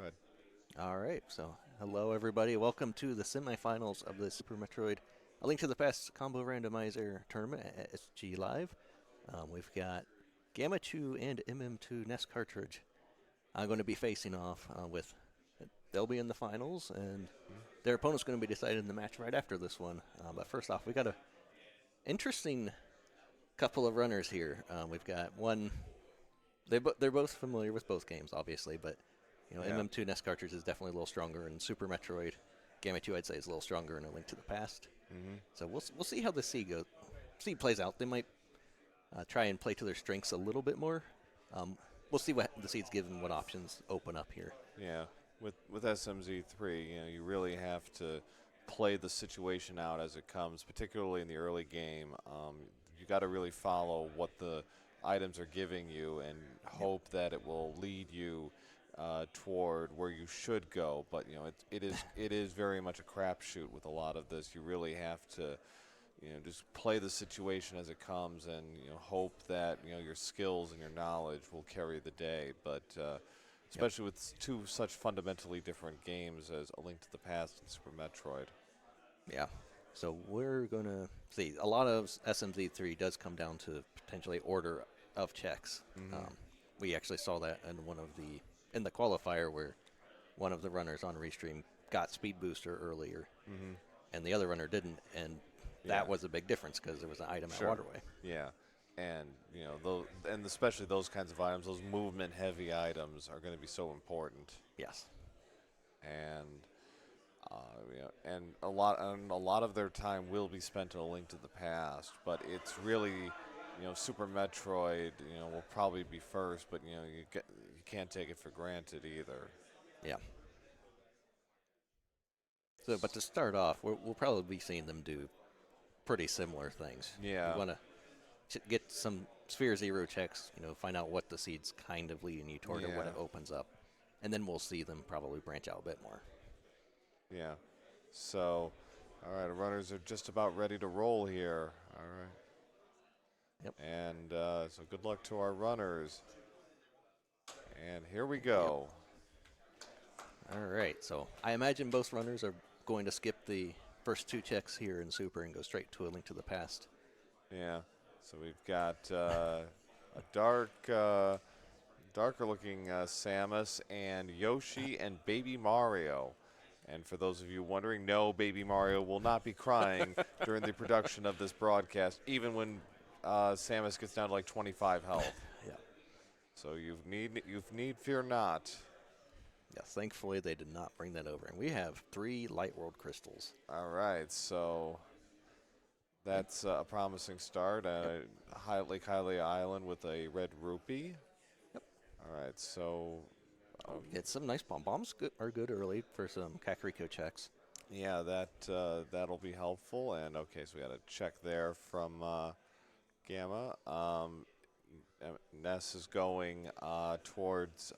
Go ahead. All right, so hello everybody. Welcome to the semifinals of the Super Metroid A Link to the Past Combo Randomizer tournament at SGLIVE. We've got Gammachuu and mm2nescartridge. I'm going to be facing off with. They'll be in the finals, and their opponent's going to be decided in the match right after this one. But first off, we got a interesting couple of runners here. We've got one. They're both familiar with both games, obviously, but Yeah. MM2 NES cartridge is definitely a little stronger, and Super Metroid Gammachuu I'd say is a little stronger in A Link to the Past. hmm So we'll see how the seed plays out. They might try and play to their strengths a little bit more. Um, we'll see what the seeds give and what options open up here. Yeah. With SMZ3, you really have to play the situation out as it comes, particularly in the early game. You got to really follow what the items are giving you and Yep. hope that it will lead you toward where you should go. But it is very much a crapshoot with a lot of this. You really have to just play the situation as it comes and hope that your skills and your knowledge will carry the day. But Yep. especially with two such fundamentally different games as A Link to the Past and Super Metroid. Yeah. So we're gonna see a lot of SMZ3 does come down to potentially order of checks. hmm Um, we actually saw that in one of the qualifier where one of the runners on Restream got Speed Booster earlier, hmm and the other runner didn't, and Yeah, that was a big difference because there was an item at sure. Waterway. Yeah, and and especially those kinds of items, those movement-heavy items, are going to be so important. Yes. And and a lot of their time will be spent in A Link to the Past, but it's really, Super Metroid, will probably be first, but you can't take it for granted either. Yeah. So, but to start off, we'll probably be seeing them do pretty similar things. You Yeah, want to get some Sphere Zero checks, find out what the seed's kind of leading you toward or what yeah, it opens up, and then we'll see them probably branch out a bit more. yeah. So, all right, the runners are just about ready to roll here. All right, Yep. and so good luck to our runners. And here we Yep. go. All right. So I imagine both runners are going to skip the first two checks here in Super and go straight to A Link to the Past. Yeah. So we've got a darker looking Samus and Yoshi and Baby Mario. And for those of you wondering, no, Baby Mario will not be crying during the production of this broadcast, even when Samus gets down to like 25 health. Yeah. So you need fear not. Yes. Thankfully, they did not bring that over, and we have 3 Light World crystals. All right, so that's a promising start. Yep. Lake Hialeah Island with a red rupee. Yep. All right, so Oh, we get some nice bombs. Are good early for some Kakariko checks. yeah, that'll be helpful. And okay, so we got a check there from Gamma. Ness is going towards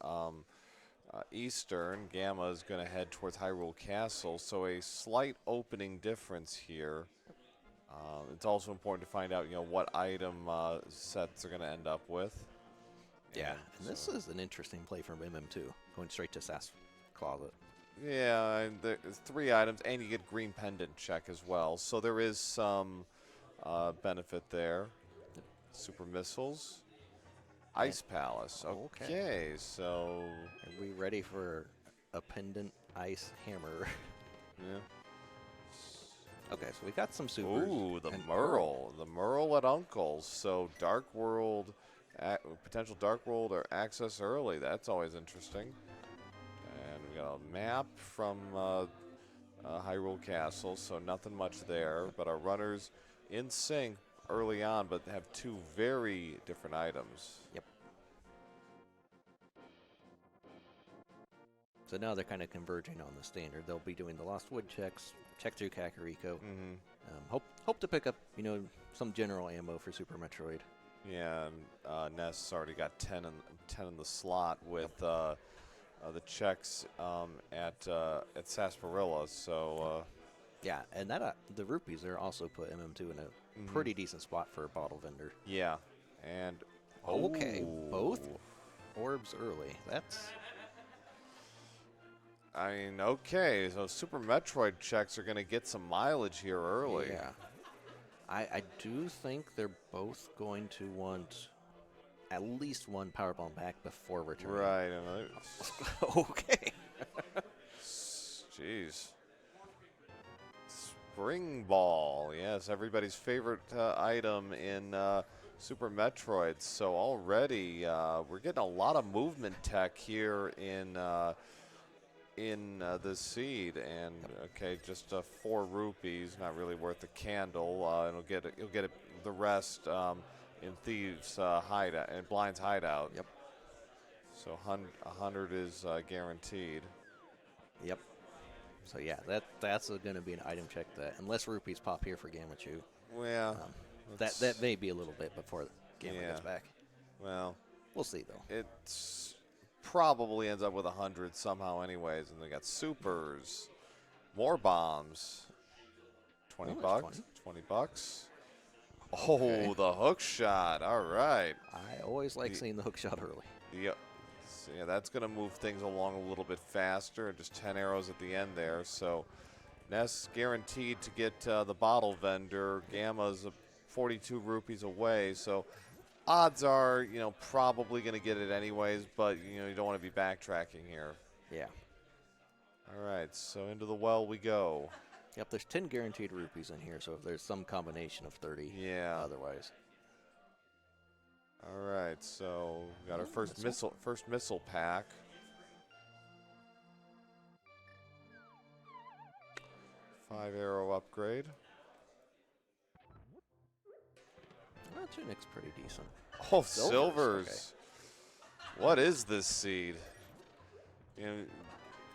Eastern. Gamma is going to head towards Hyrule Castle. So a slight opening difference here. It's also important to find out, what item sets they're going to end up with. Yeah, and this so, is an interesting play from MM2, going straight to Sass Closet. yeah, and there's 3 items, and you get green pendant check as well. So there is some benefit there. Super missiles, And, Ice Palace. okay. Okay, so Are we ready for a pendant ice hammer? yeah. Okay, so we got some supers. Ooh, the and Merle. The Merle at Uncle's. So Dark World, potential Dark World or access early. That's always interesting. And we got a map from Hyrule Castle, so nothing much there. But our runners in sync early on, but have 2 very different items. Yep. So now they're kind of converging on the standard. They'll be doing the Lost Wood checks, check through Kakariko. Mm-hmm. Hope to pick up, some general ammo for Super Metroid. Yeah, and Ness already got 10 in the slot with the checks at Sarsaparilla. So Yeah, and that the rupees are also put MM2 in a pretty decent spot for a bottle vendor. yeah, and Okay, both oh, orbs early. That's I mean, okay, so Super Metroid checks are going to get some mileage here early. Yeah. I do think they're both going to want at least one power bomb back before returning. Right. Okay. Jeez. Spring Ball. Yes, everybody's favorite item in Super Metroid. So already we're getting a lot of movement tech here in the seed, and okay, just 4 rupees, not really worth a candle. You'll get the rest in Thieves' hideout and Blind's hideout. Yep. So 100 is guaranteed. Yep. So yeah, that's going to be an item check that unless rupees pop here for Gammachuu. Well, that may be a little bit before Gamma gets back. Well, we'll see though. It's probably ends up with 100 somehow anyways, and they got supers, more bombs. 20 bucks. 20 bucks. Oh, okay. The hook shot. All right. I always like seeing the hook shot early. Yep. So, yeah, that's going to move things along a little bit faster. Just 10 arrows at the end there. So Ness guaranteed to get the bottle vendor. Gamma's 42 rupees away. So odds are, probably going to get it anyways, but, you don't want to be backtracking here. Yeah. All right, so into the well we go. Yep, there's 10 guaranteed rupees in here, so if there's some combination of 30 otherwise. All right, so we got our first missile pack. Five arrow upgrade. Tunic's pretty decent. Oh, silvers. Okay. What is this seed?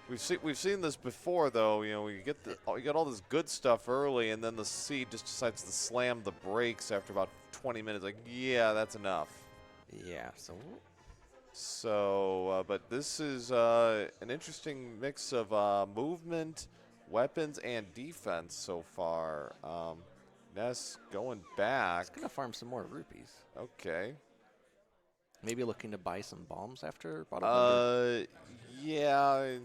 We've seen this before though. We get all this good stuff early, and then the seed just decides to slam the brakes after about 20 minutes. Like, yeah, that's enough. Yeah. But this is an interesting mix of movement, weapons, and defense so far. Ness going back. He's gonna farm some more rupees. Okay. Maybe looking to buy some bombs after bottle. Yeah.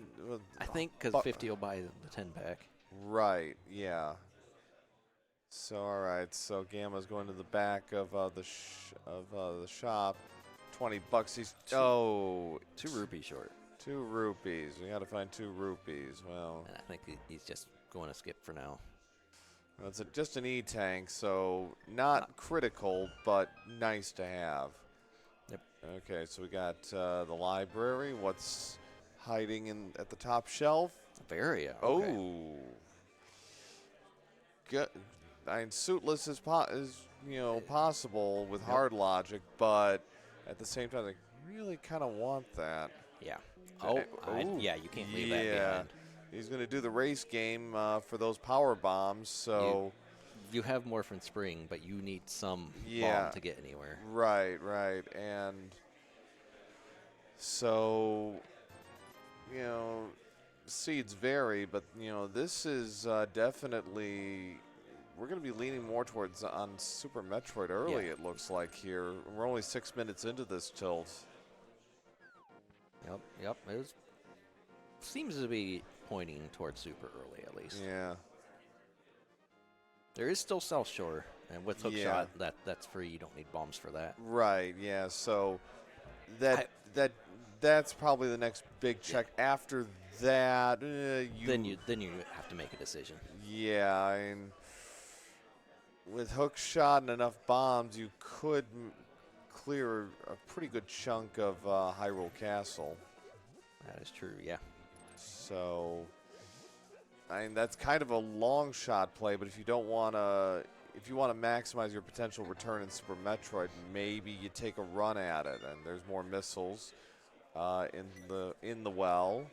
I think because 50 will buy the 10 pack. Right. Yeah. So all right. So Gamma's going to the back of the shop. 20 bucks. He's 2 rupees short. 2 rupees. We got to find 2 rupees. Well. And I think he's just going to skip for now. Well, it's just an E-tank, so not critical, but nice to have. Yep. Okay, so we got the library. What's hiding at the top shelf? Varia. Okay. Oh. Good. I mean, suitless is possible with hard logic, but at the same time, they really kind of want that. Yeah. Yeah, you can't leave that behind. He's going to do the race game for those power bombs, so... You have Morphin Spring, but you need some bomb to get anywhere. Right. And so, seeds vary, but, this is definitely... We're going to be leaning more towards on Super Metroid early, it looks like here. We're only 6 minutes into this tilt. Yep. It seems to be pointing towards super early, at least. Yeah. There is still South Shore, and with hookshot, that's free. You don't need bombs for that. Right. Yeah. So that's probably the next big check. Yeah. After that, then you have to make a decision. Yeah. I mean, with hookshot and enough bombs, you could clear a pretty good chunk of Hyrule Castle. That is true. Yeah. So, I mean, that's kind of a long shot play, but if you want to maximize your potential return in Super Metroid, maybe you take a run at it. And there's more missiles in the well.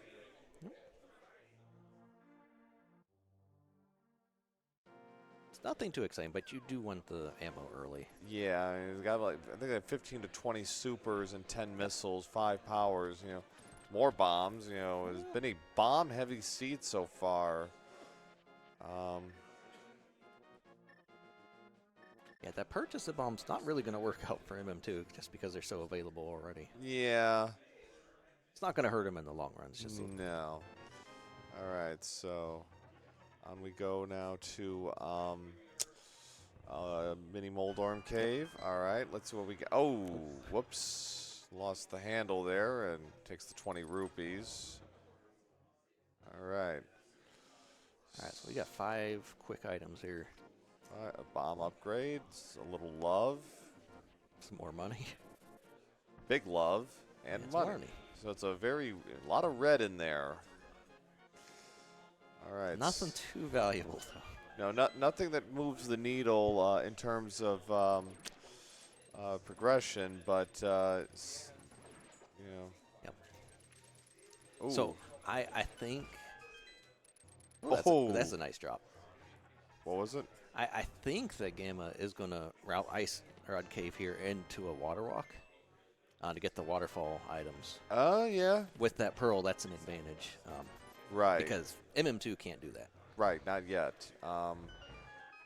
It's nothing too exciting, but you do want the ammo early. Yeah, I mean, it's got I think they have 15 to 20 supers and 10 missiles, 5 powers. More bombs. It's been a bomb-heavy seed so far. Yeah, that purchase of bombs not really going to work out for MM2 just because they're so available already. Yeah. It's not going to hurt him in the long run. It's just no. All right, so on we go now to mini Moldorm Cave. All right, let's see what we get. Oh, whoops. Lost the handle there and takes the 20 rupees. All right. All right, so we got 5 quick items here. A bomb upgrades, a little love, Some more money. big love, and It's money. So it's a lot of red in there. All right. Nothing too valuable, though. No, nothing that moves the needle in terms of progression, but you know. Yep. Ooh. So I think. That's a nice drop. What was it? I think that Gamma is going to route Ice Rod Cave here into a water walk to get the waterfall items. Yeah. With that pearl, that's an advantage. Right. Because MM2 can't do that. Right, not yet.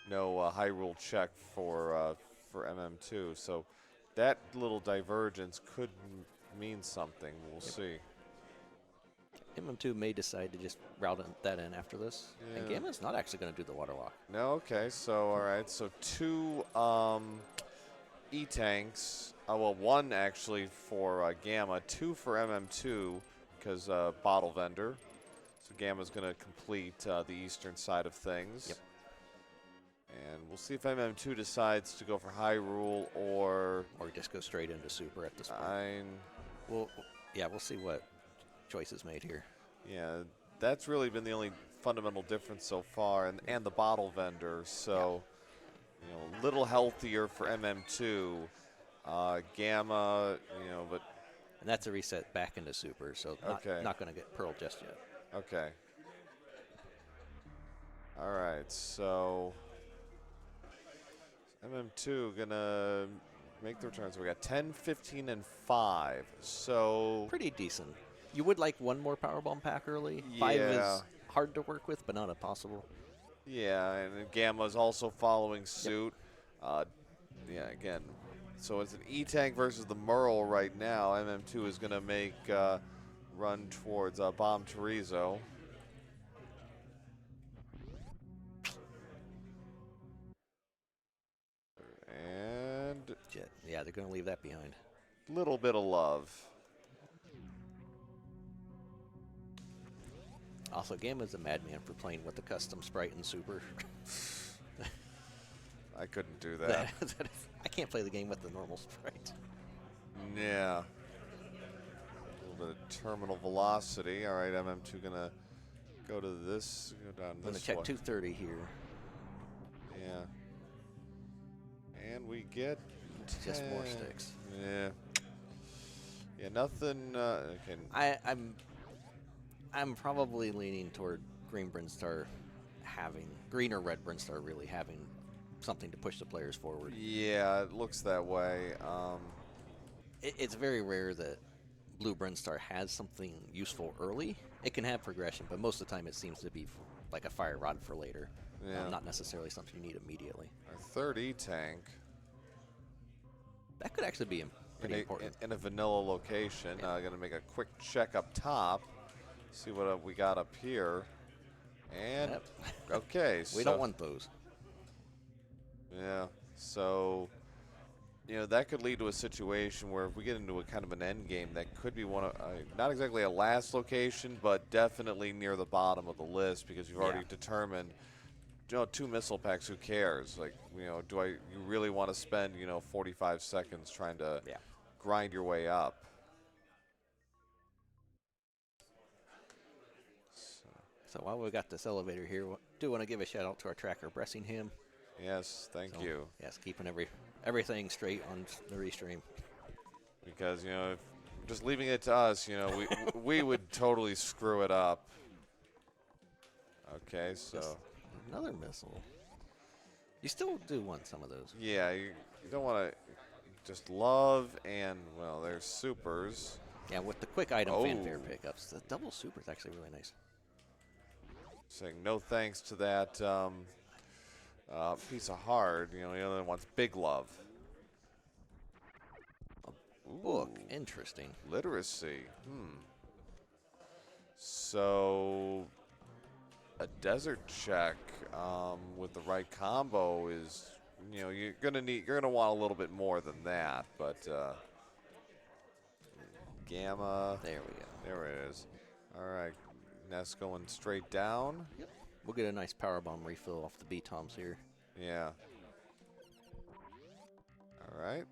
No Hyrule check for MM2, so that little divergence could mean something. We'll see. MM2 may decide to just route that in after this. Yeah. And Gamma's not actually going to do the water walk. No, okay, so all right, so 2 E-tanks. Well, 1 actually for Gamma, 2 for MM2 because bottle vendor. So Gamma's going to complete the eastern side of things. Yep. And we'll see if MM2 decides to go for Hyrule or just go straight into Super at this point. We'll see what choice is made here. Yeah, that's really been the only fundamental difference so far, and the bottle vendor. So, a little healthier for MM2. Gamma, but. And that's a reset back into Super, so not going to get Pearl just yet. Okay. All right, so MM2 gonna make the return. So we got 10, 15, and 5. So pretty decent. You would like one more power bomb pack early. Yeah. 5 is hard to work with, but not impossible. Yeah, and Gamma's also following suit. Yeah, again. So it's an E-tank versus the Merle right now. MM2 is gonna make run towards Bomb Chorizo. And yeah, they're going to leave that behind. Little bit of love. Also, Gamma's a madman for playing with the custom sprite and Super. I couldn't do that. I can't play the game with the normal sprite. Yeah. A little bit of terminal velocity. All right, MM2 going to go to this, go down this way. I'm going to check 230 here. Yeah. And we get just more sticks. Yeah. Yeah, nothing. Okay. I'm probably leaning toward Green or Red Brinstar really having something to push the players forward. Yeah, it looks that way. It's very rare that Blue Brinstar has something useful early. It can have progression, but most of the time it seems to be like a fire rod for later. Yeah. Not necessarily something you need immediately. Our third E-tank. That could actually be pretty important. In a vanilla location. Yeah. Going to make a quick check up top. See what we got up here. And, Yep. Okay. We don't want those. Yeah. So, that could lead to a situation where if we get into a kind of an end game, that could be one of, not exactly a last location, but definitely near the bottom of the list because you've already determined, 2 missile packs, who cares? Like, you really want to spend, 45 seconds trying to grind your way up? So while we got this elevator here, do want to give a shout out to our tracker, Bressingham. Yes, thank you. Yes, keeping everything straight on the restream. Because, if just leaving it to us, we would totally screw it up. Okay, so. Just another missile. You still do want some of those. Yeah, you don't want to just love and, well, there's supers. Yeah, with the quick item fanfare pickups, the double super is actually really nice. Saying no thanks to that piece of hard. The other one wants big love. Book, interesting. Literacy. So a desert check with the right combo is, you're gonna want a little bit more than that. But Gamma, There we go. there it is. All right, Ness going straight down. Yep. We'll get a nice power bomb refill off the B-toms here. Yeah. All right.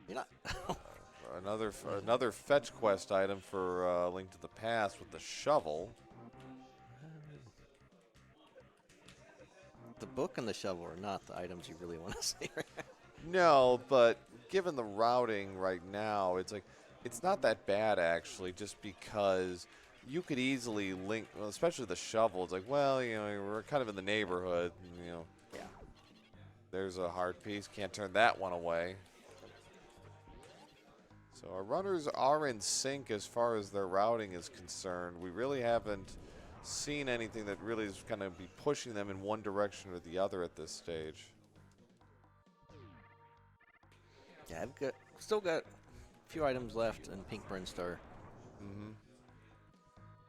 You're not. Another fetch quest item for Link to the Past with the shovel. The book and the shovel are not the items you really want to see right now. No, but given the routing right now, it's not that bad actually. Just because you could easily link, well, especially the shovel. It's like, well, we're kind of in the neighborhood. Yeah. There's a hard piece. Can't turn that one away. So our runners are in sync as far as their routing is concerned. We really haven't seen anything that really is going to be pushing them in one direction or the other at this stage. Yeah, I've still got a few items left in Pink Brinstar. Mm-hmm.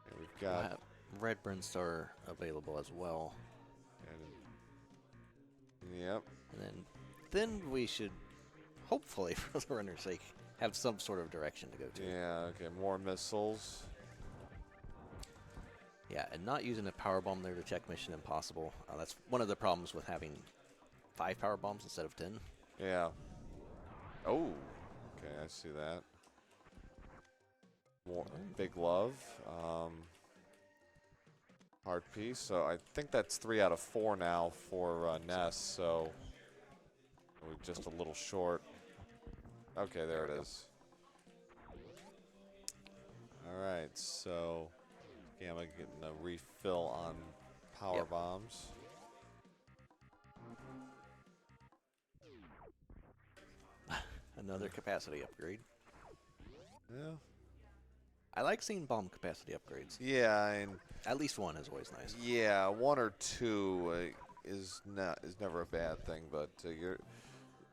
And we've We'll got have Red Brinstar available as well. Yep. And then we should, hopefully, for the runner's sake, have some sort of direction to go to. Yeah, okay, more missiles. Yeah, and not using a power bomb there to check Mission Impossible. That's one of the problems with having 5 power bombs instead of 10. Yeah. Oh, okay, I see that. More Big Love. Hard piece. So I think that's 3 out of 4 now for Ness. So we're just a little short. Okay, there it is. All right, so Gamma getting a refill on power bombs. Another capacity upgrade. Yeah. I like seeing bomb capacity upgrades. Yeah, and At least one is always nice. yeah, 1 or 2 is never a bad thing, but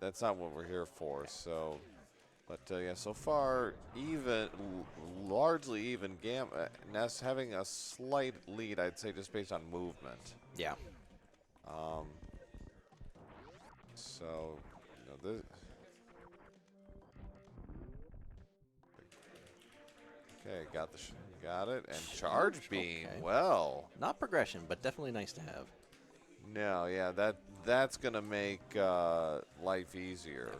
that's not what we're here for. So, but yeah, so far largely even. Ness having a slight lead, I'd say, just based on movement. Yeah. So, this. Okay, got it, and charge beam. Okay. Well, Not progression, but definitely nice to have. no, yeah, that's gonna make life easier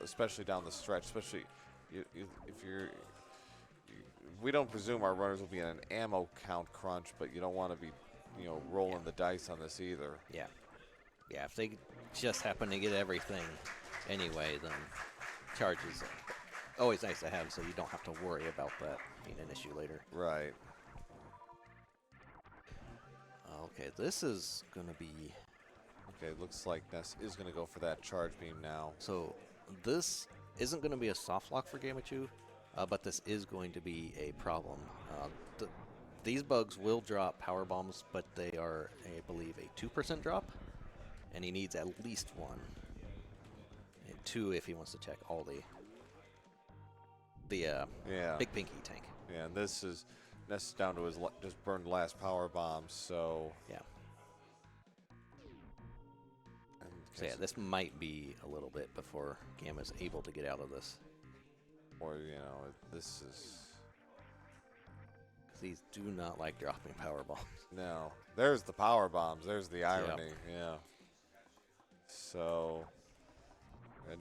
especially down the stretch. Especially if we don't presume our runners will be in an ammo count crunch, but you don't want to be, rolling the dice on this either. Yeah. Yeah, if they just happen to get everything anyway, then charge is always nice to have, so you don't have to worry about that being an issue later. Right. Okay, this is going to be... Okay, looks like Ness is going to go for that charge beam now. So this isn't going to be a soft lock for Gammachuu, but this is going to be a problem. These bugs will drop power bombs, but they are, I believe, a 2% drop, and he needs at least 1. And 2 if he wants to check all the big pinky tank. Yeah, and Ness is down to his just burned last power bomb, so... Yeah. So yeah, this might be a little bit before Gamma's able to get out of this. Or, this is... These do not like dropping power bombs. No. There's the power bombs. There's the irony. Yeah. So, and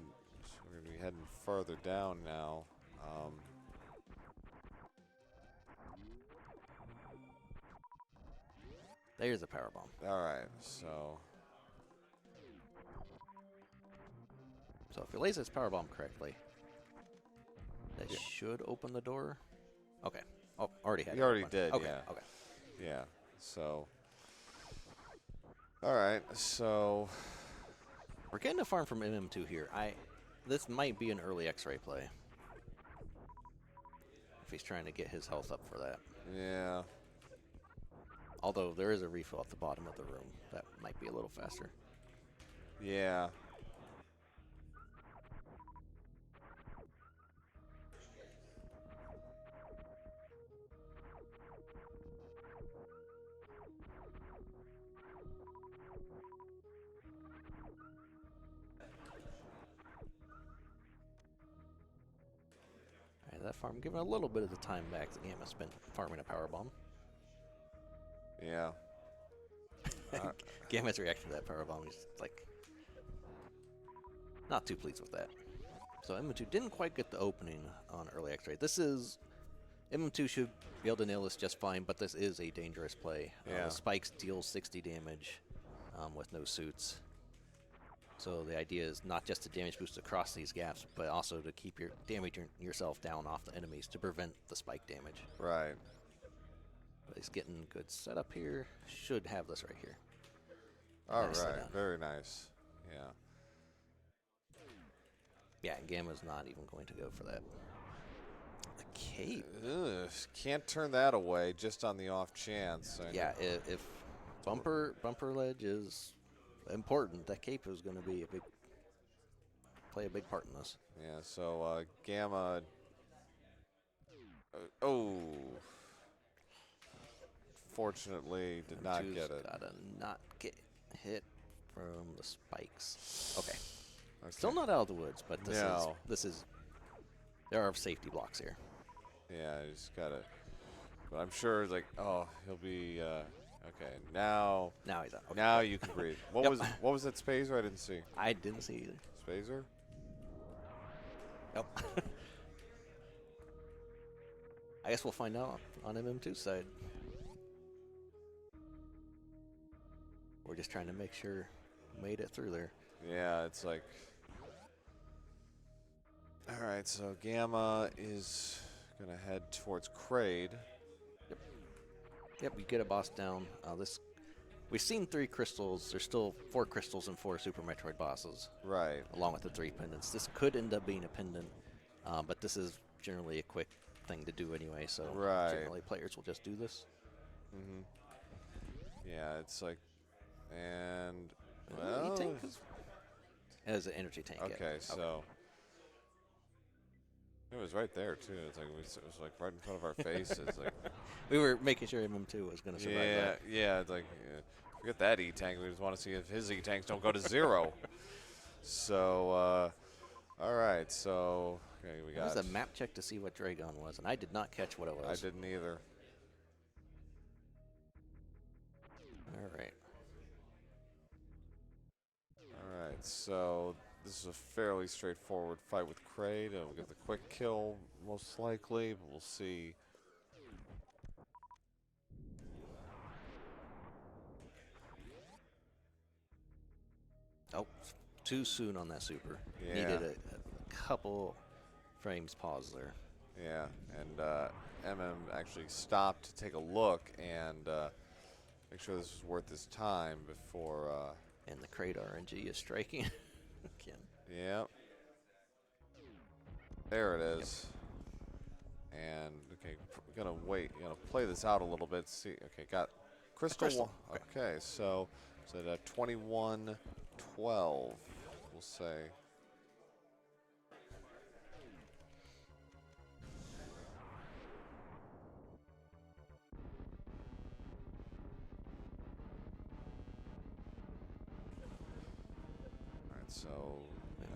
we're going to be heading further down now. There's a power bomb. All right, so if he lays his power bomb correctly, that should open the door. Okay. Oh, already had it. He already open. did, Okay. yeah. Okay. yeah. So, all right, so We're getting a farm from MM2 here. This might be an early X-ray play. If he's trying to get his health up for that. yeah. Although there is a refill at the bottom of the room. That might be a little faster. Yeah. that farm, giving a little bit of the time back that Gamma spent farming a power bomb. Yeah. Gamma's reaction to that power bomb is like not too pleased with that. So mm2 didn't quite get the opening on early X-ray. This is mm2 should be able to nail this just fine, but this is a dangerous play. Yeah. The spikes deal 60 damage with no suits. So the idea is not just to damage boost across these gaps, but also to keep your yourself down off the enemies to prevent the spike damage. Right. But he's getting good setup here. Should have this right here. All Nicely right. done. Very nice. Yeah. Yeah, and Gamma's not even going to go for that. The cape. Ugh, can't turn that away just on the off chance. Yeah, if bumper ledge is important, that cape is going to be play a big part in this. Yeah. So Gamma. Oh. Fortunately, did not M2's get it. Gotta not get hit from the spikes. Okay. Okay. Still not out of the woods, but No. there are safety blocks here. Yeah, I just gotta. But I'm sure, like, oh, he'll be. Okay, now. Now he's out. Okay. Now you can breathe. What Yep. was that spacer? I didn't see. I didn't see either. Spacer? Nope. I guess we'll find out on MM2's side. We're just trying to make sure we made it through there. Yeah, it's like. All right, so Gamma is gonna head towards Kraid. Yep, we get a boss down. We've seen 3 crystals. There's still 4 crystals and 4 Super Metroid bosses, Right. along with the 3 pendants. This could end up being a pendant, but this is generally a quick thing to do anyway. So Right. generally players will just do this. Mhm. Yeah, it's like, and The well. E-tank as an energy tank. yeah. Okay, so. It was right there too. It's like it was like right in front of our faces. Like, We were making sure MM2 was going to survive yeah, that. yeah. It's like, forget that E-tank. We just want to see if his E-tanks don't go to 0. So, all right. So, okay, we That got. was a map check to see what Dragon was, and I did not catch what it I was. didn't either. All right. All right. So this is a fairly straightforward fight with Kraid. We'll get the quick kill most likely, but we'll see. Oh, too soon on that super. Yeah. Needed a couple frames pause there. Yeah, and MM actually stopped to take a look and make sure this was worth his time before. And the crate RNG is striking again. Yeah. There it is. And okay, gonna wait. Gonna play this out a little bit. See. Okay, got crystal. Crystal. Okay, so at 21-12, we'll say. So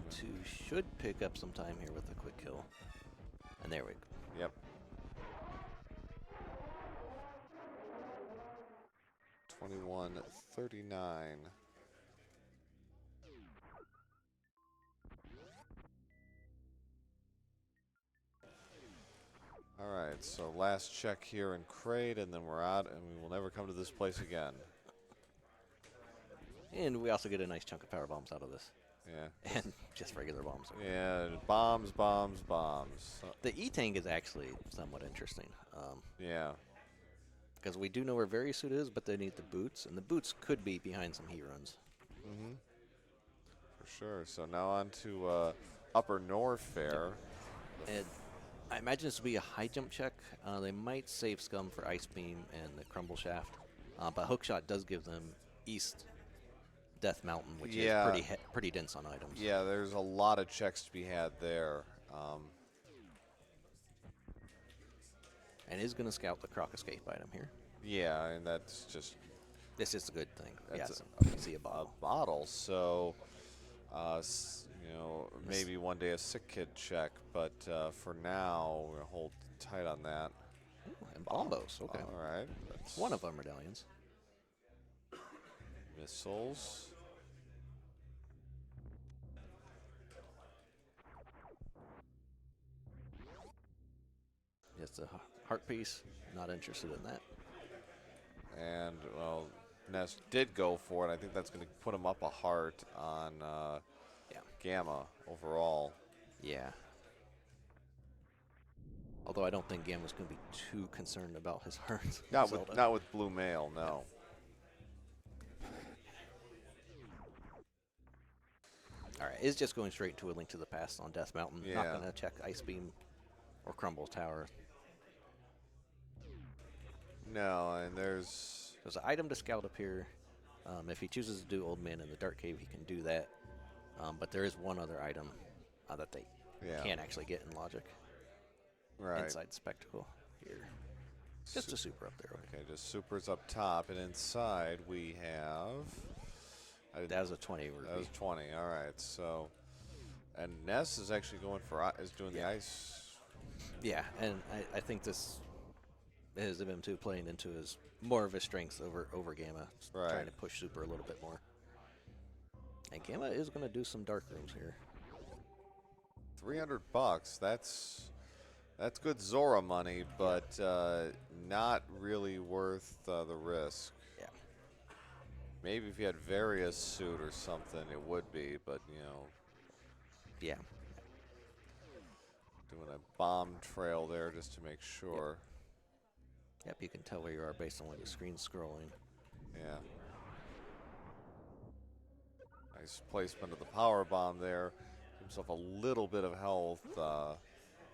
M2 should pick up some time here with a quick kill. And there we go. Yep. 21-39. All right, so last check here in Kraid, and then we're out, and we will never come to this place again. And we also get a nice chunk of power bombs out of this. Yeah. And just regular bombs. Yeah, bombs, bombs, bombs. The E-tank is actually somewhat interesting. Yeah. Because we do know where Varisuit is, but they need the boots, and the boots could be behind some heat runs. Mm-hmm. For sure. So now on to Upper Norfair. And I imagine this will be a high jump check. They might save Scum for Ice Beam and the Crumble Shaft, but Hookshot does give them East Death Mountain, which is pretty dense on items. Yeah, there's a lot of checks to be had there. And is going to scout the Croc Escape item here. Yeah, and that's just... This is a good thing. That's Yes, see a bottle. bottle. So, you know, maybe one day a sick kid check, but for now, we're going to hold tight on that. Ooh, and bombos. Okay. All right. That's One of our medallions. missiles. It's a heart piece. Not interested in that. And, well, Ness did go for it. I think that's going to put him up a heart on Yeah. Gamma overall. Yeah. Although I don't think Gamma's going to be too concerned about his hearts. Not with Blue Mail, no. All right, it's just going straight to A Link to the Past on Death Mountain. Yeah. Not going to check Ice Beam or Crumble Tower. No, and there's an item to scout up here. If he chooses to do Old Man in the Dark Cave, he can do that. But there is one other item that they can't actually get in Logic. right. Inside Spectacle here. Just a super up there. Okay, just supers up top, and inside we have. That was a 20. That was 20. All right, so, and Ness is actually going for doing the ice. Yeah, and I think this is MM2 playing into his more of his strengths over Gamma, trying to push super a little bit more. And Gamma is going to do some dark rooms here. $300. That's good Zora money, but not really worth the risk. Yeah. Maybe if you had Various suit or something, it would be, but you know. Yeah. Doing a bomb trail there just to make sure. Yep, you can tell where you are based on where the screen's scrolling. Yeah. Nice placement of the power bomb there. Gives himself a little bit of health.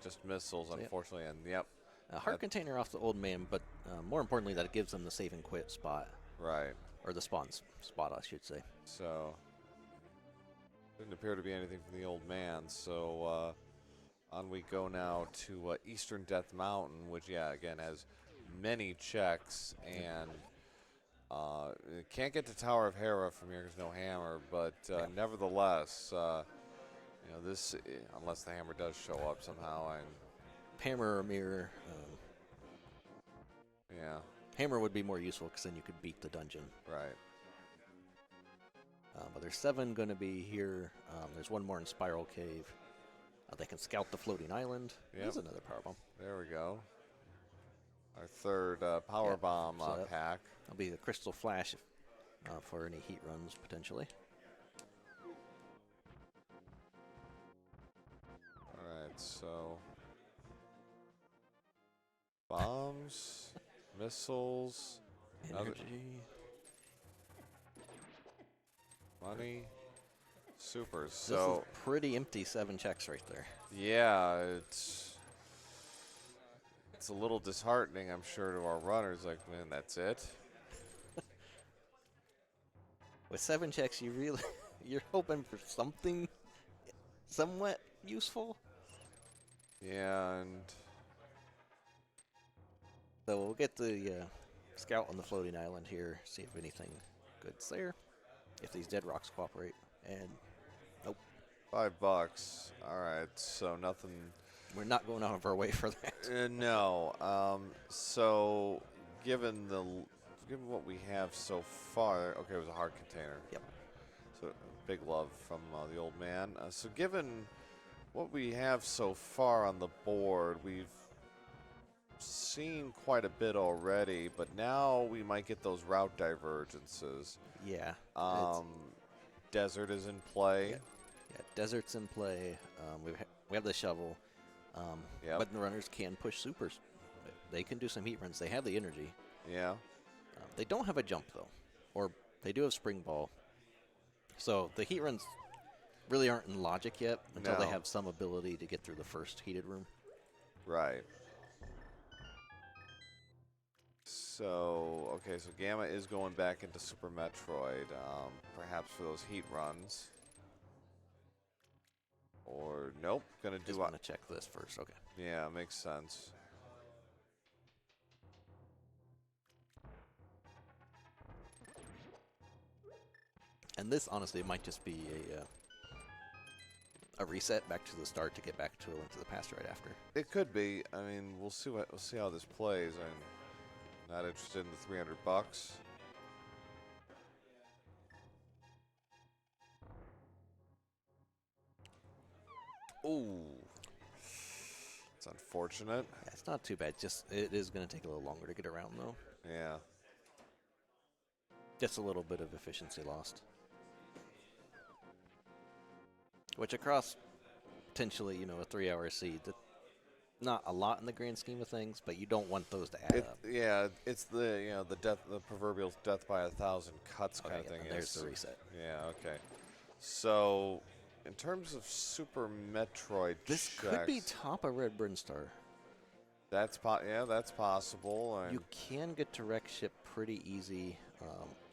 Just missiles, unfortunately, and yep. A heart container off the Old Man, but more importantly, that it gives them the save and quit spot. Right. Or the spot, I should say. So, didn't appear to be anything from the Old Man. So, on we go now to Eastern Death Mountain, which, yeah, again, has many checks, and can't get to Tower of Hera from here. There's no hammer, but nevertheless, you know, this, unless the hammer does show up somehow, and hammer or mirror. Yeah. Hammer would be more useful because then you could beat the dungeon. Right. But there's 7 going to be here. There's 1 more in Spiral Cave. They can scout the floating island. Yep. There's another power bomb. There we go. Our third power bomb pack. That'll be the Crystal Flash for any heat runs, potentially. All right, so bombs, missiles, energy, money, supers. This so is pretty empty 7 checks right there. Yeah, it's a little disheartening, I'm sure, to our runners. Like, man, that's it. With 7 checks, you're hoping for something somewhat useful. Yeah, and so we'll get the scout on the floating island here, see if anything good's there. If these dead rocks cooperate, and nope. $5. All right, so nothing. We're not going out of our way for that. No. So given what we have so far, okay, it was a hard container. Yep. So big love from the Old Man. So given what we have so far on the board, we've seen quite a bit already, but now we might get those route divergences. Yeah. Desert is in play. Yeah, desert's in play. We have the shovel. But the runners can push supers. They can do some heat runs. They have the energy. Yeah. They don't have a jump, though. Or they do have spring ball. So the heat runs really aren't in Logic yet until they have some ability to get through the first heated room. Right. So, okay, so Gamma is going back into Super Metroid, perhaps for those heat runs. Or, nope, gonna do... Just want to check this first, okay. Yeah, makes sense. And this, honestly, might just be a reset back to the start to get back to a Link to the Past right after. It could be. I mean, we'll see how this plays. I'm not interested in the 300 bucks. Ooh, it's unfortunate. Yeah, it's not too bad. Just it is going to take a little longer to get around though. Yeah. Just a little bit of efficiency lost. Which across potentially, you know, a 3-hour seed, not a lot in the grand scheme of things, but you don't want those to add up. Yeah, it's the the proverbial death by 1,000 cuts kind of thing. And there's the reset. Yeah. Okay. So, in terms of Super Metroid, This could be top of Red Brinstar. That's that's possible. You can get to wreck ship pretty easy.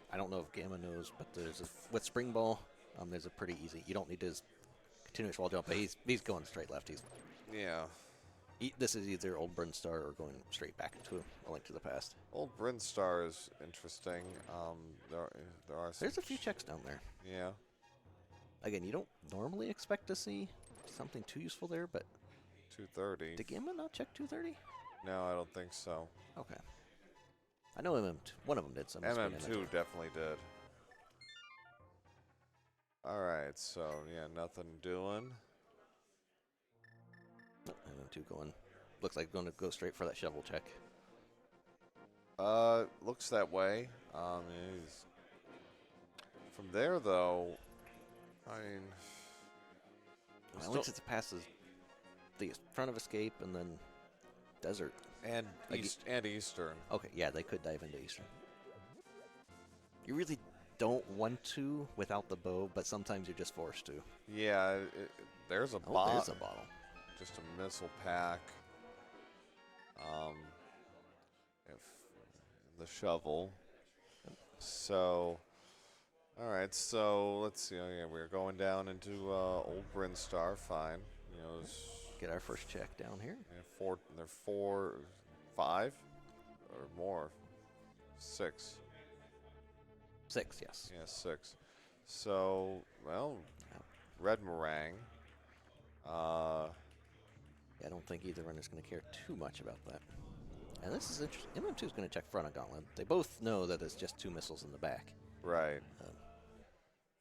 I don't know if Gamma knows, but with Spring Ball, there's a pretty easy. You don't need his continuous wall jump, but he's going straight left. This is either Old Brinstar or going straight back into a Link to the Past. Old Brinstar is interesting. There's a few checks down there. Yeah. Again, you don't normally expect to see something too useful there, but 230. Did Gamma not check 230? No, I don't think so. Okay. I know one of them did. So MM2 definitely did. All right, so yeah, nothing doing. Oh, MM2 going. Looks like going to go straight for that shovel check. Looks that way. From there though, I mean, Link to the Past is the front of escape and then desert. And Eastern. Okay, yeah, they could dive into Eastern. You really don't want to without the bow, but sometimes you're just forced to. Yeah, there's a bottle. There's a bottle. Just a missile pack. The shovel. So, all right. So let's see. Oh yeah, we're going down into Old Brinstar. Fine. You know. Get our first check down here. Yeah, they're 4, 5, or more. 6. 6, yes. Yeah, 6. So, well, Red Meringue. I don't think either runner's going to care too much about that. And this is interesting. MM2 is going to check front of Gauntlet. They both know that it's just 2 missiles in the back. Right.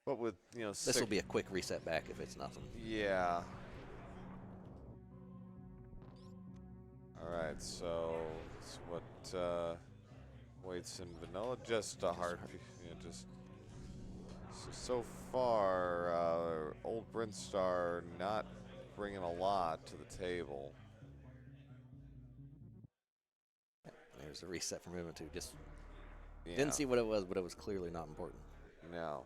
But with, this will be a quick reset back if it's nothing. Yeah. All right, so it's what waits in vanilla. Just a hard piece. Just so far, Old Brinstar not bringing a lot to the table. There's a reset from MM2. Just didn't see what it was, but it was clearly not important. No.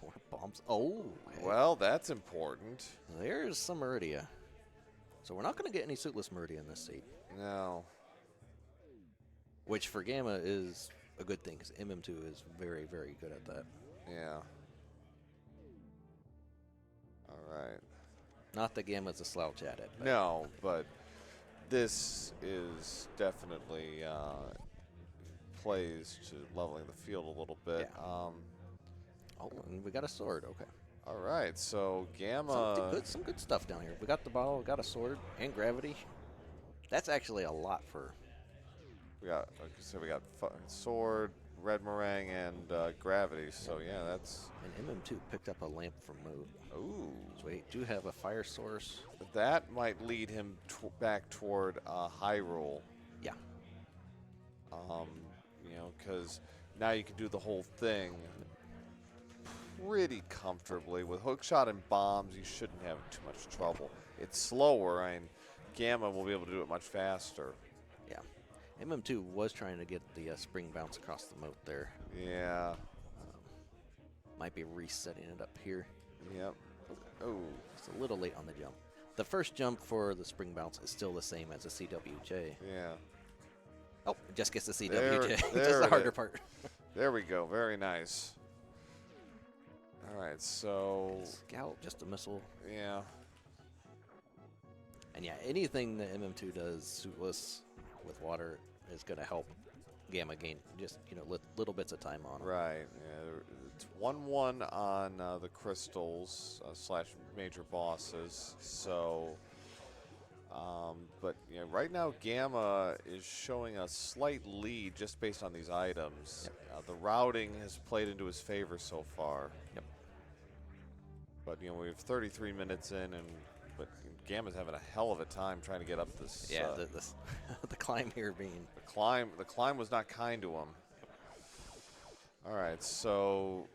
More bombs. Oh. Hey. Well, that's important. There's some Meridia. So we're not going to get any suitless Meridia in this seat. No. Which for Gamma is a good thing, because MM2 is very, very good at that. Yeah. All right. Not that Gamma's a slouch at it. No, but this is definitely plays to leveling the field a little bit. Yeah. Oh, and we got a sword. Okay. All right, so Gamma. Some good stuff down here. We got the bottle, we got a sword, and gravity. That's actually a lot for. We got, like I said, we got sword, red meringue, and gravity. So yeah, that's. And MM2 picked up a lamp from Mode. Ooh. So we do have a fire source. That might lead him back toward Hyrule. Yeah. Because now you can do the whole thing pretty comfortably with hookshot and bombs. You shouldn't have too much trouble. It's slower, and Gamma will be able to do it much faster. Yeah. MM2 was trying to get the spring bounce across the moat there. Yeah. Might be resetting it up here. Yep. Oh. It's a little late on the jump. The first jump for the spring bounce is still the same as a CWJ. Yeah. Oh, it just gets the CWJ. Just there the harder part. There we go. Very nice. All right, so. Scout, just a missile. Yeah. And yeah, anything that MM2 does suitless with water is going to help Gamma gain just little bits of time on him. Right. Yeah, it's 1-1 on the crystals slash major bosses. So, but right now Gamma is showing a slight lead just based on these items. Yep. The routing has played into his favor so far. Yep. But we have 33 minutes in, but Gamma's having a hell of a time trying to get up this. Yeah, the climb here being the climb was not kind to him. All right, so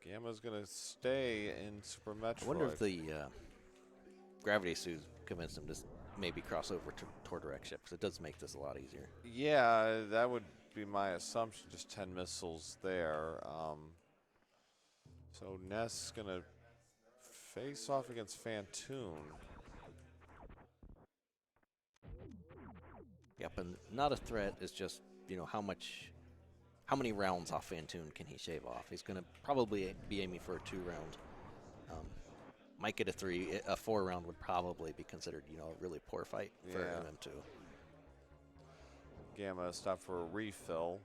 Gamma's gonna stay in Super Metroid. I wonder if the gravity suit convinced him to maybe cross over toward Wreck Ship, because it does make this a lot easier. Yeah, that would be my assumption. Just 10 missiles there. So Ness is gonna face off against Phantoon. Yep, and not a threat. It's just how many rounds off Phantoon can he shave off? He's going to probably be aiming for a 2-round. Might get a 3. A 4-round would probably be considered, a really poor fight for MM2. Gamma stopped for a refill.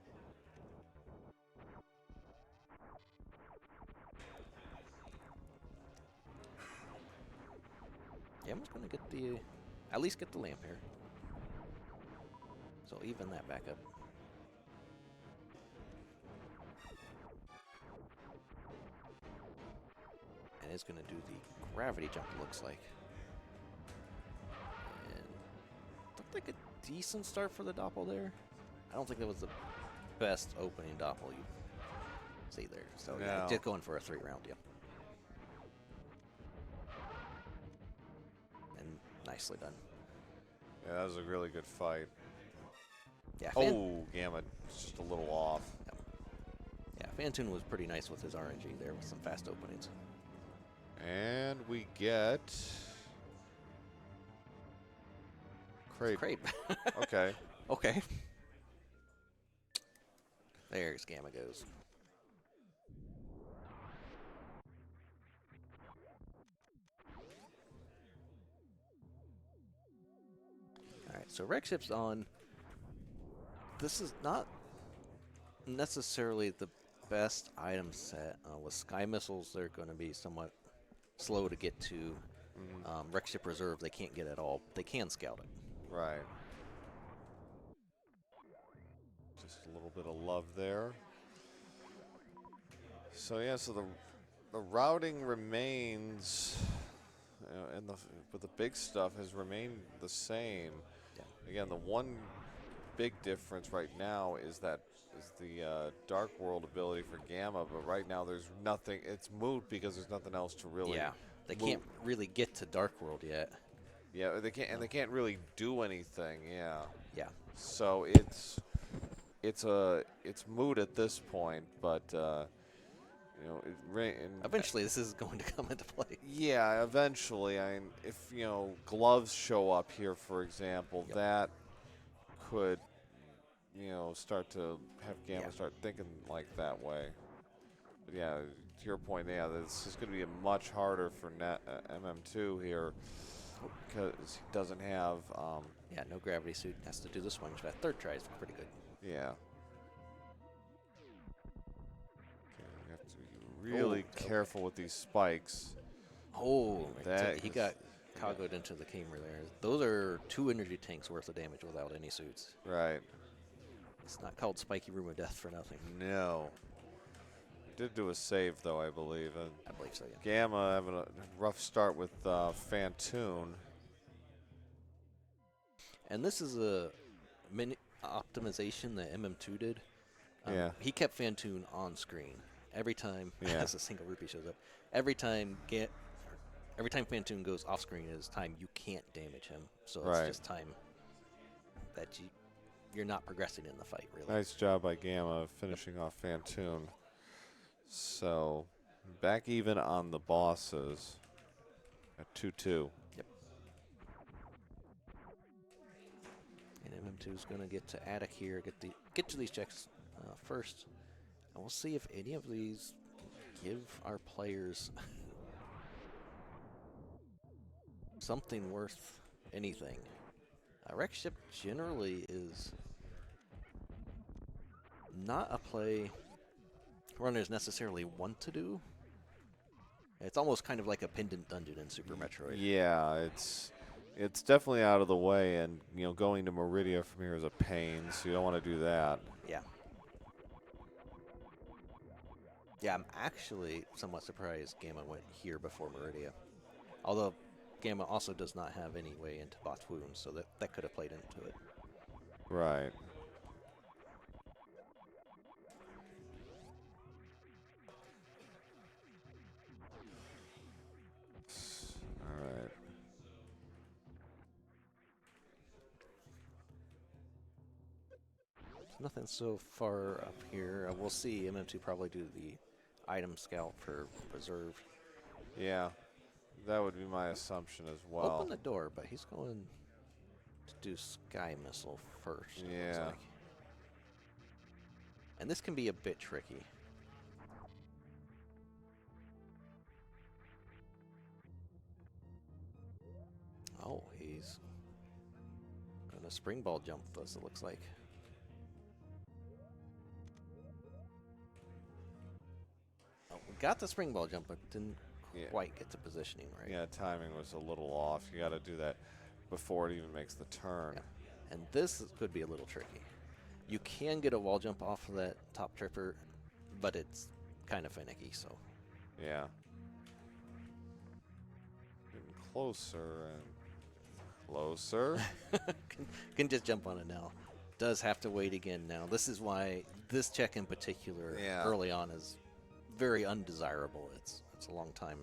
Gamma's going to get at least get the lamp here. So even that back up. And it's going to do the gravity jump, it looks like. And looked like a decent start for the doppel there. I don't think that was the best opening doppel you see there. So no. Yeah, just going for a 3-round, yeah. And nicely done. Yeah, that was a really good fight. Yeah. Gamma just a little off. Yep. Yeah, Phantoon was pretty nice with his RNG there with some fast openings. And we get Crate. Okay. Okay. There's Gamma goes. All right, so Wreck Ship's on. This is not necessarily the best item set. With Sky Missiles, they're going to be somewhat slow to get to. Wreck Ship Reserve, they can't get at all. They can scout it. Right. Just a little bit of love there. So yeah, so the routing remains, but the big stuff has remained the same. Yeah. Again, the one big difference right now is the Dark World ability for Gamma, but right now there's nothing. It's moot because there's nothing else to really. Yeah, they can't really get to Dark World yet. Yeah, they can't, and they can't really do anything. Yeah. Yeah. So it's moot at this point, but eventually this is going to come into play. Yeah, eventually. If gloves show up here, for example, that could start to have Gamma start thinking like that way. But yeah, to your point, this is going to be much harder for MM2 here because he doesn't have. No gravity suit. Has to do this one. That third try is pretty good. Yeah. Okay, we have to be really careful with these spikes. He got cargoed into the camera there. Those are 2 energy tanks worth of damage without any suits. Right. It's not called Spiky Room of Death for nothing. No. Did do a save, though, I believe. I believe so, yeah. Gamma having a rough start with Phantoon. And this is a mini optimization that MM2 did. He kept Phantoon on screen every time as a single rupee shows up. Every time Phantoon goes off screen is time you can't damage him. So it's just time that you're not progressing in the fight, really. Nice job by Gamma finishing off Phantoon. So back even on the bosses at 2-2. Yep. And MM2 is going to get to Attic here, get to these checks first. And we'll see if any of these give our players something worth anything. Wreck Ship generally is not a play runners necessarily want to do. It's almost kind of like a pendant dungeon in Super Metroid. Yeah, it's definitely out of the way, and going to Meridia from here is a pain, so you don't want to do that. Yeah. Yeah, I'm actually somewhat surprised Gamma went here before Meridia. Although Gamma also does not have any way into Bot's wounds, so that could have played into it. Right. All right. Nothing so far up here. We'll see MM2 probably do the item scout for reserve. Yeah, that would be my assumption as well. Open the door, but he's going to do Sky Missile first. It looks Yeah. like. And this can be a bit tricky. Oh, he's going to spring ball jump us, it looks like. Oh, we got the spring ball jump, but didn't quite get the positioning right. Yeah, timing was a little off. You got to do that before it even makes the turn. Yeah. And this could be a little tricky. You can get a wall jump off of that top tripper, but it's kind of finicky, so. Yeah. Getting closer and closer. can just jump on it now. Does have to wait again now. This is why this check in particular early on is very undesirable. It's a long time.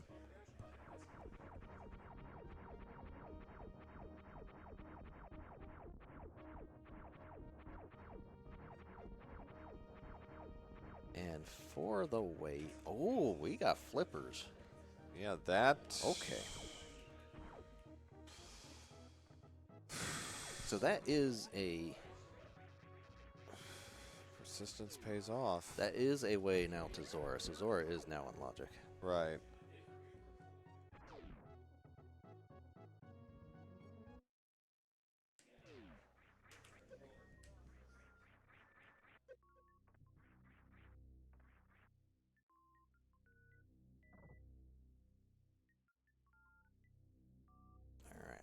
And for the wait, oh, we got flippers. Yeah, that. Okay. So that is a... Persistence pays off. That is a way now to Zora. So Zora is now in logic. Right.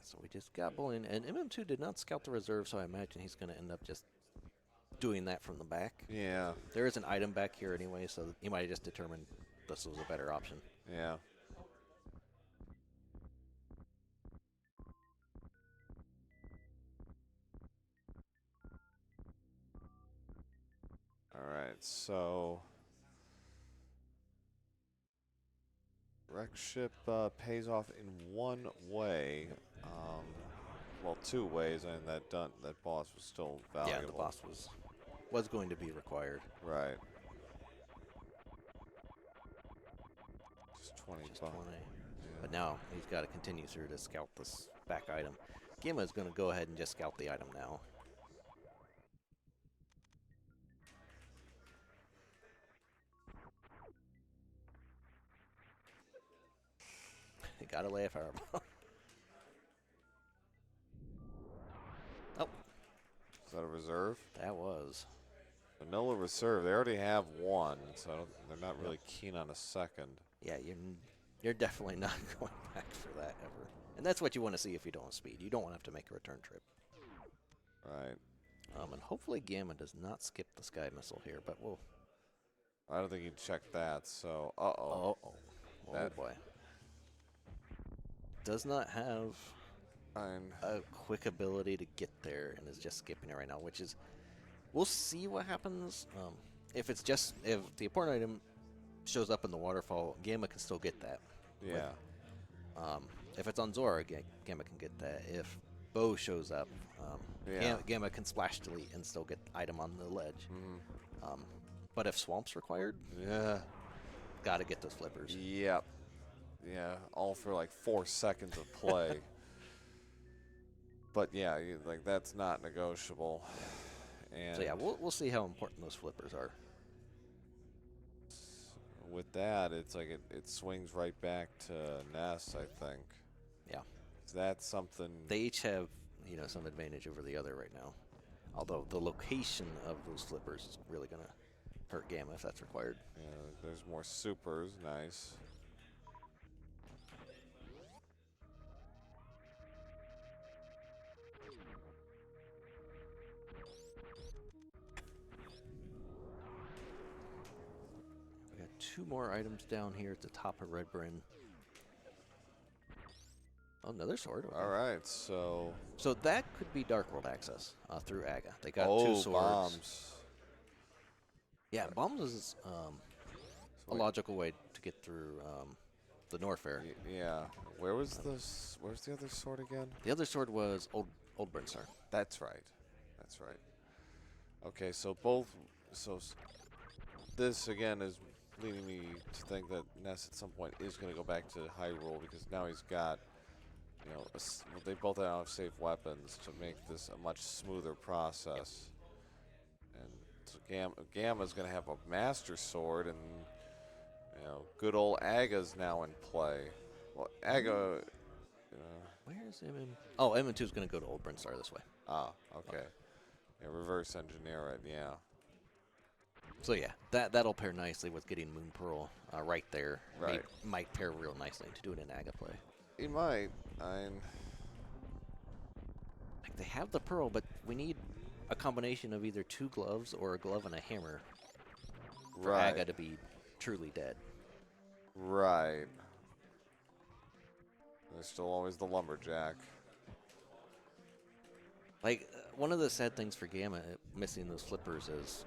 So we just got Bullion, and MM2 did not scout the reserve, so I imagine he's going to end up just doing that from the back. Yeah. There is an item back here anyway, so he might have just determined this was a better option. Yeah. All right, so wreck ship pays off in one way. Well, two ways, and that boss was still valuable. Yeah, the boss was going to be required. Right. Just 20 Just bucks. 20. Yeah. But now he's got to continue through to scout this back item. Gamma is going to go ahead and just scout the item now. He got to lay a fireball. Oh. Is that a reserve? That was. Vanilla reserve. They already have one, so they're not really keen on a second. Yeah, you're definitely not going back for that ever. And that's what you want to see if you don't have speed. You don't want to have to make a return trip. Right. And hopefully Gamma does not skip the Sky Missile here, but we'll... I don't think he'd check that, so... Uh-oh. Oh boy. Does not have a quick ability to get there and is just skipping it right now, which is... We'll see what happens. If the important item shows up in the waterfall, Gamma can still get that. Yeah. If it's on Zora, Gamma can get that. If Bo shows up, Gamma can splash delete and still get item on the ledge. Mm-hmm. But if Swamp's required, gotta get those flippers. Yep. Yeah, all for like 4 seconds of play. But yeah, that's not negotiable. And so yeah, we'll see how important those flippers are. With that, it's like it swings right back to Ness, I think. Yeah. That's something. They each have, some advantage over the other right now. Although the location of those flippers is really gonna hurt Gamma if that's required. Yeah, there's more supers. Nice. We got 2 more items down here at the top of Red Bryn. Oh, another sword. Okay. All right, so that could be Dark World access through Aga. They got 2 swords. bombs. Yeah, bombs is a logical way to get through the Norfair. Yeah. Where's the other sword again? The other sword was Old Brinstar. That's right. That's right. Okay, so this again is leading me to think that Ness at some point is going to go back to Hyrule because now he's got, you know, they both now have safe weapons to make this a much smoother process. And so Gamma's going to have a Master Sword, and you know, good old Aga's now in play. Well, Aga. Where's MM? Oh, MM2's going to go to Old Brinstar this way. Ah, okay. Yeah, reverse engineer it. Yeah. So yeah, that'll pair nicely with getting Moon Pearl right there. Right. Might pair real nicely to do it in Aga play. He might. Like they have the Pearl, but we need a combination of either 2 gloves or a glove and a hammer for Aga to be truly dead. Right. There's still always the lumberjack. Like one of the sad things for Gamma missing those flippers is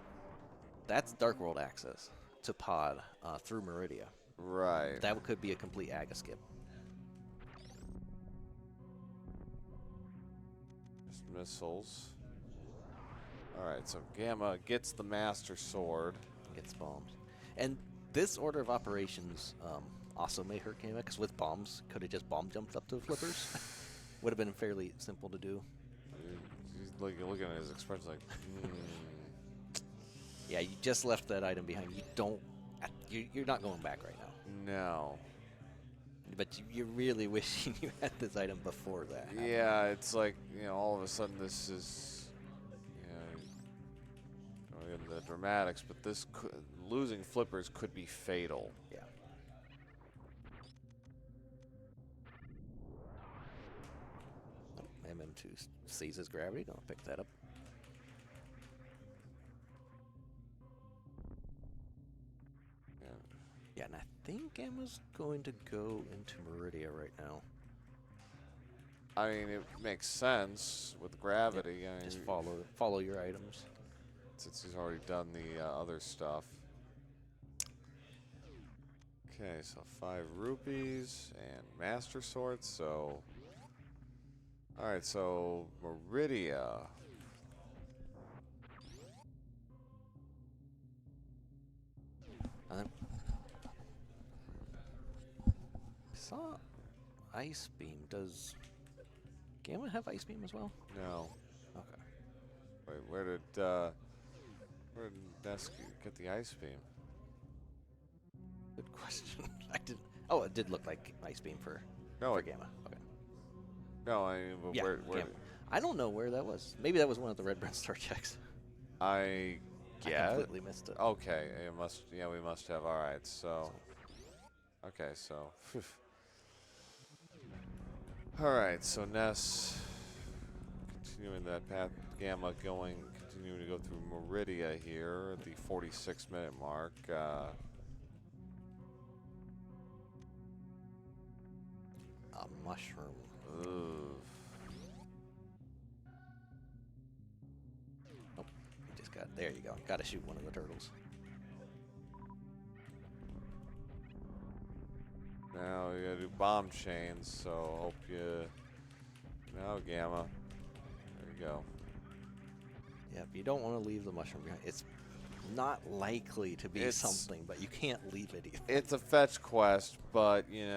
that's Dark World access to Pod through Meridia. Right. That could be a complete Aga skip. Just missiles. Alright, so Gamma gets the Master Sword. Gets bombs. And this order of operations also may hurt Gamma, because with bombs, could have just bomb jumped up to the flippers. Would have been fairly simple to do. He's looking at his expression like, Yeah, you just left that item behind. You're not going back right now. No. But you're really wishing you had this item before that happened. Yeah, it's like, you know, all of a sudden this is, you know, in the dramatics, but losing flippers could be fatal. Yeah. Oh, MM2 sees his gravity. Gonna pick that up. Yeah, and I think Emma's going to go into Meridia right now. I mean, it makes sense with gravity. Yep. I mean, Just follow your items. Since he's already done the other stuff. Okay, so 5 rupees and Master Sword. So, all right, so Meridia. I saw Ice Beam. Does Gamma have Ice Beam as well? No. Okay. Wait, where did Ness get the Ice Beam? Good question. I didn't. Oh, it did look like Ice Beam for Gamma. Okay. No, I mean, but Yeah, where Gamma. I don't know where that was. Maybe that was one of the Red Brand Star checks. I completely missed it. Okay, it must. Yeah, we must have. All right, so. Okay, so. All right, so Ness continuing that path. Gamma continuing to go through Meridia here at the 46-minute mark. A mushroom. Ooh. Oh, you just got. There you go. Got to shoot one of the turtles. Now you gotta do bomb chains, so hope you. Now Gamma. There you go. Yep, you don't want to leave the mushroom behind. It's not likely to be something, but you can't leave it either. It's a fetch quest, but he's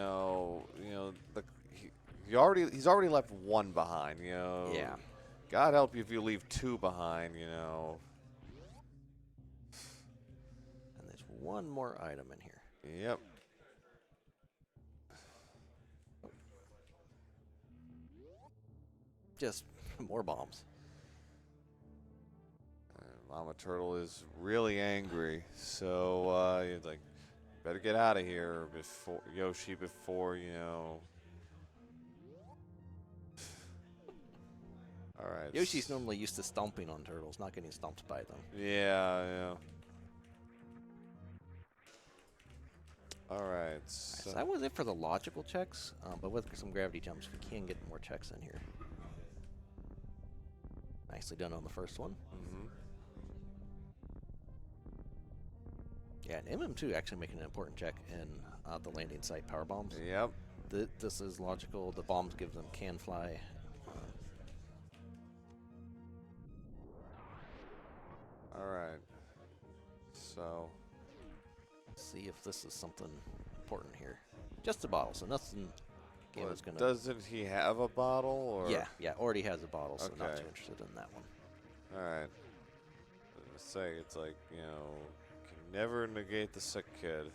already left 1 behind. You know. Yeah. God help you if you leave 2 behind. You know. And there's one more item in here. Yep. Just more bombs. Mama Turtle is really angry, so he's like, better get out of here before Yoshi, before you know. All right. Yoshi's normally used to stomping on turtles, not getting stomped by them. Yeah. All right. So that was it for the logical checks, but with some gravity jumps, we can get more checks in here. Nicely done on the first one. Mm-hmm. Yeah, and MM2 actually making an important check in the landing site power bombs. Yep. This is logical. The bombs give them can fly. All right. So. See if this is something important here. Just a bottle, so nothing. Gamma's gonna. Doesn't he have a bottle? Or? Yeah, already has a bottle, so not Okay. too interested in that one. All right. I was gonna say, it's like, you know, can never negate the sick kid.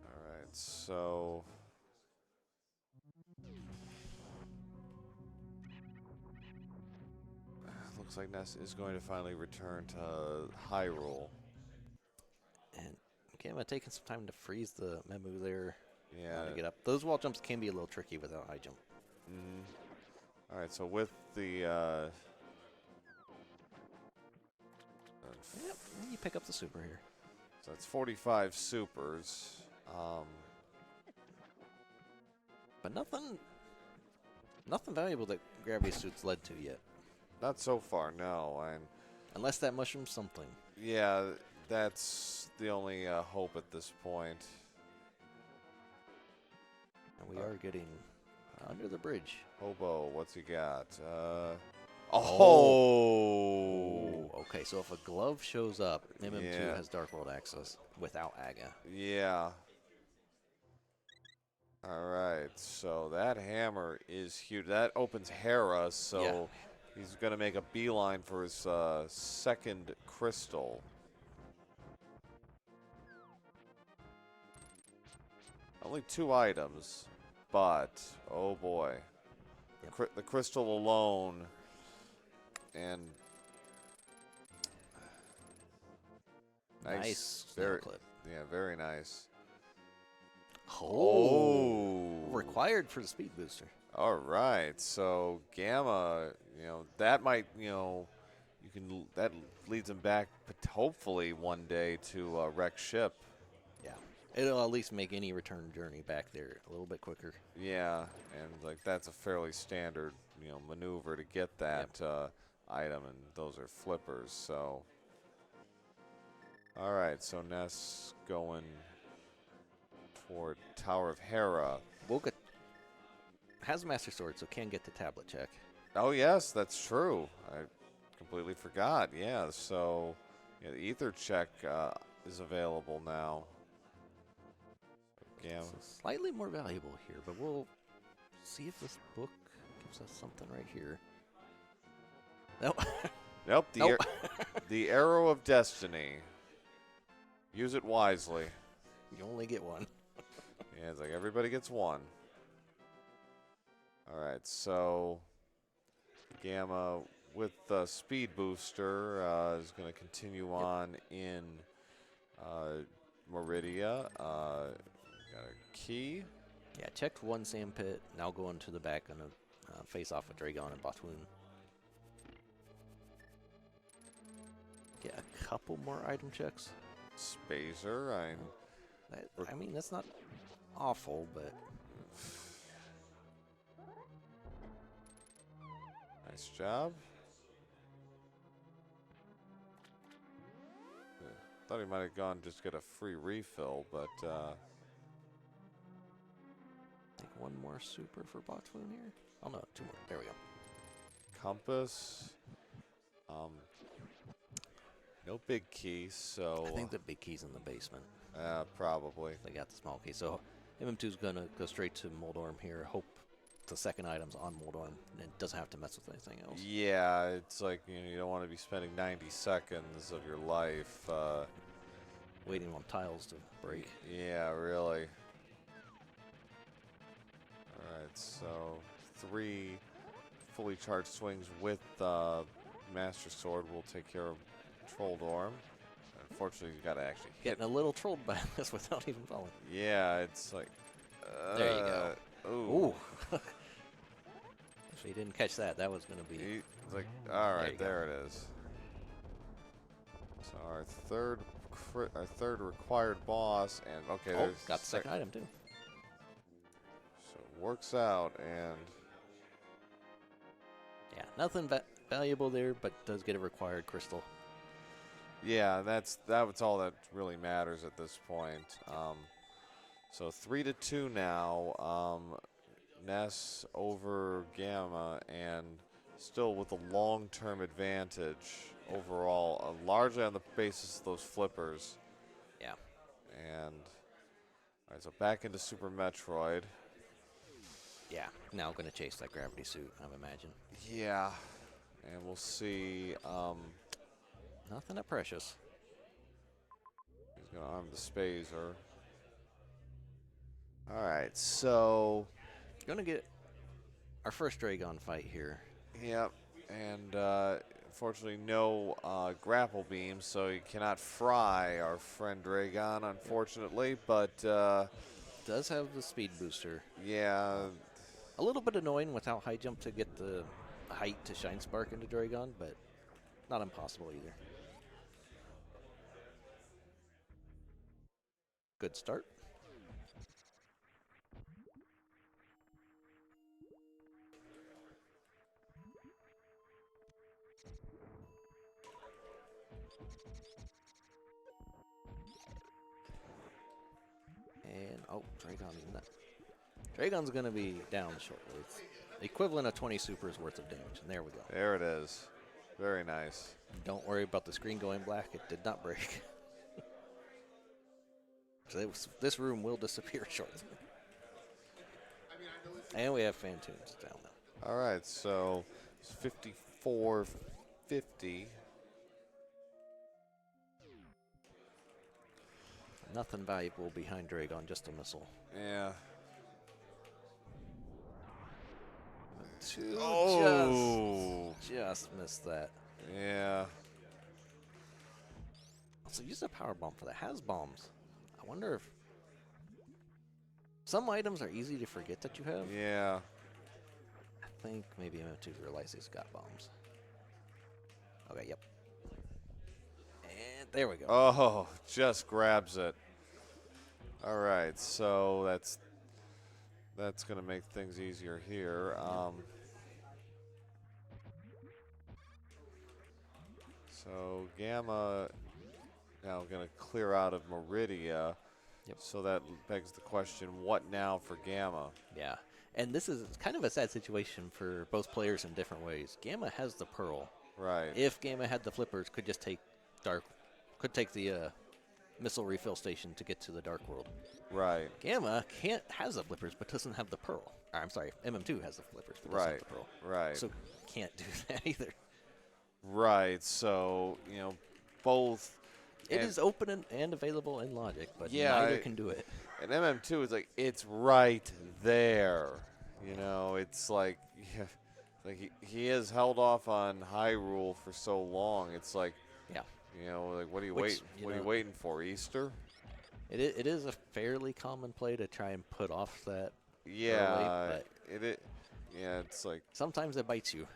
All right, so. Looks like Ness is going to finally return to Hyrule. And Gamma taking some time to freeze the Memu there. Yeah. To get up. Those wall jumps can be a little tricky without high jump. Mm-hmm. All right, so with the. Yep, you pick up the super here. So that's 45 supers. But nothing valuable that gravity suits led to yet. Not so far, no. Unless that mushroom's something. Yeah, that's the only hope at this point. And we are getting under the bridge. Hobo, what's he got? Okay, so if a glove shows up, MM2 Yeah. has Dark World access without Aga. Yeah. All right, so that hammer is huge. That opens Hera, so he's going to make a beeline for his second crystal. Only 2 items, but oh boy. Yep. The crystal alone, and Nice very, clip. yeah, very nice. Required for the speed booster. All right, so Gamma, you know, that might, you know, that leads him back hopefully one day to wreck ship. Yeah, it'll at least make any return journey back there a little bit quicker. Yeah, and like that's a fairly standard, you know, maneuver to get that item, and those are flippers. So, all right, so Ness going toward Tower of Hera. Woga has a Master Sword, so can get the tablet check. Oh yes, that's true. I completely forgot. Yeah, so yeah, the ether check is available now. Yeah. So slightly more valuable here, but we'll see if this book gives us something right here. Nope. Nope. Nope. The Arrow of Destiny. Use it wisely. You only get one. Yeah, it's like everybody gets one. All right, so Gamma with the speed booster is going to continue on in Meridia. Got a key. Yeah, checked one sand pit. Now going to the back, gonna face off with Dragon and Batoon. Get a couple more item checks. Spazer. I mean, that's not awful, but Nice job. Thought he might have gone just get a free refill, but I think one more super for Batoon here. Oh no, 2 more. There we go. compass. No big key, so I think the big key's in the basement. probably. They got the small key, so MM2's gonna go straight to Moldorm here. Hope the second item's on Moldorm and it doesn't have to mess with anything else. Yeah, it's like you don't want to be spending 90 seconds of your life. Waiting on tiles to break. Yeah, really. All right, so 3 fully charged swings with Master Sword will take care of Troll Dorm. Unfortunately, you got to actually hit. Getting a little trolled by this without even falling. Yeah, it's like. There you go. Ooh. If he didn't catch that, that was going to be. It's like, all right, there it is. So our third required boss, and okay, there's got the second item too. So it works out, and yeah, nothing valuable there, but does get a required crystal. Yeah, that's all that really matters at this point. So 3-2 now. Ness over Gamma, and still with a long-term advantage overall, largely on the basis of those flippers. Yeah. And all right, so back into Super Metroid. Yeah, now going to chase that gravity suit, I would imagine. Yeah, and we'll see. Nothing that precious. He's going to arm the Spazer. All right, so going to get our first Dragon fight here. Yep, and unfortunately no grapple beam, so you cannot fry our friend Dragon, unfortunately, but does have the speed booster. Yeah. A little bit annoying without high jump to get the height to Shine Spark into Dragon, but not impossible either. Good start. And, oh, Dragon's going to be down shortly. It's the equivalent of 20 supers worth of damage, and there we go. There it is. Very nice. Don't worry about the screen going black. It did not break. So this room will disappear shortly. And we have Phantoons down now. All right, so it's 54-50. Nothing valuable behind Dragon, just a missile. Yeah. Just missed that. Yeah. Also, use a power bomb for that. Has bombs. I wonder if some items are easy to forget that you have. Yeah. I think maybe M2 realizes he's got bombs. Okay, yep. And there we go. Oh, just grabs it. All right, so that's going to make things easier here. So Gamma now going to clear out of Meridia. Yep. So that begs the question, what now for Gamma? Yeah, and this is kind of a sad situation for both players in different ways. Gamma has the Pearl. Right. If Gamma had the flippers, could just take the missile refill station to get to the Dark World. Right. Gamma has the flippers, but doesn't have the Pearl. I'm sorry, MM2 has the flippers, but doesn't have the Pearl. Right. So can't do that either. Right. So both. It is open and available in Logic, but yeah, neither can do it. And MM2 is like, it's right there. It's like, yeah, like he has held off on Hyrule for so long. It's like, yeah, like what are you waiting for? Easter? It is a fairly common play to try and put off that. Yeah, early, yeah, it's like sometimes it bites you.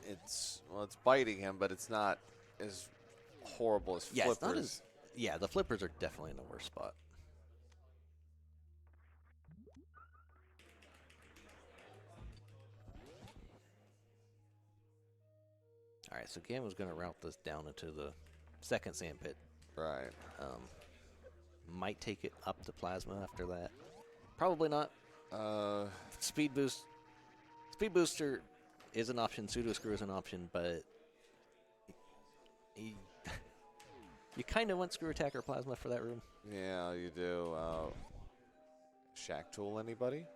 It's biting him, but it's not as horrible as flippers. It's not as, the flippers are definitely in the worst spot. All right, so Gamma's going to route this down into the second sand pit. Right. Might take it up to Plasma after that. Probably not. Speed booster is an option. Pseudo screw is an option, but you kind of want screw attack or Plasma for that room. Yeah, you do. Shack tool, anybody?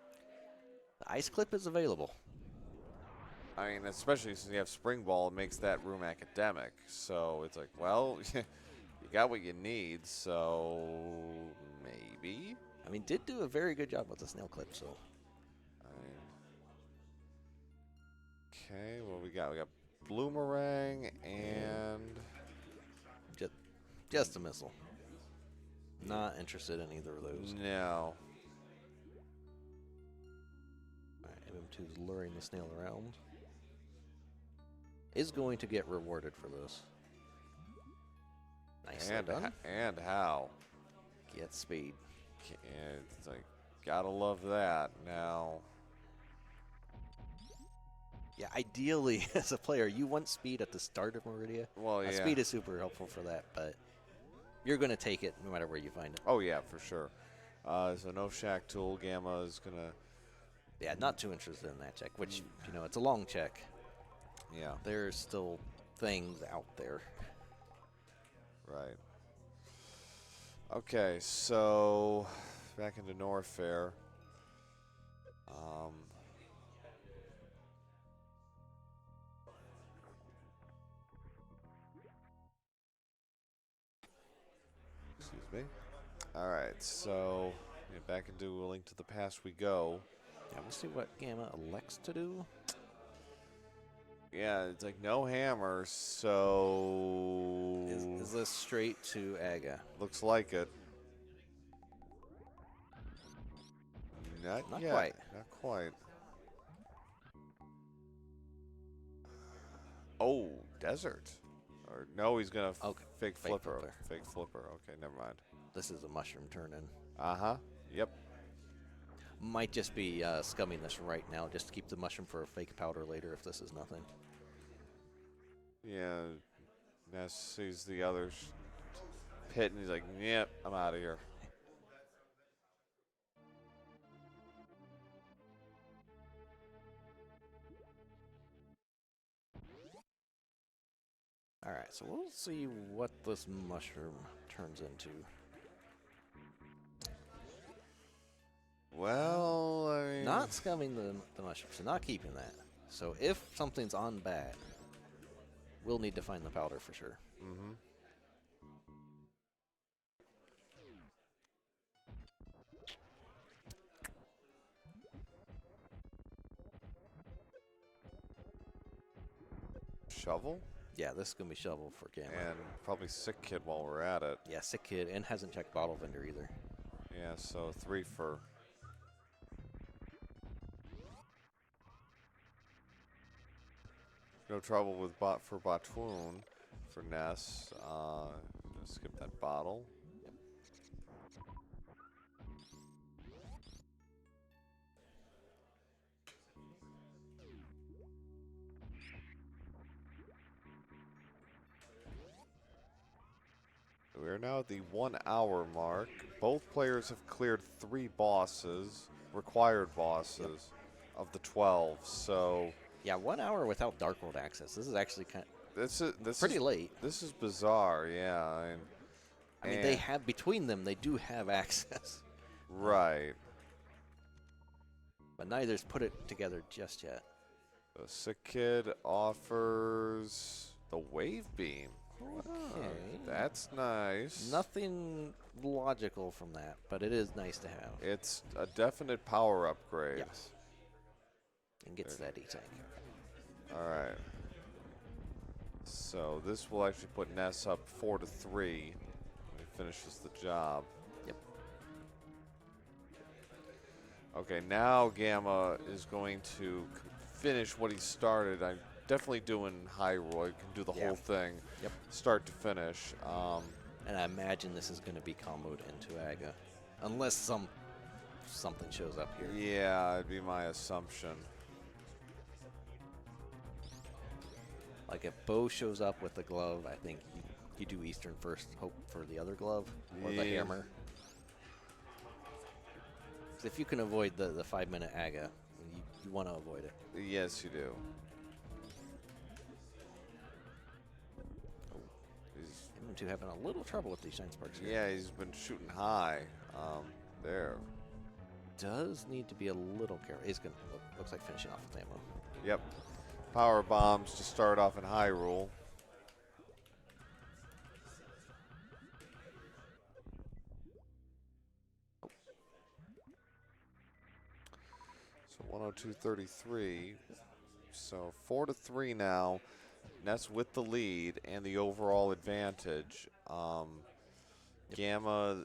The ice clip is available. I mean, especially since you have Spring Ball, it makes that room academic. So it's like, well, you got what you need, so maybe. I mean, did do a very good job with the snail clip, so. Okay, what we got? We got Bloomerang and Just a missile. Not interested in either of those. no. Alright, MM2's luring the snail around. Is going to get rewarded for this. Nicely done. And how? Get speed. And it's like, gotta love that. Now, Yeah, ideally, as a player, you want speed at the start of Meridia. well, yeah. Speed is super helpful for that, but you're going to take it no matter where you find it. Oh, yeah, for sure. So no Shack Tool. Gamma is going to... Yeah, not too interested in that check, which, you know, it's a long check. Yeah. There's still things out there. Right. Okay, so back into Norfair. Excuse me. All right, so yeah, back into A Link to the Past we go. Yeah, we'll see what Gamma elects to do. Yeah, it's like no hammer, so... Is this straight to Aga? Looks like it. Not yet. Quite. Not quite. Oh, desert. Or no, he's gonna fake flipper. Fake flipper. Okay, never mind. This is a mushroom turn-in. Uh-huh. Yep. Might just be scumming this right now, just to keep the mushroom for a fake powder later if this is nothing. Yeah. Ness sees the other pit and he's like, yep, I'm out of here. Alright, so we'll see what this mushroom turns into. Well, I mean... Not scumming the mushroom, so not keeping that. So if something's on bad, we'll need to find the powder for sure. Mm-hmm. Shovel? Yeah, this is going to be shovel for Gamma. And probably Sick Kid while we're at it. Yeah, Sick Kid, and hasn't checked Bottle Vendor either. Yeah, so 3 for... No trouble with for Batoon for Ness. Skip that bottle. Yep. We are now at the 1 hour mark. Both players have cleared 3 bosses, required bosses, of the 12. So yeah, 1 hour without Dark World access. This is actually this pretty is late. This is bizarre, yeah. I mean, they have between them, they do have access. Right. But neither's put it together just yet. The Sick Kid offers the Wave Beam. Okay. That's nice. Nothing logical from that, but it is nice to have. It's a definite power upgrade. Yes. And gets that E-Tank. All right. So this will actually put Ness up 4-3 when he finishes the job. Yep. Okay, now Gamma is going to finish what he started. I'm definitely doing Hyrule. He can do the whole thing, start to finish. And I imagine this is going to be comboed into Aga, unless something shows up here. Yeah, it'd be my assumption. Like if Bo shows up with the glove, I think you do Eastern first, hope for the other glove or the hammer. 'Cause if you can avoid the 5-minute Aga, you want to avoid it. Yes, you do. To having a little trouble with these Shine Sparks here. Yeah, he's been shooting high. There. Does need to be a little careful. He's going to looks like finishing off with ammo. Yep. Power bombs to start off in Hyrule. So 102.33. So 4-3 now. Ness with the lead and the overall advantage. Gamma,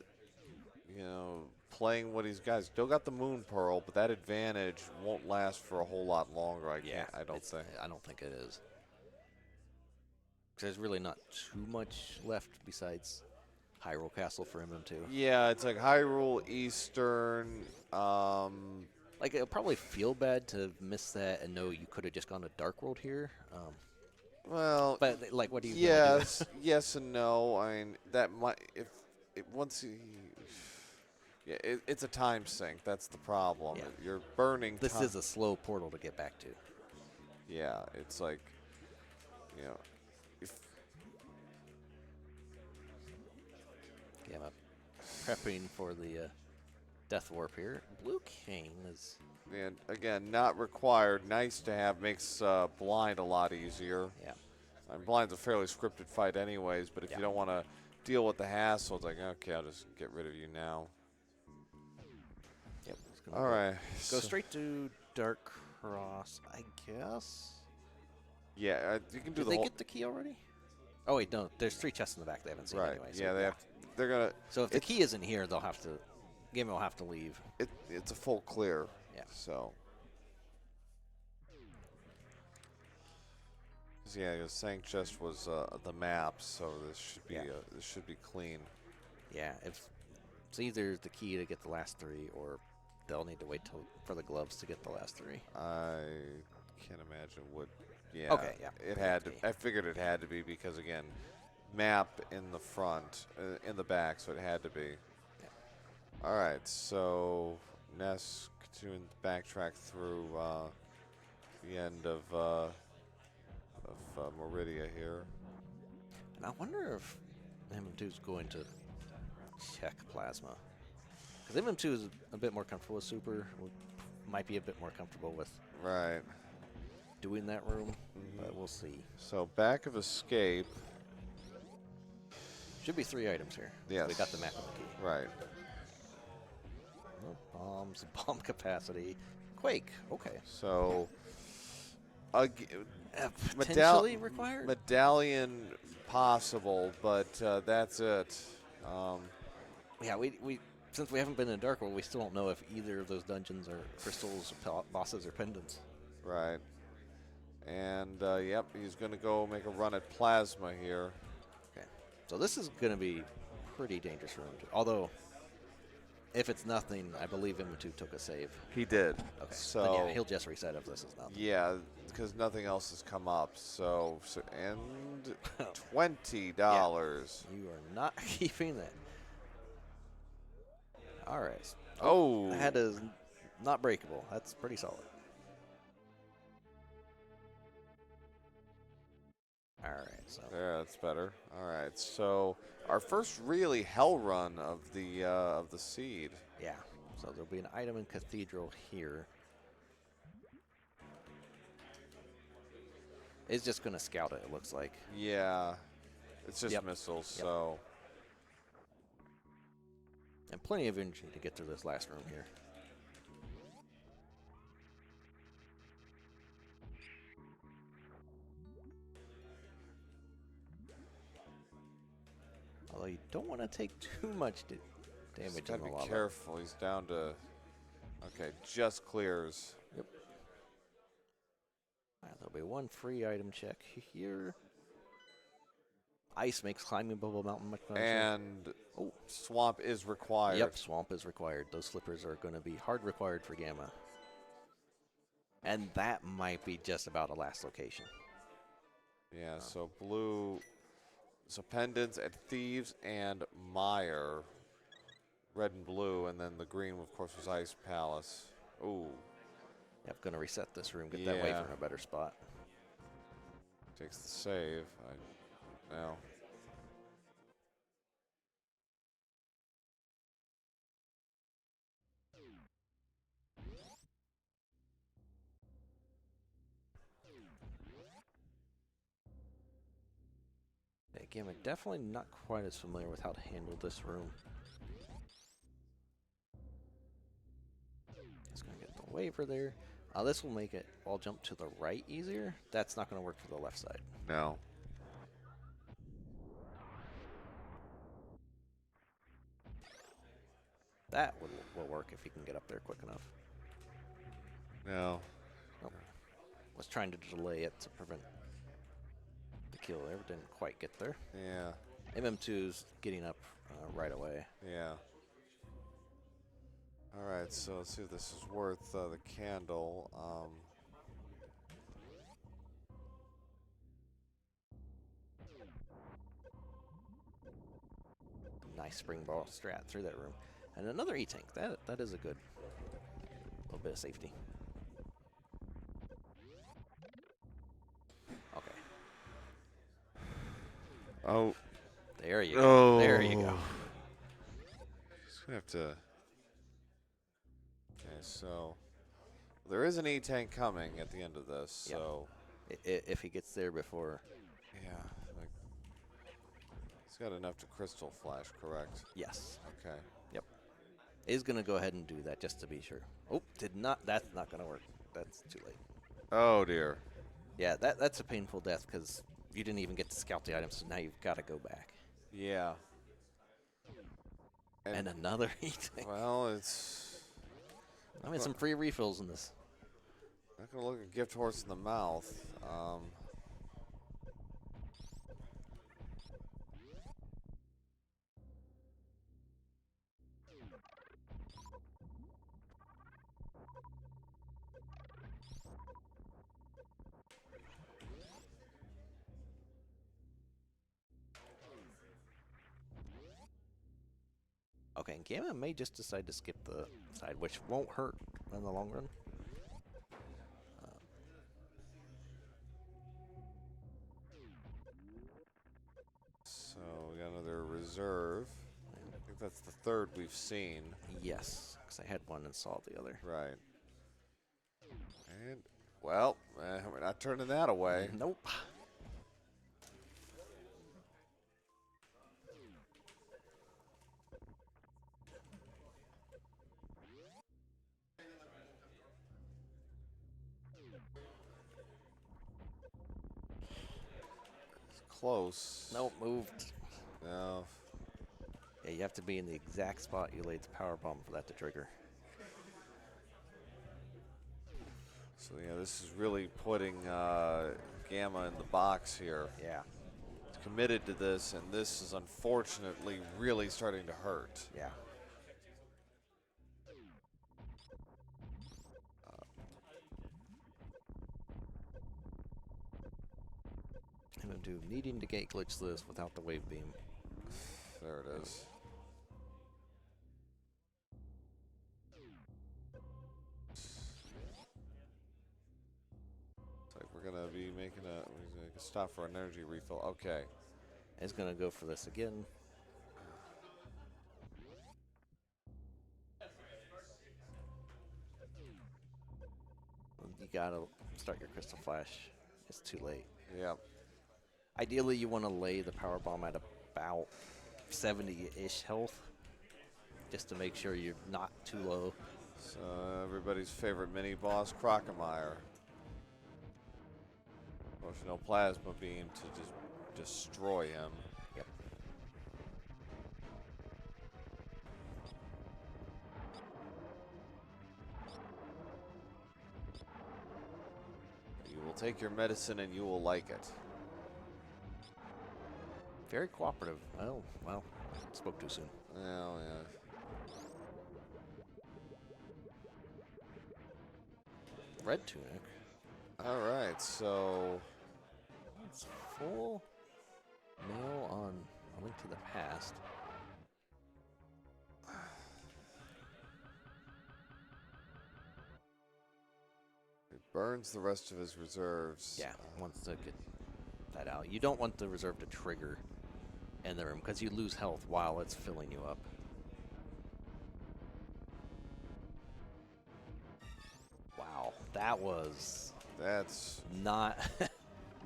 you know, playing what he's got. Still got the Moon Pearl, but that advantage won't last for a whole lot longer. I don't think. I don't think it is. 'Cause there's really not too much left besides Hyrule Castle for MM2. Yeah, it's like Hyrule, Eastern. Like, it'll probably feel bad to miss that and know you could have just gone to Dark World here. Well, But, like, what do you yes, yes and no. I mean, that might once he. Yeah, it's a time sink. That's the problem. Yeah. You're burning. This is a slow portal to get back to. Yeah, it's like, you know, if Gamma prepping for the Death Warp here. Blue King is... and again, not required. Nice to have. Makes blind a lot easier. Yeah. Blind's a fairly scripted fight anyways, but if you don't want to deal with the hassle, it's like, okay, I'll just get rid of you now. Yep. All right. Go straight to Dark Cross, I guess. Yeah, you can do Did the they whole. get the key already? Oh wait, no. There's 3 chests in the back they haven't seen Right. anyway. So Yeah, they have. They're gonna. So if the key isn't here, they'll have to. Game will have to leave. It's a full clear. Yeah. So. Yeah, the Sank chest was the map, so this should be this should be clean. Yeah, if it's either the key to get the last 3, or they'll need to wait for the gloves to get the last 3. I can't imagine what. Yeah. Okay. Yeah. It had to. I figured it had to be because again, map in the front, in the back, so it had to be. Yeah. All right, so Ness continuing to backtrack through the end of Meridia here. And I wonder if MM2 is going to check Plasma. Because MM2 is a bit more comfortable with Super. Might be a bit more comfortable with doing that room, but we'll see. So back of escape. Should be 3 items here. Yes. We got the map and the key. Right. Oh, bombs, bomb capacity. Quake, okay. So Potentially required? medallion possible, but that's it. Yeah, we since we haven't been in Dark World, we still don't know if either of those dungeons are crystals, bosses, or pendants. Right. And yep, he's going to go make a run at Plasma here. Okay. So this is going to be pretty dangerous room. Although, if it's nothing, I believe M2 took a save. He did. Okay. So then yeah, he'll just reset if this is nothing. yeah, because nothing else has come up. So and $20. Yeah, you are not keeping that. All right. Oh. That is not breakable. That's pretty solid. All right. So Yeah, that's better. All right. So our first really hell run of the seed. yeah. So there'll be an item in Cathedral here. It's just going to scout it, it looks like. Yeah. It's just missiles, Yep. so. And plenty of energy to get through this last room here. Although you don't want to take too much damage Just in gotta the be lava. careful. He's down to. Okay, just clears. Yep. There'll be one free item check here. Ice makes climbing Bubble Mountain much better. And swamp is required. Yep, swamp is required. Those slippers are going to be hard required for Gamma. And that might be just about a last location. Yeah, so blue. So pendants at Thieves and Mire. Red and blue, and then the green, of course, was Ice Palace. Ooh. Yep, going to reset this room, get that wafer in a better spot. Takes the save. Now. Again, I'm definitely not quite as familiar with how to handle this room. Just going to get the wafer there. This will make it all jump to the right easier. That's not going to work for the left side. No. That will work if you can get up there quick enough. No. Oh. Was trying to delay it to prevent the kill there, but didn't quite get there. Yeah. MM2's getting up right away. Yeah. All right, so let's see if this is worth the candle. Nice spring ball strat through that room. And another E-tank. That is a good little bit of safety. Okay. Oh. There you Oh. go. There you go. Just gonna have to. Okay, so there is an E-tank coming at the end of this. Yep. So If he gets there before. yeah, like, he's got enough to crystal flash, correct? Yes. Okay. Yep. Is going to go ahead and do that just to be sure. Oh, did not. That's not going to work. That's too late. Oh dear. Yeah, that's a painful death because you didn't even get to scout the items, so now you've got to go back. Yeah. And another E-tank. Well, it's. I mean, some free refills in this. Not gonna look a gift horse in the mouth. Okay, and Gamma may just decide to skip the side, which won't hurt in the long run. So we got another reserve. I think that's the third we've seen. Yes, because I had one and saw the other. Right. And, well, we're not turning that away. Nope. It's close. Nope, moved. No. Yeah, you have to be in the exact spot you laid the power bomb for that to trigger. So, yeah, this is really putting Gamma in the box here. Yeah. He's committed to this, and this is unfortunately really starting to hurt. Yeah. MM2 needing to gate glitch this without the wave beam. There it is. It's like we're gonna be making a stop for an energy refill. Okay. Is going to go for this again. You got to start your crystal flash. It's too late. Yep. Ideally, you want to lay the power bomb at about 70-ish health, just to make sure you're not too low. So everybody's favorite mini boss, Crocomire. Of course, no plasma beam to just destroy him. Yep. You will take your medicine and you will like it. Very cooperative. Oh, well, spoke too soon. Well, yeah. Red tunic. All right, so It's full mail on A Link to the Past. it burns the rest of his reserves. Yeah, wants to get that out. You don't want the reserve to trigger in the room because you lose health while it's filling you up. Wow, that was That's not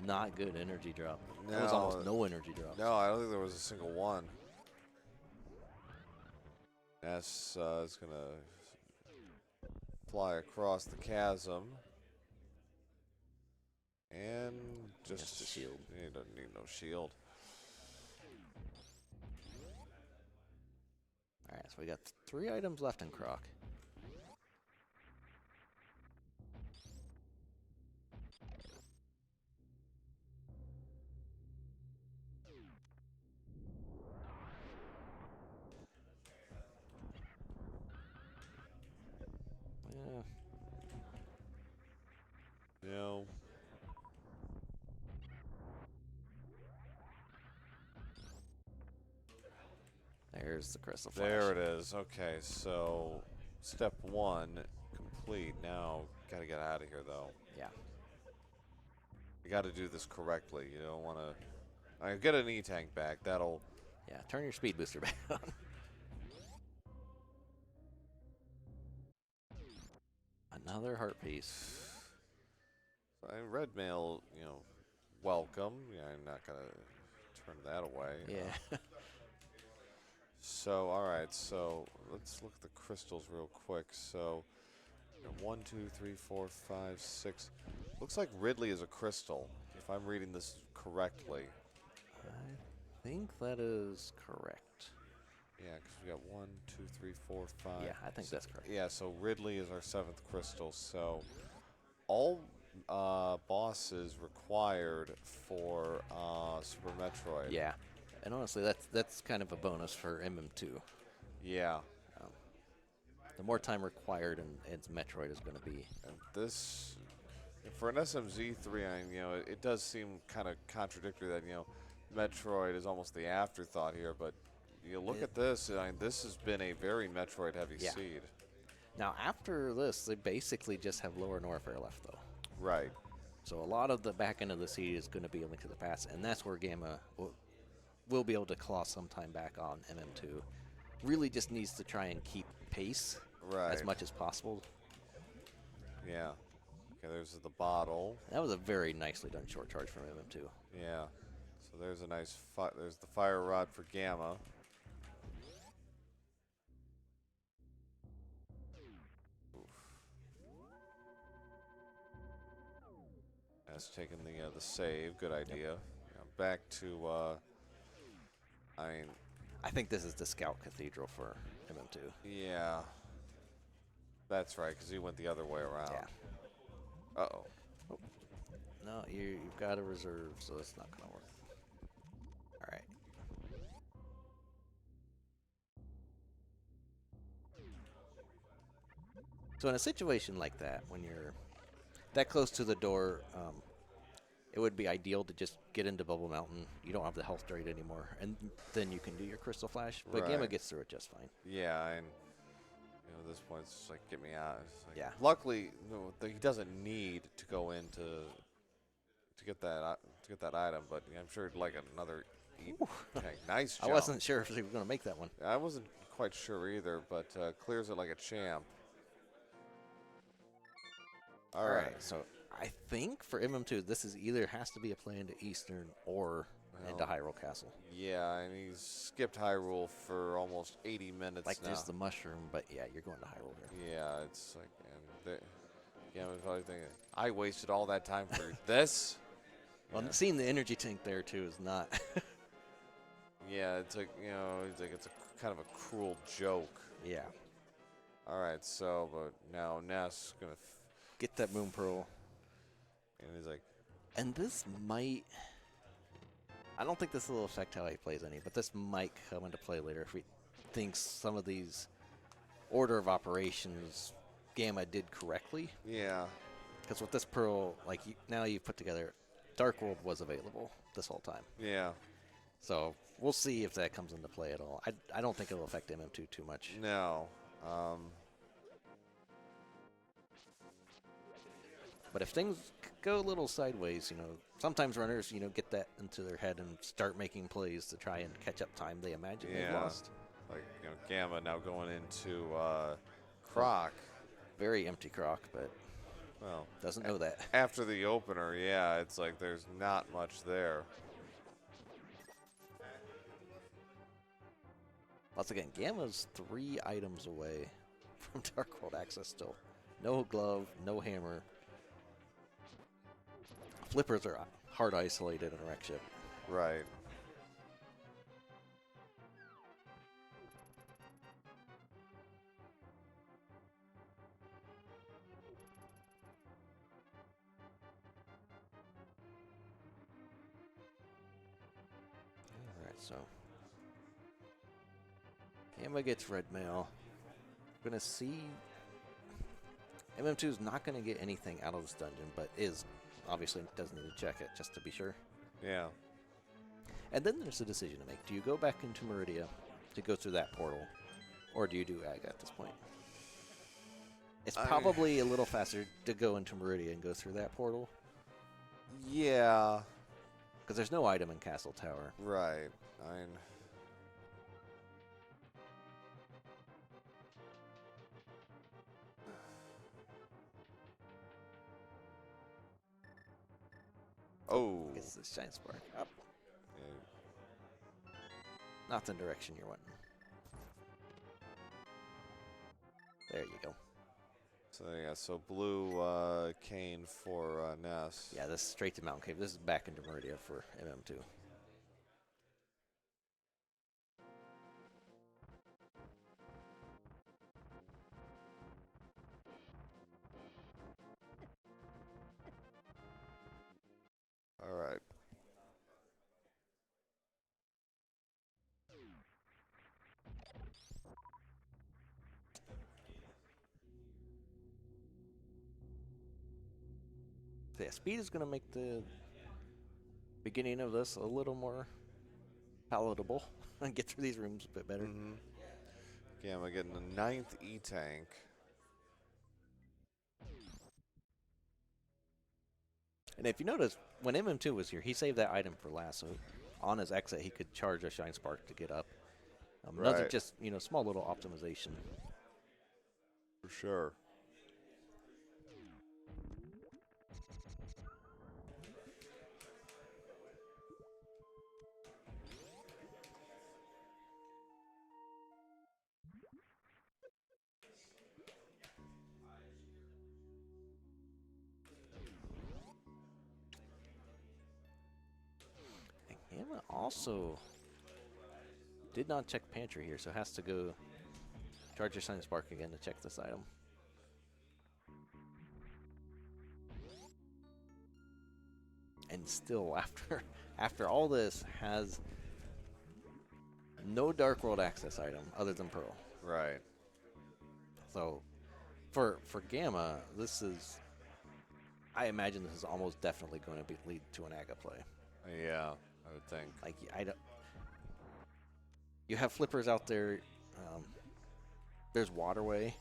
not good energy drop. That was almost no energy drop. no. I don't think there was a single one. S is gonna fly across the chasm. And just a shield. He doesn't need no shield. Alright, so we got 3 items left in Croc. No. There's the crystal flash. There it is. Okay, so step 1 complete. Now, gotta get out of here though. Yeah. You gotta do this correctly. You don't want to. I get an E-tank back. That'll. Yeah, turn your speed booster back on. Another heart piece. Red mail, welcome. Yeah, I'm not gonna turn that away. Yeah. So, all right. So let's look at the crystals real quick. So, 1, 2, 3, 4, 5, 6. Looks like Ridley is a crystal, if I'm reading this correctly. I think that is correct. Yeah, because we got 1, 2, 3, 4, 5. Yeah, I think that's correct. Yeah, so Ridley is our 7th crystal. So all bosses required for Super Metroid. Yeah, and honestly, that's kind of a bonus for MM2. Yeah. The more time required in Metroid is going to be. And this, for an SMZ3, it does seem kind of contradictory that Metroid is almost the afterthought here, but you look at this, this has been a very Metroid-heavy seed. Now, after this, they basically just have Lower Norfair left, though. Right. So a lot of the back end of the seed is going to be a Link to the Past, and that's where Gamma will be able to claw some time back on MM2. Really just needs to try and keep pace as much as possible. Yeah. Okay, there's the bottle. That was a very nicely done short charge from MM2. Yeah. So there's a nice, there's the fire rod for Gamma. That's taking the save. Good idea. Back to, I think this is the Scout Cathedral for MM2. Yeah. That's right, because he went the other way around. Yeah. Uh-oh. Oh. No, you've got a reserve, so it's not going to work. All right. So in a situation like that, when you're that close to the door, it would be ideal to just get into Bubble Mountain. You don't have the health drain anymore, and then you can do your Crystal Flash. But Gamma gets through it just fine. Yeah, and at this point, it's just like, get me out. Like, yeah. Luckily, he doesn't need to go in to get that item, but I'm sure he'd like another tank. Nice jump. I wasn't sure if he was going to make that one. I wasn't quite sure either, but clears it like a champ. All right. So I think for MM2, this is either has to be a play into Eastern or into Hyrule Castle. Yeah, and he's skipped Hyrule for almost 80 minutes like now. There's the mushroom, but yeah, you're going to Hyrule here. Yeah, it's like, and yeah, I was probably thinking, I wasted all that time for this. Well, seeing the energy tank there too is not. Yeah, it's like it's a kind of a cruel joke. Yeah. All right, so but now Ness gonna get that Moon Pearl, and he's like, and this might. I don't think this will affect how he plays any, but this might come into play later if he thinks some of these order of operations Gamma did correctly. Yeah. Because with this Pearl, like now you've put together, Dark World was available this whole time. Yeah. So we'll see if that comes into play at all. I don't think it'll affect MM2 too much. No. But if things go a little sideways, sometimes runners, get that into their head and start making plays to try and catch up time they imagine they've lost. Like, Gamma now going into Croc. Very empty Croc, but well, doesn't know that. After the opener, yeah, it's like there's not much there. Once again, Gamma's 3 items away from Dark World access still. No glove, no hammer. Flippers are hard isolated in a wreck ship. Right. Alright, so Gamma gets red mail. We're gonna see MM2 is not gonna get anything out of this dungeon, but is obviously does need to check it just to be sure. Yeah. And then there's a decision to make. Do you go back into Meridia to go through that portal, or do you do Aga at this point? It's probably a little faster to go into Meridia and go through that portal. Yeah. Because there's no item in Castle Tower. Right. Oh. Gets the Shine Spark up. Yeah. Not the direction you're wanting. There you go. So yeah, so blue cane for Ness. Yeah, this is straight to Mountain Cave. This is back into Meridia for MM2. All right. So yeah, speed is going to make the beginning of this a little more palatable and get through these rooms a bit better. Mm-hmm. Yeah, I'm getting the 9th E-Tank. And if you notice, when MM2 was here, he saved that item for last, so on his exit, he could charge a Shine Spark to get up. Another Right. just, small little optimization. For sure. And Gamma also did not check pantry here, so has to go charge your Shine Spark again to check this item. And still, after all this, has no Dark World access item other than Pearl. Right. So, for Gamma, this is, I imagine this is almost definitely going to lead to an Aga play. Yeah, I would think. Like, you have flippers out there. There's Waterway.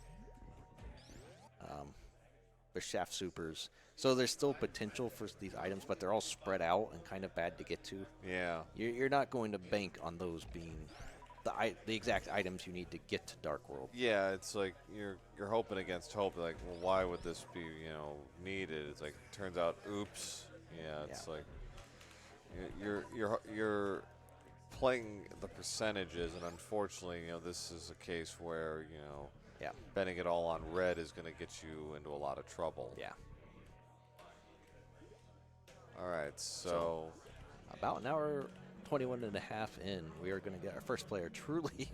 There's Shaft Supers. So there's still potential for these items, but they're all spread out and kind of bad to get to. Yeah. You're not going to bank on those being the exact items you need to get to Dark World. Yeah, it's like you're hoping against hope. Like, well, why would this be needed? It's like turns out, oops. Yeah, it's like you're playing the percentages, and unfortunately, this is a case where betting it all on red is going to get you into a lot of trouble. Yeah. All right, so about an hour 21 and a half in, we are going to get our first player truly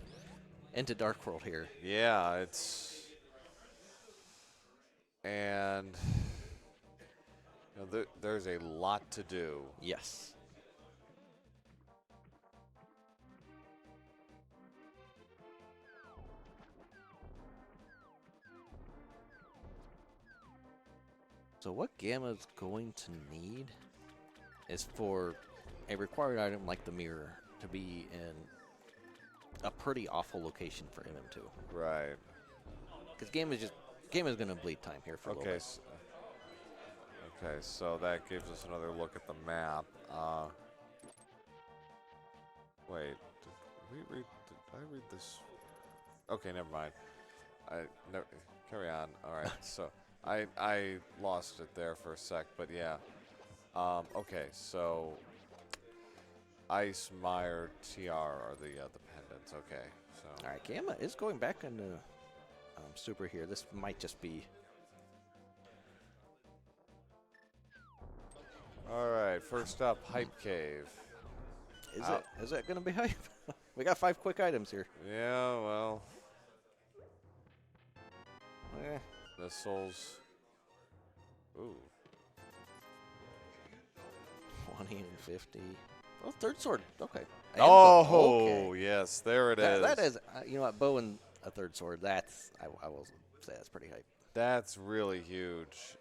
into Dark World here. Yeah, there's a lot to do. Yes. So what Gamma's going to need is for a required item like the mirror to be in a pretty awful location for MM2. Right. Because Gamma's going to bleed time here for a little bit. Okay, so that gives us another look at the map. Wait, did I read this? Okay, never mind. Carry on. All right, so I lost it there for a sec, but yeah. Okay, so Ice, Meyer, TR are the pendants. Okay, so. All right, Gamma is going back into Super here. This might just be All right, first up, Hype Cave. Is it going to be hype? We got 5 quick items here. Yeah, well, Eh, missiles. Ooh. 20 and 50. Oh, third sword. Okay. And Oh, okay. yes, there it is. That is, you know what, bow and a third sword. That's, I will say that's pretty hype. That's really huge.